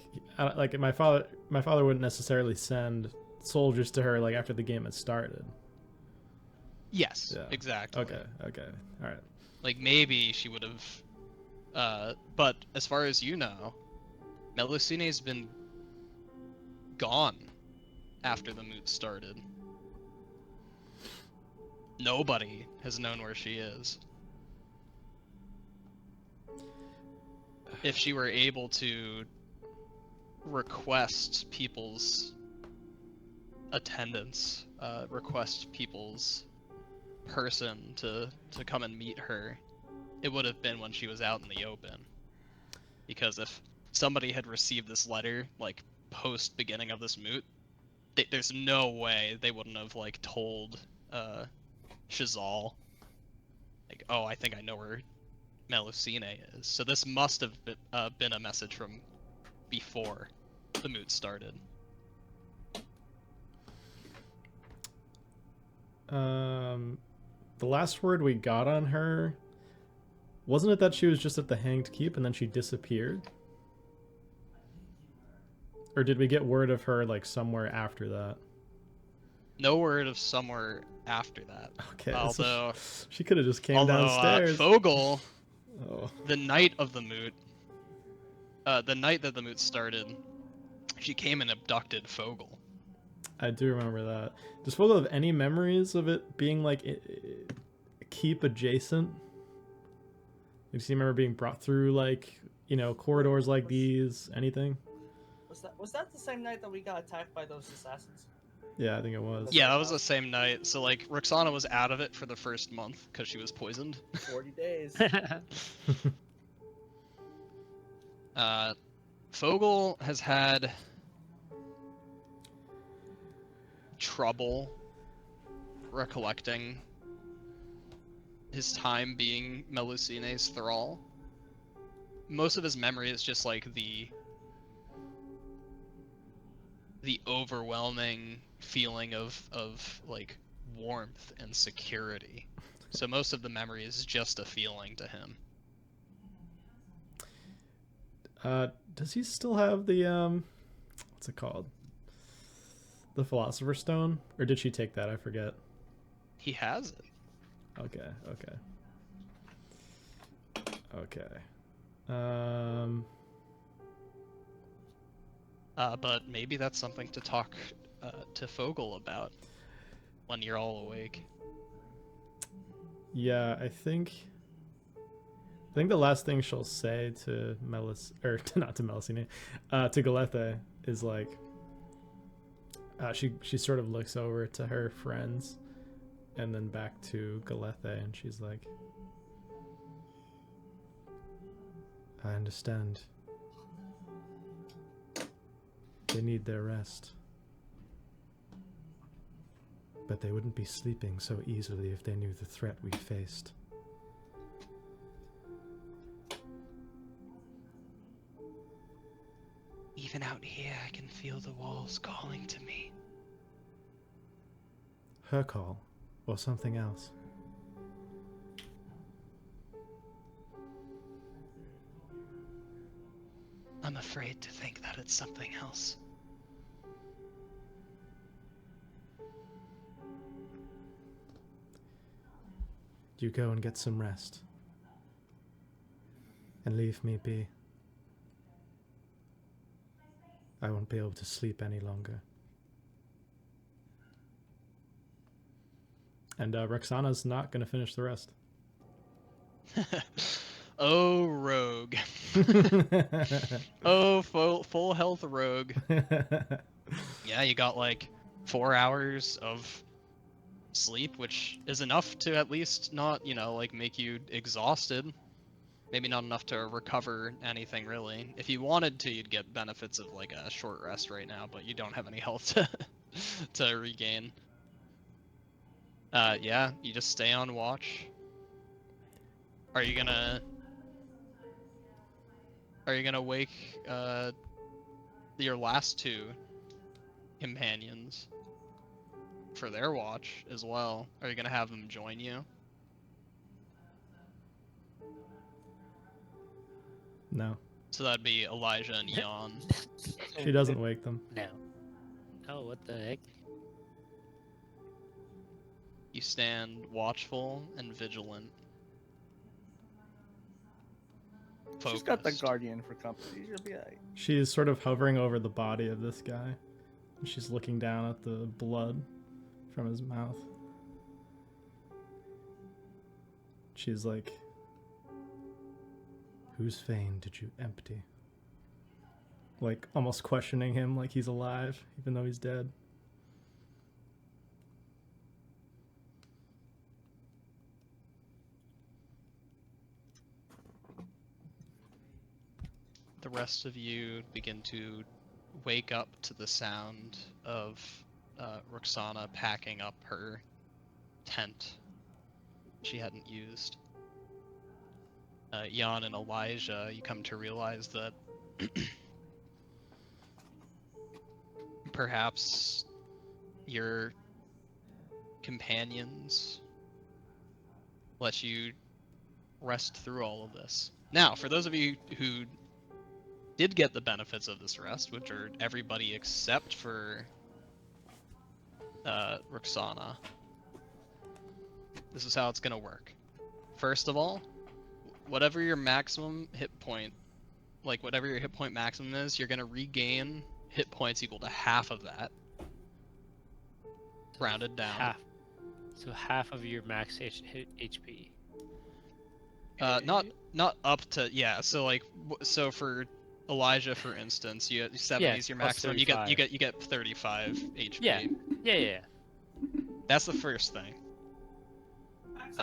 Speaker 6: my father wouldn't necessarily send soldiers to her like after the game had started.
Speaker 1: Yes,
Speaker 6: Yeah.
Speaker 1: exactly.
Speaker 6: Okay, all right.
Speaker 1: Like maybe she would have, but as far as you know, Melusine's been gone after the moot started. Nobody has known where she is. If she were able to request people's attendance, request people's person to come and meet her, it would have been when she was out in the open. Because if somebody had received this letter, like, post beginning of this moot, there's no way they wouldn't have, like, told, Shazal, like, oh, I think I know where Melusine is. So this must have been a message from before the moot started.
Speaker 6: The last word we got on her, wasn't it that she was just at the Hanged Keep and then she disappeared? Or did we get word of her like somewhere after that?
Speaker 1: No word of somewhere after that.
Speaker 6: Okay,
Speaker 1: Although
Speaker 6: she could have just came downstairs.
Speaker 1: Fogel,
Speaker 6: Oh.
Speaker 1: the night of the moot, the night that the moot started, she came and abducted Fogel.
Speaker 6: I do remember that. Does Fogel have any memories of it being like keep adjacent? Does he remember being brought through like, corridors like these? Anything?
Speaker 5: Was that the same night that we got attacked by those assassins?
Speaker 6: Yeah, I think it was.
Speaker 1: Yeah, that was the same night. So like Roxana was out of it for the first month because she was poisoned.
Speaker 5: 40 days.
Speaker 1: Fogel has had trouble recollecting his time being Melusine's thrall. Most of his memory is just like the overwhelming feeling of like warmth and security. So most of the memory is just a feeling to him.
Speaker 6: Does he still have the what's it called? The Philosopher's Stone? Or did she take that? I forget.
Speaker 1: He has it.
Speaker 6: Okay.
Speaker 1: But maybe that's something to talk to Fogel about when you're all awake.
Speaker 6: Yeah, I think the last thing she'll say to not to Melusine, to Galethe is like, she sort of looks over to her friends, and then back to Galethe, and she's like, I understand. They need their rest. But they wouldn't be sleeping so easily if they knew the threat we faced.
Speaker 1: Even out here, I can feel the walls calling to me.
Speaker 6: Her call, or something else.
Speaker 1: I'm afraid to think that it's something else.
Speaker 6: You go and get some rest. And leave me be. I won't be able to sleep any longer. And Roxana's not going to finish the rest.
Speaker 1: Oh, rogue. Oh, full health rogue. Yeah, you got like 4 hours of sleep, which is enough to at least not, like make you exhausted. Maybe not enough to recover anything really. If you wanted to, you'd get benefits of like a short rest right now, but you don't have any health to regain. Yeah, you just stay on watch. Are you gonna wake your last two companions for their watch as well? Are you gonna have them join you?
Speaker 6: No.
Speaker 1: So that'd be Elijah and Jan.
Speaker 6: She doesn't wake them.
Speaker 3: No. Oh, what the heck?
Speaker 1: You stand watchful and vigilant.
Speaker 5: She's got the
Speaker 1: Focused.
Speaker 5: guardian for company. She'll be alright.
Speaker 6: She's sort of hovering over the body of this guy. She's looking down at the blood from his mouth. She's like, whose vein did you empty? Like, almost questioning him like he's alive, even though he's dead.
Speaker 1: The rest of you begin to wake up to the sound of Roxana packing up her tent she hadn't used. Jan and Elijah, you come to realize that perhaps your companions let you rest through all of this. Now, for those of you who did get the benefits of this rest, which are everybody except for Roxana, this is how it's gonna work. First of all, whatever your maximum hit point, like whatever your hit point maximum is, you're gonna regain hit points equal to half of that. Rounded down.
Speaker 3: Half. So half of your max HP.
Speaker 1: Not up to, yeah. So like, so for Elijah, for instance, you 70 is your
Speaker 3: plus
Speaker 1: maximum. You
Speaker 3: 35.
Speaker 1: get 35 HP.
Speaker 3: Yeah.
Speaker 1: That's the first thing.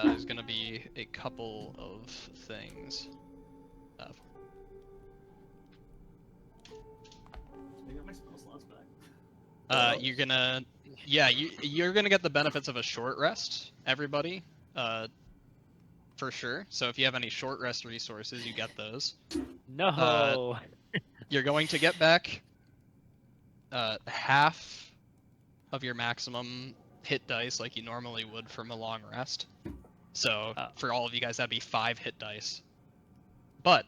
Speaker 1: There's gonna be a couple of things.
Speaker 5: I got my spell slots back.
Speaker 1: You're gonna, yeah, you're gonna get the benefits of a short rest, everybody, for sure. So if you have any short rest resources, you get those.
Speaker 3: No.
Speaker 1: You're going to get back half of your maximum hit dice like you normally would from a long rest. So for all of you guys, that'd be 5 hit dice. But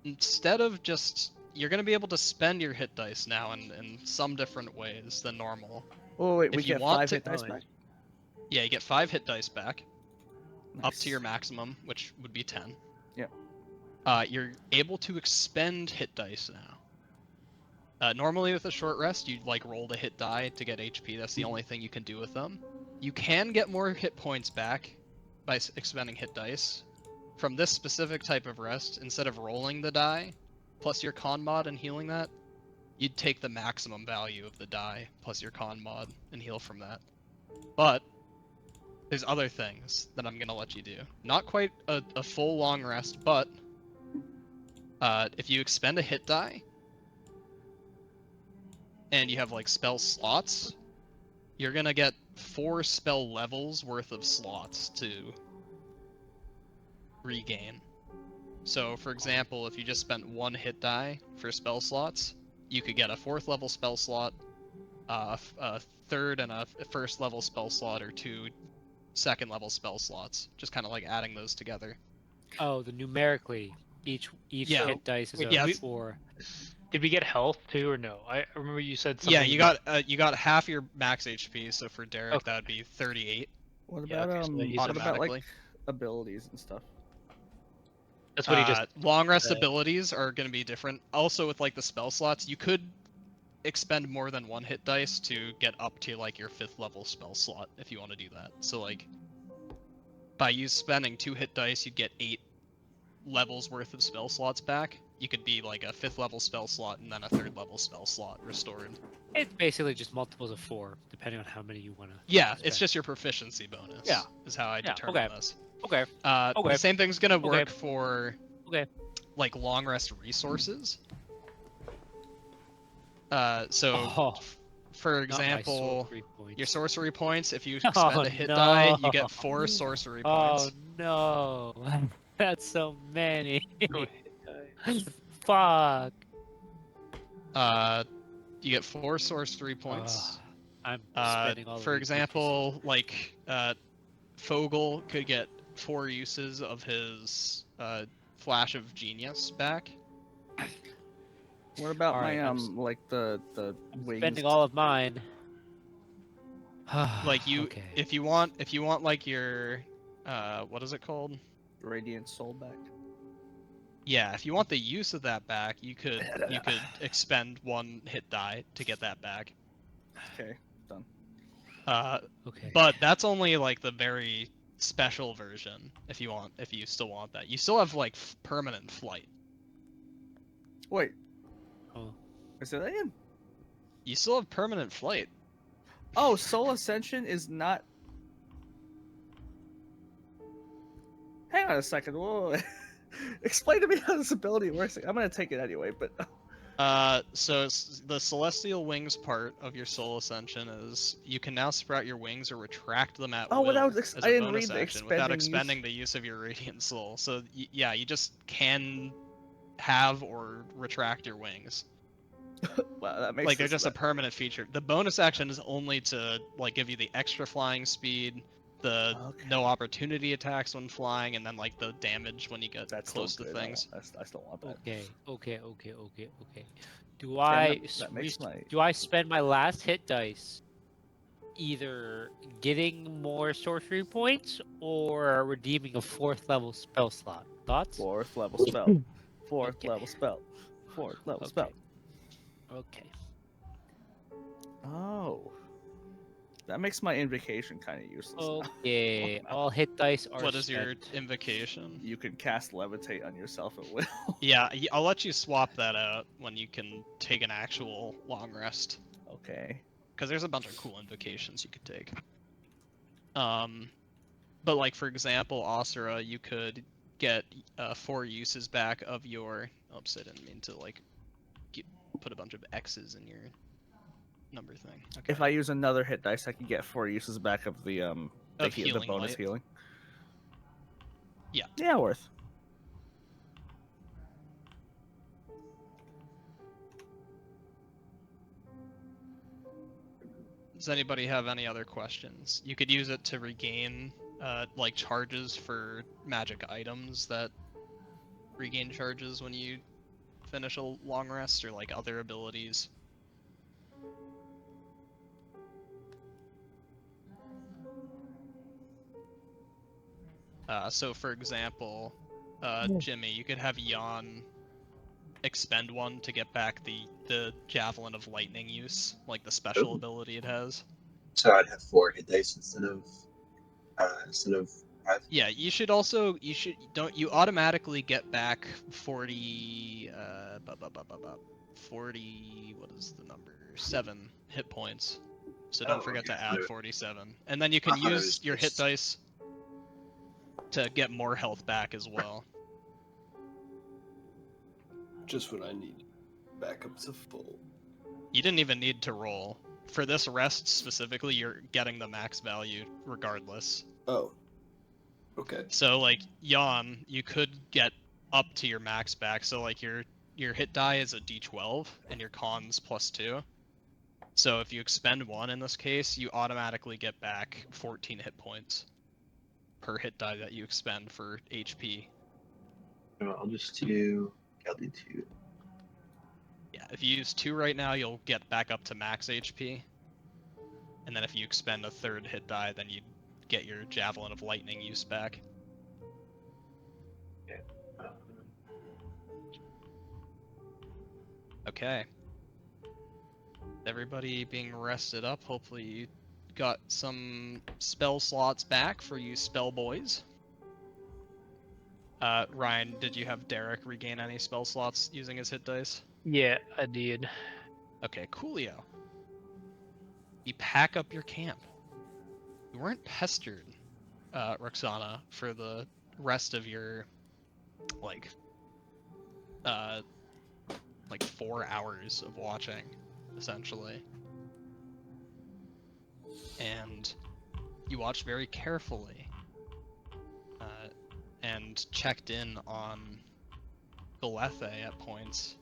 Speaker 1: instead of just, you're going to be able to spend your hit dice now in some different ways than normal.
Speaker 5: Oh wait,
Speaker 1: If
Speaker 5: we
Speaker 1: you
Speaker 5: get
Speaker 1: want
Speaker 5: 5
Speaker 1: to-
Speaker 5: hit dice back.
Speaker 1: Yeah, you get 5 hit dice back, up
Speaker 5: Nice.
Speaker 1: to your maximum, which would be 10.
Speaker 5: Yep.
Speaker 1: You're able to expend hit dice now. Normally with a short rest, you'd like roll the hit die to get HP. That's the only thing you can do with them. You can get more hit points back by expending hit dice. From this specific type of rest, instead of rolling the die, plus your con mod and healing that, you'd take the maximum value of the die, plus your con mod, and heal from that. But there's other things that I'm gonna let you do. Not quite a full long rest, but if you expend a hit die, and you have like spell slots, you're gonna get 4 spell levels worth of slots to regain. So, for example, if you just spent 1 hit die for spell slots, you could get a 4th level spell slot, a 3rd and a 1st level spell slot, or 2 2nd level spell slots. Just kind of like adding those together.
Speaker 3: Oh, the numerically each
Speaker 1: Yeah.
Speaker 3: hit dice is
Speaker 4: Wait,
Speaker 3: a
Speaker 1: yeah,
Speaker 3: 4.
Speaker 4: Did we get health too, or no? I remember you said something.
Speaker 1: Yeah, you got half your max HP. So for Derek,
Speaker 4: Okay.
Speaker 1: that would be 38
Speaker 5: What
Speaker 4: Yeah,
Speaker 5: about
Speaker 4: okay, so then he's
Speaker 5: what about like
Speaker 1: automatically.
Speaker 5: abilities and stuff?
Speaker 4: That's what he just.
Speaker 1: Long rest
Speaker 4: said.
Speaker 1: abilities are going to be different. Also, with like the spell slots, you could expend more than 1 hit dice to get up to like your 5th level spell slot if you want to do that. So like, by you spending 2 hit dice, you'd get 8 levels worth of spell slots back. You could be like a 5th level spell slot and then a 3rd level spell slot restored.
Speaker 3: It's basically just multiples of 4, depending on how many you want to.
Speaker 1: Yeah, it's just your proficiency bonus.
Speaker 3: Yeah.
Speaker 1: Is how I
Speaker 3: Yeah,
Speaker 1: determine
Speaker 3: okay.
Speaker 1: this.
Speaker 3: Okay.
Speaker 1: The
Speaker 3: Okay.
Speaker 1: same thing's gonna
Speaker 3: Okay.
Speaker 1: work for
Speaker 3: Okay.
Speaker 1: like long rest resources. For
Speaker 3: Not my
Speaker 1: example,
Speaker 3: sorcery points.
Speaker 1: your sorcery points, if you
Speaker 3: Oh,
Speaker 1: spend a hit die, you
Speaker 3: no.
Speaker 1: get 4 sorcery
Speaker 3: Oh
Speaker 1: points.
Speaker 3: no, that's so many.
Speaker 2: Go ahead,
Speaker 3: Fuck.
Speaker 1: You get 4 sorcery points.
Speaker 3: I'm spending all
Speaker 1: For
Speaker 3: of these
Speaker 1: example, like Fogel could get 4 uses of his Flash of Genius back.
Speaker 5: What about
Speaker 3: All right,
Speaker 5: my
Speaker 3: I'm
Speaker 5: like the
Speaker 3: I'm
Speaker 5: wings?
Speaker 3: spending all of mine.
Speaker 1: Like you,
Speaker 3: Okay.
Speaker 1: if you want like your, what is it called?
Speaker 5: Radiant soul back.
Speaker 1: Yeah, if you want the use of that back, you could expend 1 hit die to get that back.
Speaker 5: Okay, done.
Speaker 3: Okay.
Speaker 1: But that's only like the very special version. If you still want that, you still have like permanent flight.
Speaker 5: Wait.
Speaker 3: Oh.
Speaker 5: Is it again?
Speaker 1: You still have permanent flight.
Speaker 5: Oh, Soul Ascension is not. Hang on a second. Whoa. Explain to me how this ability works. I'm gonna take it anyway, but.
Speaker 1: So the celestial wings part of your soul ascension is you can now sprout your wings or retract them at will
Speaker 5: without
Speaker 1: as a
Speaker 5: I didn't
Speaker 1: bonus
Speaker 5: read the
Speaker 1: action without
Speaker 5: expending
Speaker 1: expending the use of your radiant soul. So yeah, you just can have or retract your wings.
Speaker 5: Wow, that makes
Speaker 1: Like they're
Speaker 5: this
Speaker 1: just a permanent feature. The bonus action is only to like give you the extra flying speed, the
Speaker 5: Okay.
Speaker 1: no opportunity attacks when flying, and then like the damage when you get
Speaker 5: That's
Speaker 1: close
Speaker 5: still
Speaker 1: to
Speaker 5: good.
Speaker 1: things.
Speaker 5: I still want that.
Speaker 3: Okay. Do
Speaker 5: Damn,
Speaker 3: I
Speaker 5: that makes my.
Speaker 3: do I spend my last hit dice either getting more sorcery points or redeeming a 4th level spell slot? Thoughts?
Speaker 5: 4th level spell. 4th
Speaker 3: Okay.
Speaker 5: level spell. 4th level
Speaker 3: Okay.
Speaker 5: spell.
Speaker 3: Okay.
Speaker 5: Oh. That makes my invocation kind of useless. now.
Speaker 3: Okay. All hit dice are
Speaker 1: What is your
Speaker 3: spent.
Speaker 1: invocation?
Speaker 5: You can cast levitate on yourself at will.
Speaker 1: Yeah, I'll let you swap that out when you can take an actual long rest.
Speaker 5: Okay.
Speaker 1: Because there's a bunch of cool invocations you could take. But like for example, Asura, you could get 4 uses back of your. Oops, I didn't mean to like put a bunch of X's in your number thing. Okay.
Speaker 5: If I use another hit dice, I can get 4 uses back of the
Speaker 1: Of
Speaker 5: the
Speaker 1: healing
Speaker 5: bonus
Speaker 1: light.
Speaker 5: healing.
Speaker 1: Yeah.
Speaker 5: Yeah, worth.
Speaker 1: Does anybody have any other questions? You could use it to regain like charges for magic items that regain charges when you finish a long rest, or like other abilities. So for example, Jimmy, you could have Jan expend 1 to get back the Javelin of Lightning use, like the special ability it has.
Speaker 8: So I'd have 4 hit dice instead of 5.
Speaker 1: Yeah, you you automatically get back 40 40, what is the number? 7 hit points. So don't forget to add 47. And then you can
Speaker 8: I thought it
Speaker 1: use
Speaker 8: was
Speaker 1: your hit
Speaker 8: just-
Speaker 1: dice to get more health back as well.
Speaker 7: Just what I need. Back up to full.
Speaker 1: You didn't even need to roll. For this rest specifically, you're getting the max value regardless.
Speaker 7: Oh. Okay.
Speaker 1: So like Jan, you could get up to your max back. So like your hit die is a d12 and your con's +2. So if you expend 1 in this case, you automatically get back 14 hit points per hit die that you expend for HP.
Speaker 8: I'll just do. I'll do 2.
Speaker 1: Yeah, if you use 2 right now, you'll get back up to max HP. And then if you expend a 3rd hit die, then you get your Javelin of Lightning use back. Okay. Everybody being rested up, hopefully you got some spell slots back for you spell boys. Ryan, did you have Derek regain any spell slots using his hit dice?
Speaker 4: Yeah, I did.
Speaker 1: Okay, coolio. You pack up your camp. You weren't pestered, Roxana, for the rest of your, like 4 hours of watching, essentially. And you watched very carefully, and checked in on Galethe at points,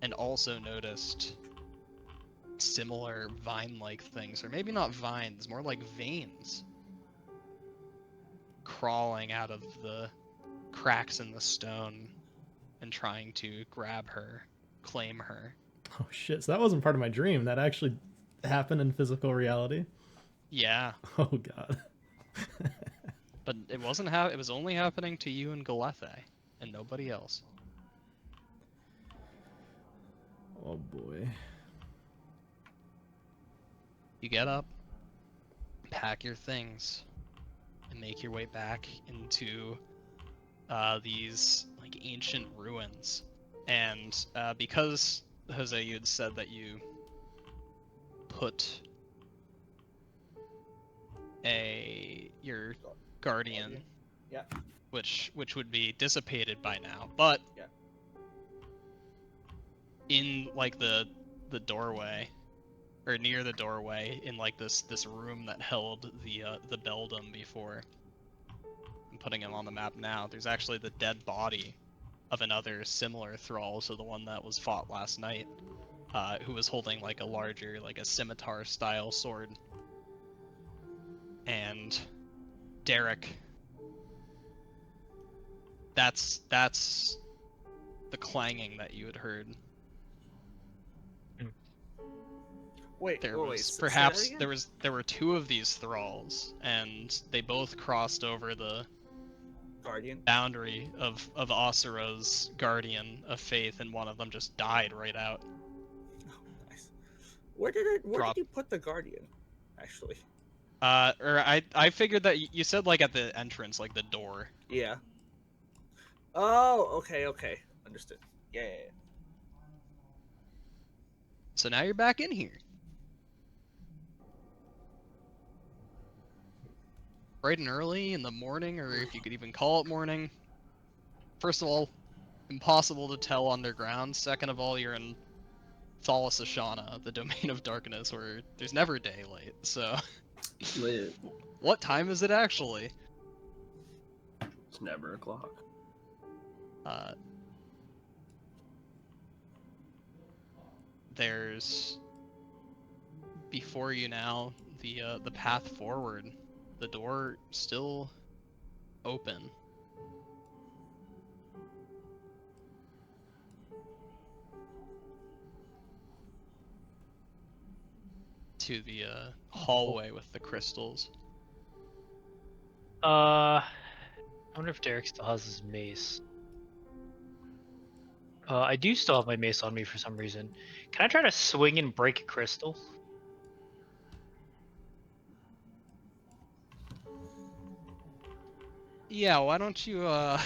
Speaker 1: and also noticed similar vine-like things, or maybe not vines, more like veins, crawling out of the cracks in the stone and trying to grab her, claim her.
Speaker 6: Oh shit! So that wasn't part of my dream. That actually happened in physical reality.
Speaker 1: Yeah,
Speaker 6: Oh god.
Speaker 1: but it wasn't it was only happening to you and Galethe, and nobody else.
Speaker 6: Oh boy.
Speaker 1: You get up, pack your things, and make your way back into these like ancient ruins. And because Jose, you had said that you put your guardian,
Speaker 5: Yeah.
Speaker 1: which would be dissipated by now, but
Speaker 5: Yeah.
Speaker 1: in like the doorway, or near the doorway, in like this room that held the Beldam before, I'm putting him on the map now, there's actually the dead body of another similar thrall, so the one that was fought last night, who was holding like a larger, like a scimitar style sword. And Derek, that's the clanging that you had heard.
Speaker 5: Wait,
Speaker 1: There
Speaker 5: wait,
Speaker 1: was
Speaker 5: say that
Speaker 1: perhaps
Speaker 5: again?
Speaker 1: there were 2 of these thralls, and they both crossed over the
Speaker 5: Guardian.
Speaker 1: boundary of Asuro's guardian of faith, and one of them just died right out.
Speaker 5: Oh, nice. Where did you put the guardian? Actually.
Speaker 1: Or I figured that you said like at the entrance, like the door.
Speaker 5: Yeah. Oh, okay. Understood. Yeah.
Speaker 1: So now you're back in here. Bright and early in the morning, or if you could even call it morning. First of all, impossible to tell underground. Second of all, you're in Thalas Ashana, the domain of darkness, where there's never daylight. So,
Speaker 7: Lit.
Speaker 1: what time is it actually?
Speaker 7: It's never a clock.
Speaker 1: There's before you now the path forward. The door still open. To the hallway with the crystals.
Speaker 4: I wonder if Derek still has his mace. I do still have my mace on me for some reason. Can I try to swing and break a crystal?
Speaker 1: Yeah, why don't you
Speaker 4: I'm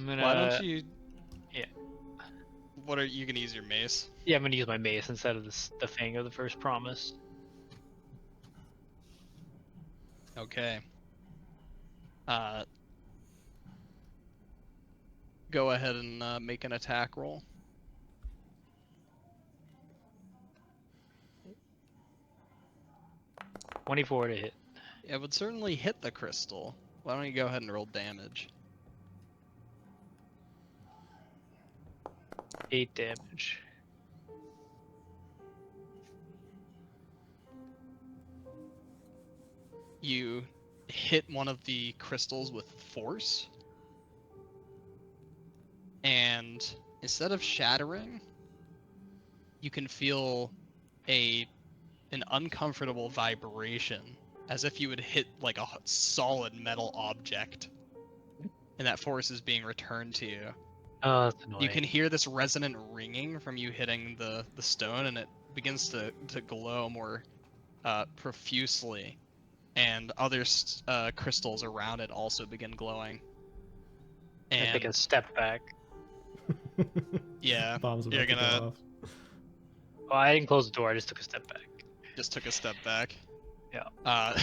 Speaker 4: gonna.
Speaker 1: why don't you
Speaker 4: Yeah.
Speaker 1: What are you gonna use your mace?
Speaker 4: Yeah, I'm gonna use my mace instead of the Fang of the First Promise.
Speaker 1: Okay. Go ahead and make an attack roll.
Speaker 4: 24 to hit.
Speaker 1: It would certainly hit the crystal. Why don't you go ahead and roll damage?
Speaker 4: 8 damage.
Speaker 1: You hit one of the crystals with force, and instead of shattering, you can feel an uncomfortable vibration, as if you would hit like a solid metal object, and that force is being returned to you.
Speaker 4: Oh, that's annoying.
Speaker 1: You can hear this resonant ringing from you hitting the stone, and it begins to glow more profusely, and other crystals around it also begin glowing.
Speaker 4: I take a
Speaker 1: And
Speaker 4: step back.
Speaker 1: yeah,
Speaker 6: Bomb's about
Speaker 1: you're
Speaker 6: to
Speaker 1: gonna
Speaker 6: go off.
Speaker 4: Oh, I didn't close the door. I just took a step back.
Speaker 1: just took a step back.
Speaker 4: Yeah.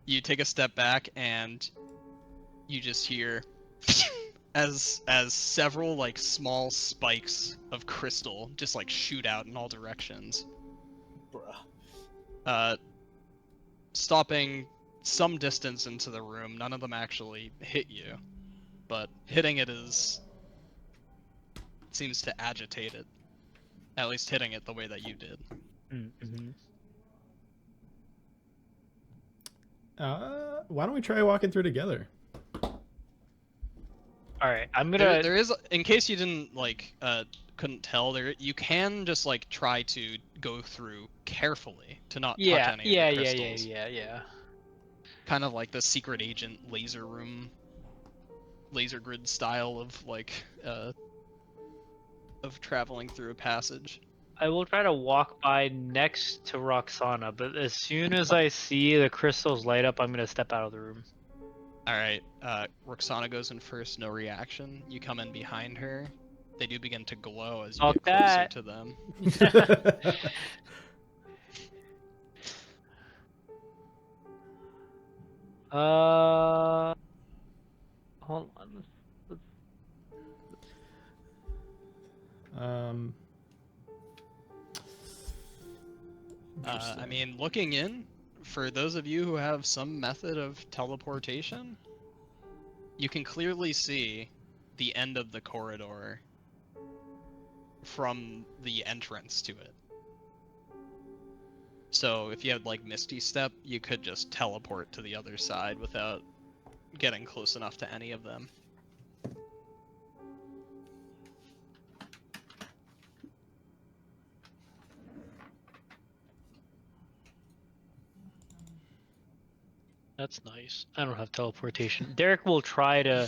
Speaker 1: You take a step back, and you just hear as several like small spikes of crystal just like shoot out in all directions,
Speaker 5: Bruh.
Speaker 1: stopping some distance into the room. None of them actually hit you, but hitting it seems to agitate it. At least hitting it the way that you did.
Speaker 4: Mm-hmm.
Speaker 6: Why don't we try walking through together?
Speaker 4: All right, I'm gonna.
Speaker 1: There is, in case you didn't like couldn't tell, there you can just like try to go through carefully to not touch
Speaker 4: Yeah,
Speaker 1: any of the
Speaker 4: yeah.
Speaker 1: crystals. Kind of like the secret agent laser room, laser grid style of like of traveling through a passage.
Speaker 4: I will try to walk by next to Roxana, but as soon as I see the crystals light up, I'm gonna step out of the room.
Speaker 1: All right, Roxana goes in first, no reaction. You come in behind her. They do begin to glow as you
Speaker 4: Fuck
Speaker 1: get closer
Speaker 4: that.
Speaker 1: to them.
Speaker 4: Hold on.
Speaker 1: I mean, looking in, for those of you who have some method of teleportation, you can clearly see the end of the corridor from the entrance to it. So if you had like Misty Step, you could just teleport to the other side without getting close enough to any of them.
Speaker 4: That's nice. I don't have teleportation. Derek will try to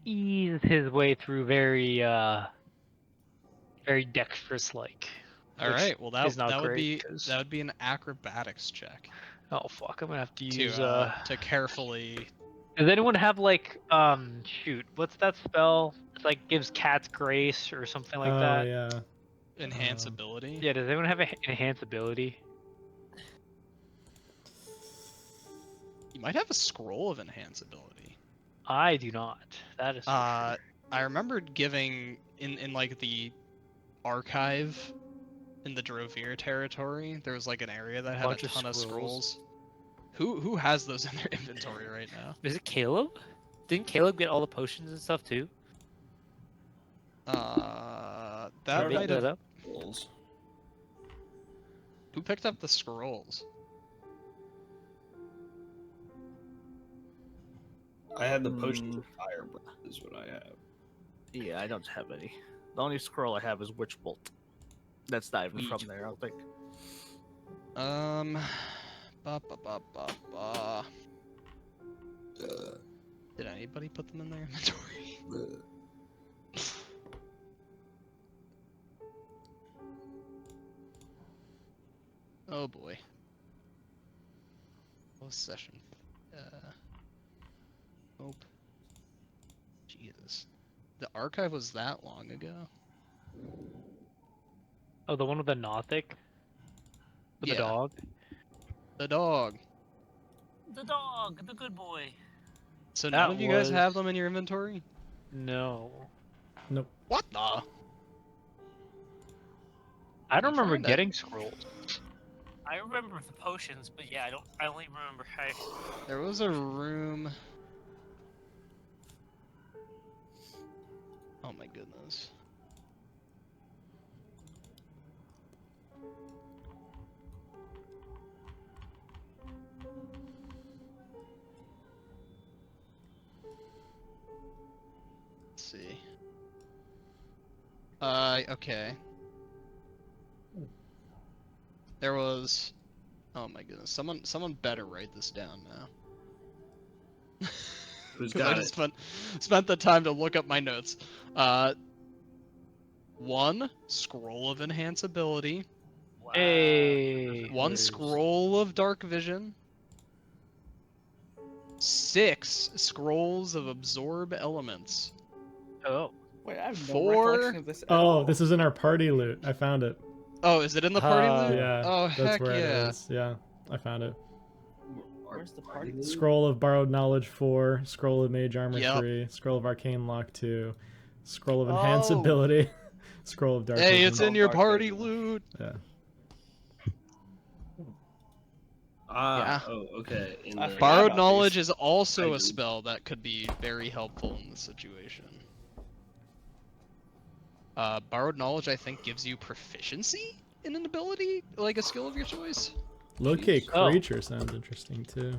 Speaker 4: ease his way through very dexterous like.
Speaker 1: All right, well
Speaker 4: is not
Speaker 1: that would
Speaker 4: great,
Speaker 1: be
Speaker 4: 'cause-
Speaker 1: that would be an acrobatics check
Speaker 4: Oh fuck! I'm gonna have to
Speaker 1: to
Speaker 4: use
Speaker 1: to carefully.
Speaker 4: Does anyone have like shoot? What's that spell? It's like gives cats grace or something like that.
Speaker 6: Yeah.
Speaker 1: Enhance ability.
Speaker 4: Yeah. Does anyone have an enhance ability?
Speaker 1: You might have a scroll of enhance ability.
Speaker 4: I do not. That is. For sure.
Speaker 1: I remembered giving in like the archive in the Drovere territory, there was like an area that had
Speaker 3: Bunch
Speaker 1: a
Speaker 3: of
Speaker 1: ton of
Speaker 3: scrolls.
Speaker 1: scrolls. Who has those in their inventory right now?
Speaker 3: Is it Caleb? Didn't Caleb get all the potions and stuff too?
Speaker 1: That
Speaker 3: Am I making
Speaker 1: might
Speaker 3: that
Speaker 1: have.
Speaker 3: up?
Speaker 1: Who picked up the scrolls?
Speaker 7: I had the potions of fire breath, is what I have.
Speaker 5: Yeah, I don't have any. The only scroll I have is Witch Bolt. That's not even from
Speaker 3: Witch
Speaker 5: there, I don't think.
Speaker 1: Ba, ba, ba, ba, ba. Did anybody put them in their inventory? Oh boy. Closed session. Nope. Jesus. The archive was that long ago?
Speaker 4: Oh, the one with the Nothic? With
Speaker 1: Yeah.
Speaker 4: the dog?
Speaker 1: The dog.
Speaker 3: The dog, the good boy.
Speaker 1: So
Speaker 4: That
Speaker 1: none of you guys
Speaker 4: was-
Speaker 1: have them in your inventory?
Speaker 4: No.
Speaker 6: Nope.
Speaker 1: What the?
Speaker 4: I don't
Speaker 1: I'm
Speaker 4: remember
Speaker 1: trying to-
Speaker 4: getting scrolls.
Speaker 3: I remember the potions, but yeah, I only remember how.
Speaker 1: There was a room. Oh my goodness. Let's see. Okay. There was. Oh my goodness. Someone better write this down now.
Speaker 7: Who's
Speaker 1: 'Cause I
Speaker 7: got
Speaker 1: just
Speaker 7: it?
Speaker 1: spent the time to look up my notes. One scroll of enhance ability.
Speaker 4: Hey.
Speaker 1: One scroll of dark vision. 6 scrolls of absorb elements.
Speaker 4: Oh.
Speaker 5: Wait, I have no
Speaker 1: 4.
Speaker 5: recollection of this at
Speaker 6: Oh,
Speaker 5: all.
Speaker 6: this is in our party loot. I found it.
Speaker 1: Oh, is it in the party loot?
Speaker 6: Yeah,
Speaker 1: Oh,
Speaker 6: that's
Speaker 1: heck
Speaker 6: where
Speaker 1: yeah.
Speaker 6: it is. Yeah, I found it.
Speaker 5: Where's the party?
Speaker 7: loot?
Speaker 6: Scroll of borrowed knowledge 4, scroll of mage armor
Speaker 1: Yep.
Speaker 6: 3, scroll of arcane lock 2, scroll of enhance
Speaker 5: Oh.
Speaker 6: ability, scroll of dark
Speaker 1: Hey,
Speaker 6: vision.
Speaker 1: it's in your
Speaker 5: Dark
Speaker 1: party
Speaker 5: vision.
Speaker 1: loot.
Speaker 6: Yeah.
Speaker 1: Yeah.
Speaker 7: Oh, okay. In
Speaker 5: I
Speaker 7: the
Speaker 5: forgot
Speaker 1: Borrowed
Speaker 5: about
Speaker 1: knowledge
Speaker 5: these.
Speaker 1: is also a
Speaker 7: Items.
Speaker 1: spell that could be very helpful in this situation. Borrowed knowledge, I think, gives you proficiency in an ability, like a skill of your choice.
Speaker 6: Locate
Speaker 1: Jeez.
Speaker 4: Oh.
Speaker 6: creature sounds interesting too.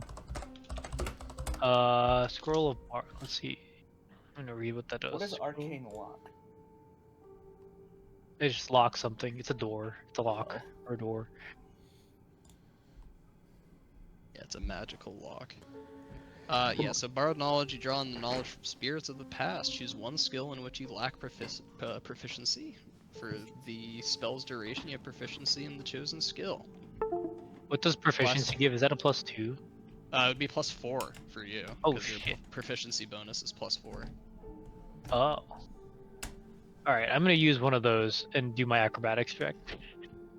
Speaker 4: Scroll of let's see. I'm gonna read what that does.
Speaker 5: What is arcane lock?
Speaker 4: It just locks something. It's a door. It's a lock or a door.
Speaker 1: Yeah, it's a magical lock. Yeah, so borrowed knowledge, you draw on the knowledge from spirits of the past. Choose one skill in which you lack proficiency. For the spell's duration, you have proficiency in the chosen skill.
Speaker 4: What does proficiency give? Is that a +2?
Speaker 1: It would be +4 for you.
Speaker 4: Oh,
Speaker 1: 'cause your
Speaker 4: shit.
Speaker 1: proficiency bonus is +4.
Speaker 4: Oh. Alright, I'm gonna use one of those and do my acrobatics check.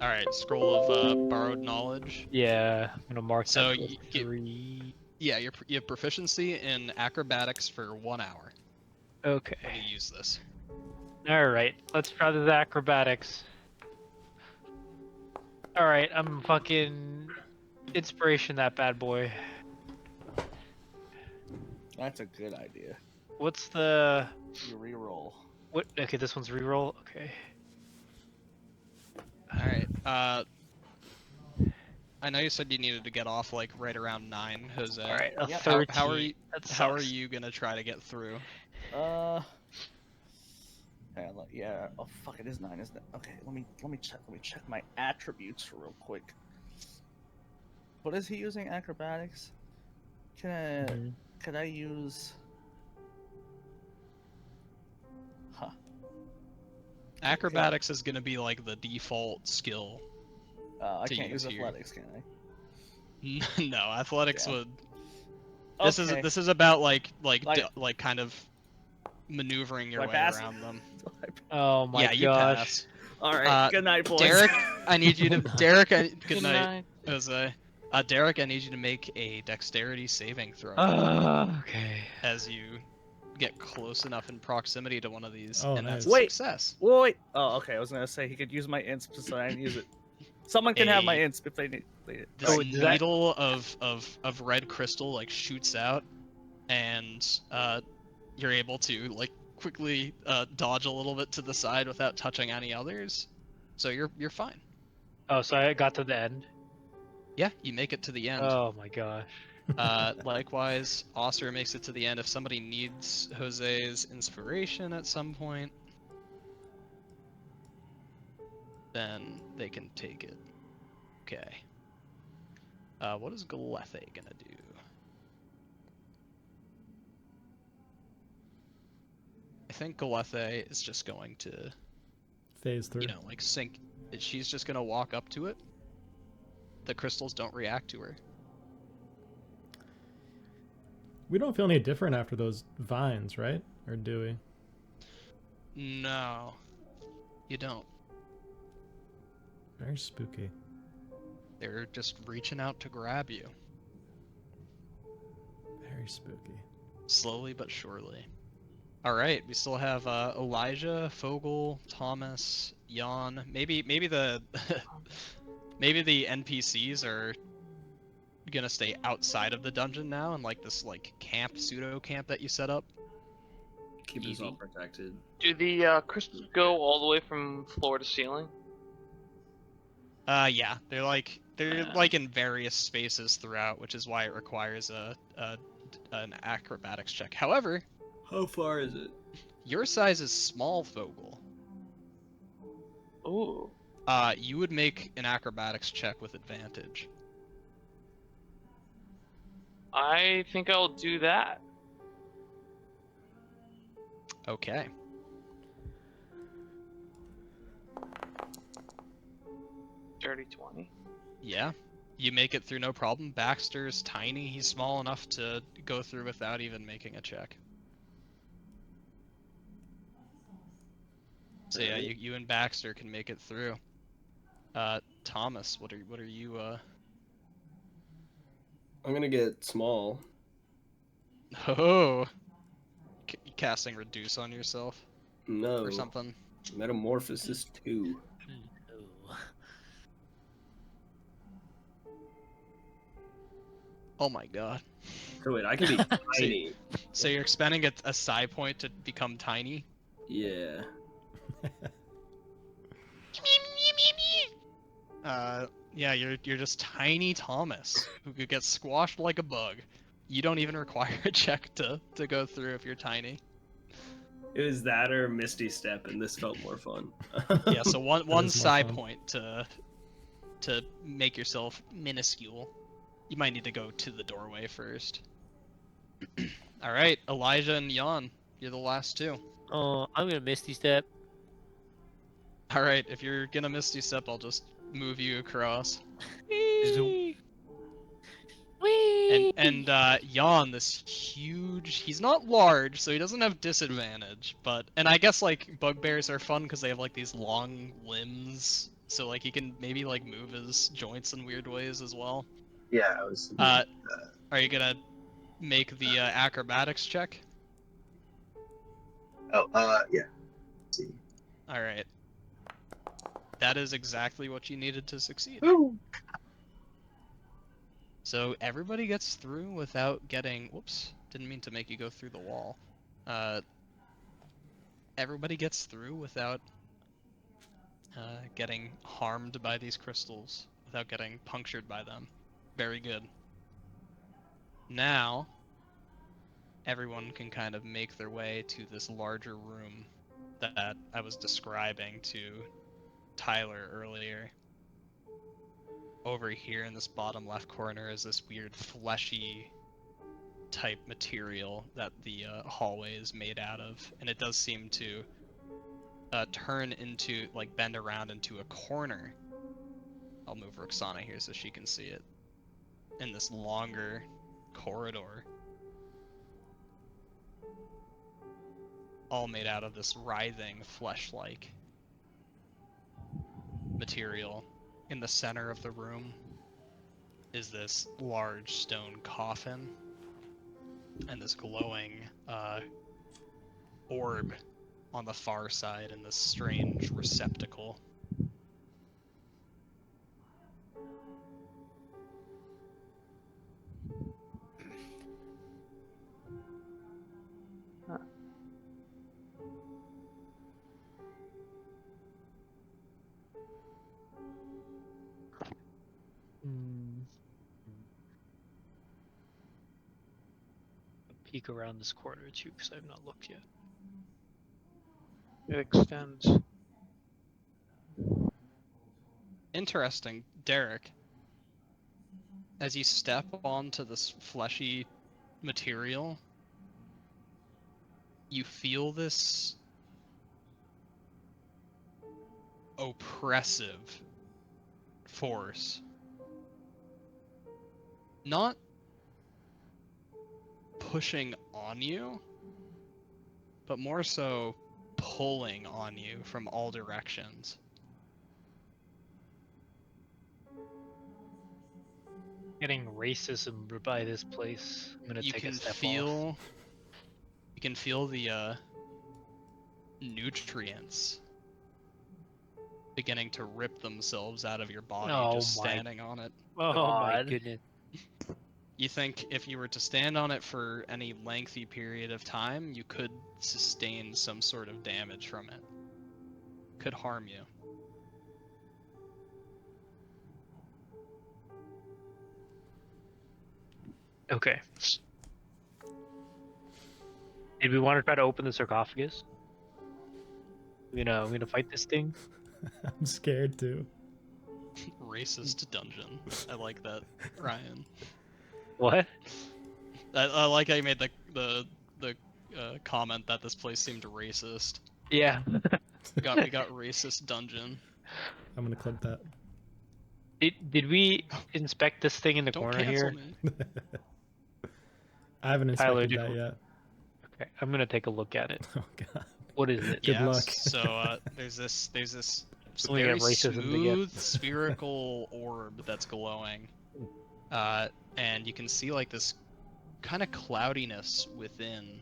Speaker 1: Alright, scroll of borrowed knowledge.
Speaker 4: Yeah, I'm gonna mark
Speaker 1: So
Speaker 4: that
Speaker 1: you
Speaker 4: for 3.
Speaker 1: Yeah, you have proficiency in acrobatics for 1 hour when
Speaker 4: Okay.
Speaker 1: you use this.
Speaker 4: Alright, let's try the acrobatics. Alright, I'm fucking inspiration that bad boy.
Speaker 5: That's a good idea.
Speaker 4: What's the
Speaker 5: You reroll.
Speaker 4: what? Okay, this one's reroll. Okay.
Speaker 1: Alright, I know you said you needed to get off like right around 9, Jose.
Speaker 4: Alright, a
Speaker 5: Yep.
Speaker 4: 13.
Speaker 1: How are you?
Speaker 4: That
Speaker 1: How are
Speaker 4: sucks.
Speaker 1: you gonna try to get through?
Speaker 5: Yeah. Oh fuck, it is 9, isn't it? Okay, let me check my attributes real quick. What is he using? Acrobatics? Can I use? Huh.
Speaker 1: Acrobatics is gonna be like the default skill.
Speaker 5: I
Speaker 1: To
Speaker 5: can't use
Speaker 1: use here.
Speaker 5: athletics, can I?
Speaker 1: No, athletics
Speaker 5: Yeah.
Speaker 1: would.
Speaker 5: Okay.
Speaker 1: This is about like
Speaker 5: Like-
Speaker 1: kind of maneuvering your
Speaker 5: Do I
Speaker 1: way
Speaker 5: pass?
Speaker 1: around them.
Speaker 4: Oh my
Speaker 1: Yeah, you
Speaker 4: gosh.
Speaker 1: pass.
Speaker 5: All right.
Speaker 1: Uh,
Speaker 5: good night, boys.
Speaker 1: Derek, I need you to. Derek, good
Speaker 2: Good
Speaker 1: night,
Speaker 2: night.
Speaker 1: Jose. Derek, I need you to make a dexterity saving throw
Speaker 4: Okay.
Speaker 1: as you get close enough in proximity to one of these,
Speaker 6: Oh,
Speaker 1: and that's a
Speaker 6: nice.
Speaker 5: Wait.
Speaker 1: success.
Speaker 5: Wait. Oh, okay. I was gonna say he could use my insp, so I didn't use it. Someone can have my
Speaker 1: A-
Speaker 5: insp if they need it.
Speaker 1: This
Speaker 4: Oh, does that-
Speaker 1: needle of red crystal like shoots out, and you're able to like quickly dodge a little bit to the side without touching any others. So you're fine.
Speaker 4: Oh, so I got to the end.
Speaker 1: Yeah, you make it to the end.
Speaker 4: Oh my gosh.
Speaker 1: Likewise, Osser makes it to the end. If somebody needs Jose's inspiration at some point, then they can take it. Okay. What is Galethe gonna do? I think Galethe is just going to,
Speaker 6: Phase 3.
Speaker 1: you know, like sink. She's just gonna walk up to it. The crystals don't react to her.
Speaker 6: We don't feel any different after those vines, right? Or do we?
Speaker 1: No, you don't.
Speaker 6: Very spooky.
Speaker 1: They're just reaching out to grab you,
Speaker 6: Very spooky.
Speaker 1: slowly but surely. All right, we still have Elijah, Fogel, Thomas, Jan. Maybe the Maybe the NPCs are gonna stay outside of the dungeon now, and like this like camp, pseudo camp that you set up.
Speaker 7: Keep us all
Speaker 3: Easy.
Speaker 7: protected.
Speaker 2: Do the crystals go all the way from floor to ceiling?
Speaker 1: Yeah, they're like in various spaces throughout, which is why it requires an acrobatics check. However,
Speaker 7: How far is it?
Speaker 1: your size is small, Fogel.
Speaker 2: Ooh.
Speaker 1: You would make an acrobatics check with advantage.
Speaker 2: I think I'll do that.
Speaker 1: Okay.
Speaker 2: Dirty 20.
Speaker 1: Yeah. You make it through no problem. Baxter's tiny. He's small enough to go through without even making a check. So yeah, you and Baxter can make it through. Thomas, what are you
Speaker 7: I'm gonna get small.
Speaker 1: Oh, casting reduce on yourself
Speaker 7: No.
Speaker 1: or something?
Speaker 7: Metamorphosis 2.
Speaker 3: No.
Speaker 1: Oh my god.
Speaker 7: So wait, I can be tiny.
Speaker 1: So you're expending a psi point to become tiny?
Speaker 7: Yeah.
Speaker 1: Yeah, you're just tiny Thomas who could get squashed like a bug. You don't even require a check to go through if you're tiny.
Speaker 7: It was that or Misty Step, and this felt more fun.
Speaker 1: Yeah, so one
Speaker 6: is more
Speaker 1: psi
Speaker 6: fun.
Speaker 1: point to make yourself minuscule. You might need to go to the doorway first. All right, Elijah and Jan, you're the last two.
Speaker 3: Oh, I'm gonna Misty Step.
Speaker 1: All right, if you're gonna Misty Step, I'll just move you across.
Speaker 3: Zoom.
Speaker 1: And Jan, this huge, he's not large, so he doesn't have disadvantage, but, and I guess like bugbears are fun because they have like these long limbs, so like he can maybe like move his joints in weird ways as well.
Speaker 8: Yeah, I was.
Speaker 1: Are you gonna make the acrobatics check?
Speaker 8: Yeah. Let's see.
Speaker 1: All right. That is exactly what you needed to succeed.
Speaker 8: Ooh.
Speaker 1: So everybody gets through without getting, whoops, didn't mean to make you go through the wall. Everybody gets through without getting harmed by these crystals, without getting punctured by them. Very good. Now, everyone can kind of make their way to this larger room that I was describing to Tyler earlier. Over here in this bottom left corner is this weird fleshy type material that the hallway is made out of, and it does seem to turn into, like, bend around into a corner. I'll move Roxana here so she can see it. In this longer corridor, all made out of this writhing flesh-like material. In the center of the room is this large stone coffin and this glowing orb on the far side in this strange receptacle.
Speaker 4: Peek around this corner too, because I have not looked yet.
Speaker 2: It extends.
Speaker 1: Interesting, Derek. As you step onto this fleshy material, you feel this oppressive force. Not pushing on you, but more so pulling on you from all directions.
Speaker 4: Getting racism by this place. I'm gonna take a step off.
Speaker 1: You can feel the nutrients beginning to rip themselves out of your body
Speaker 3: Oh
Speaker 1: just
Speaker 3: my
Speaker 1: standing on it.
Speaker 3: Oh my
Speaker 4: God.
Speaker 3: goodness.
Speaker 1: You think if you were to stand on it for any lengthy period of time, you could sustain some sort of damage from it. Could harm you.
Speaker 4: Okay. Did we want to try to open the sarcophagus? We gonna fight this thing?
Speaker 6: I'm scared too.
Speaker 1: Racist dungeon. I like that, Ryan.
Speaker 4: What?
Speaker 1: I like how you made the comment that this place seemed racist.
Speaker 4: Yeah.
Speaker 1: We got racist dungeon.
Speaker 6: I'm gonna clip that.
Speaker 4: Did we inspect this thing in the
Speaker 1: Don't
Speaker 4: corner
Speaker 1: cancel
Speaker 4: here?
Speaker 1: me.
Speaker 6: I haven't
Speaker 4: Tyler,
Speaker 6: inspected
Speaker 4: did
Speaker 6: that yet.
Speaker 4: Okay, I'm gonna take a look at it.
Speaker 6: Oh god.
Speaker 4: What is it?
Speaker 6: Good
Speaker 1: Yes.
Speaker 6: luck.
Speaker 1: So there's this
Speaker 4: We
Speaker 1: very
Speaker 4: have racism again.
Speaker 1: smooth spherical orb that's glowing, and you can see like this kind of cloudiness within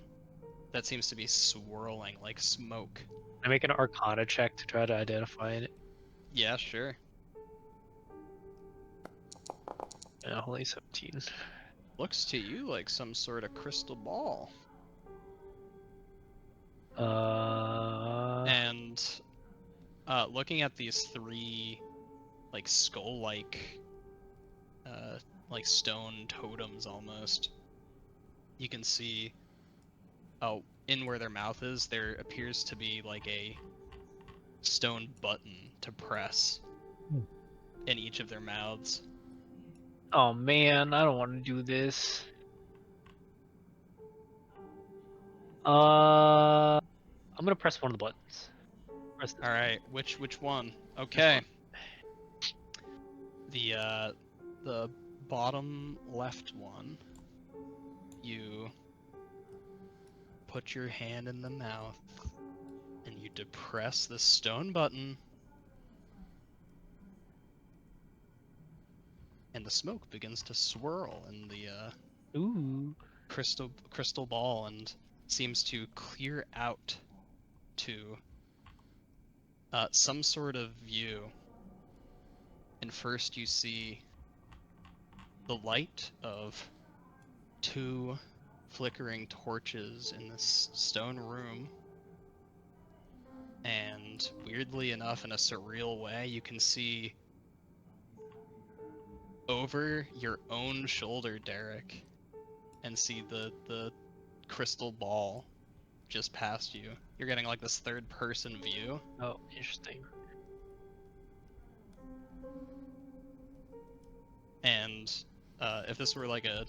Speaker 1: that seems to be swirling like smoke.
Speaker 4: I make an Arcana check to try to identify it.
Speaker 1: Yeah, sure.
Speaker 4: Only 17.
Speaker 1: Looks to you like some sort of crystal ball. And looking at these three like skull-like like stone totems almost, you can see in where their mouth is there appears to be like a stone button to press in each of their mouths.
Speaker 4: Oh man, I don't want to do this. I'm gonna press one of the buttons. Press this.
Speaker 1: All right, which one? Okay. The bottom left one, you put your hand in the mouth and you depress the stone button, and the smoke begins to swirl in the
Speaker 4: Ooh.
Speaker 1: crystal ball and seems to clear out to some sort of view. And first you see the light of two flickering torches in this stone room. And weirdly enough, in a surreal way, you can see over your own shoulder, Derek, and see the crystal ball just past you. You're getting like this third-person view.
Speaker 4: Oh, interesting.
Speaker 1: And if this were like a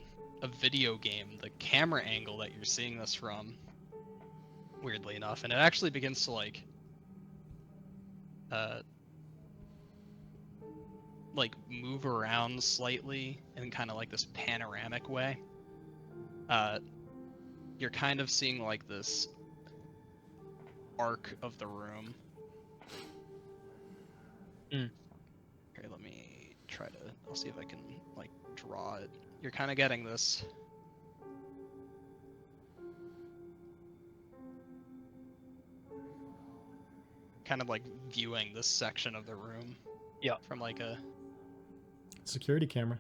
Speaker 1: video game, the camera angle that you're seeing this from, weirdly enough, and it actually begins to like move around slightly in kind of like this panoramic way. You're kind of seeing like this arc of the room. Okay, let me try to, I'll see if I can like draw it. You're kind of getting this kind of like viewing this section of the room.
Speaker 4: Yeah.
Speaker 1: From like a
Speaker 6: security camera.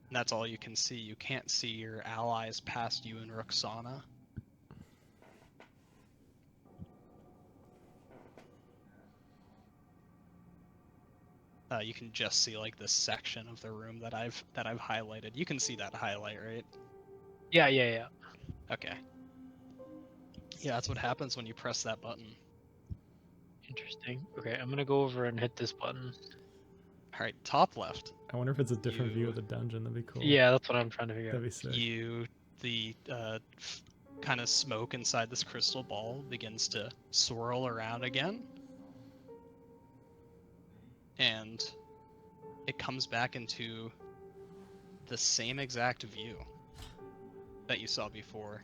Speaker 1: And that's all you can see. You can't see your allies past you and Roxana. You can just see like this section of the room that I've highlighted. You can see that highlight, right?
Speaker 4: Yeah.
Speaker 1: Okay. Yeah, that's what happens when you press that button.
Speaker 4: Interesting. Okay, I'm gonna go over and hit this button.
Speaker 1: All right, top left.
Speaker 6: I wonder if it's a different view of the dungeon. That'd be cool.
Speaker 4: Yeah, that's what I'm trying to figure
Speaker 6: That'd
Speaker 4: out.
Speaker 6: be sick.
Speaker 1: The kind of smoke inside this crystal ball begins to swirl around again. And it comes back into the same exact view that you saw before.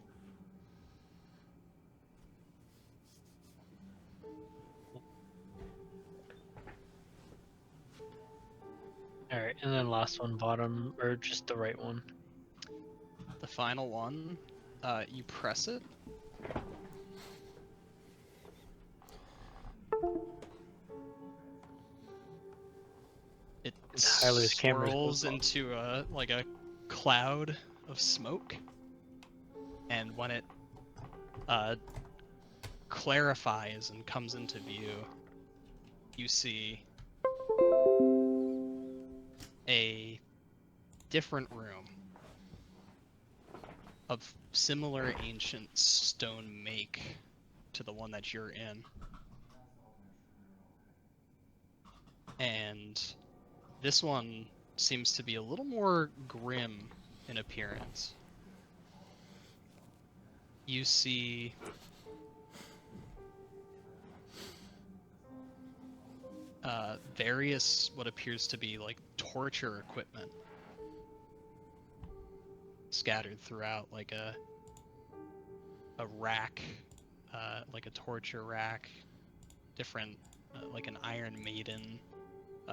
Speaker 4: Alright, and then last one, bottom, or just the right one.
Speaker 1: The final one, you press it. It
Speaker 4: Tyler's camera's
Speaker 1: swirls
Speaker 4: close.
Speaker 1: into a cloud of smoke, and when it clarifies and comes into view, you see a different room of similar ancient stone make to the one that you're in. And this one seems to be a little more grim in appearance. You see various what appears to be like torture equipment scattered throughout, like a rack, like a torture rack, different, like an Iron Maiden.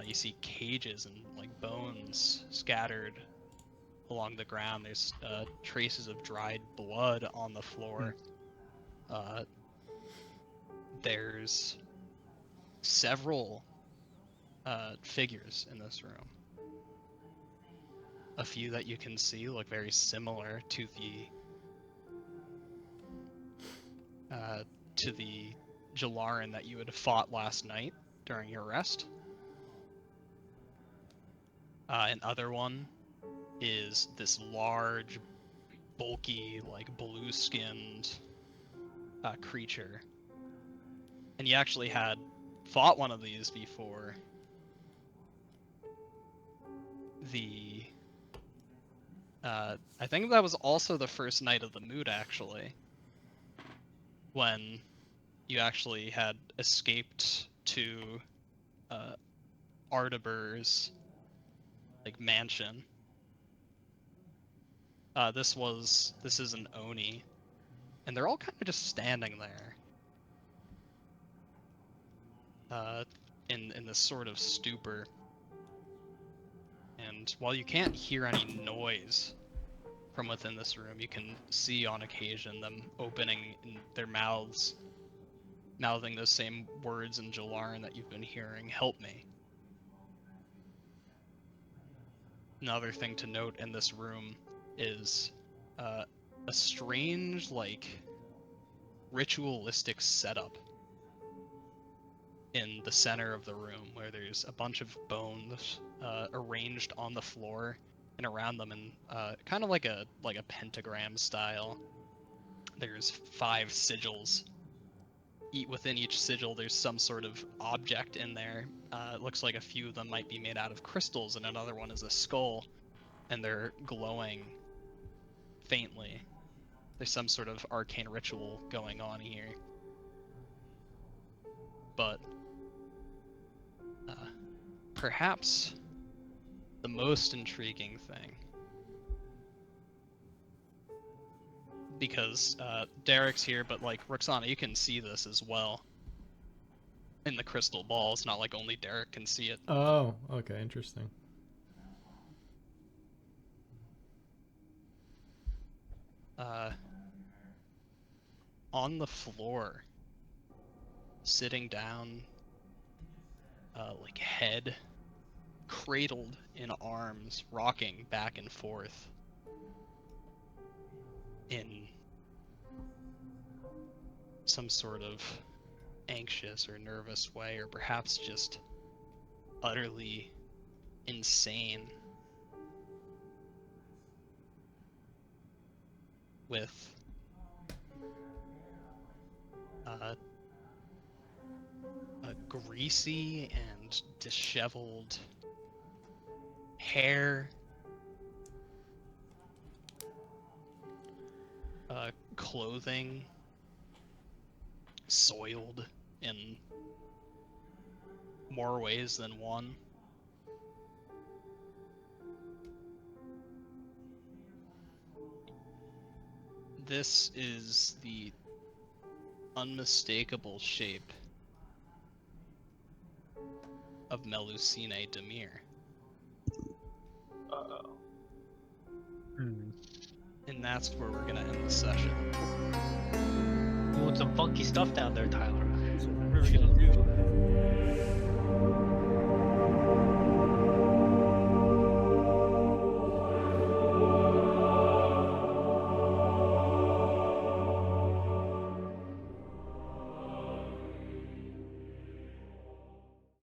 Speaker 1: You see cages and like bones scattered along the ground. There's traces of dried blood on the floor. There's several figures in this room. A few that you can see look very similar to the Jalaran that you had fought last night during your rest. Another one is this large, bulky, like blue-skinned creature. And you actually had fought one of these before. I think that was also the first night of the moot, actually, when you actually had escaped to Ardabur's like mansion. This is an Oni, and they're all kind of just standing there, in this sort of stupor. And while you can't hear any noise from within this room, you can see on occasion them opening their mouths, mouthing those same words in Jalaran that you've been hearing. Help me. Another thing to note in this room is a strange, like, ritualistic setup in the center of the room, where there's a bunch of bones arranged on the floor and around them in kind of like a pentagram style. There's 5 sigils. Within each sigil, there's some sort of object in there. It looks like a few of them might be made out of crystals, and another one is a skull, and they're glowing faintly. There's some sort of arcane ritual going on here. But perhaps the most intriguing thing, because Derek's here, but like Roxana, you can see this as well in the crystal ball. It's not like only Derek can see it.
Speaker 6: Oh, okay, interesting.
Speaker 1: On the floor, sitting down, like head cradled in arms, rocking back and forth in some sort of anxious or nervous way, or perhaps just utterly insane, with a greasy and disheveled hair, clothing soiled in more ways than one. This is the unmistakable shape of Melusine Demir.
Speaker 2: Uh-oh.
Speaker 1: In And that's where we're gonna end the session.
Speaker 4: Doing some funky stuff down there, Tyler.
Speaker 5: So
Speaker 4: What are we gonna do?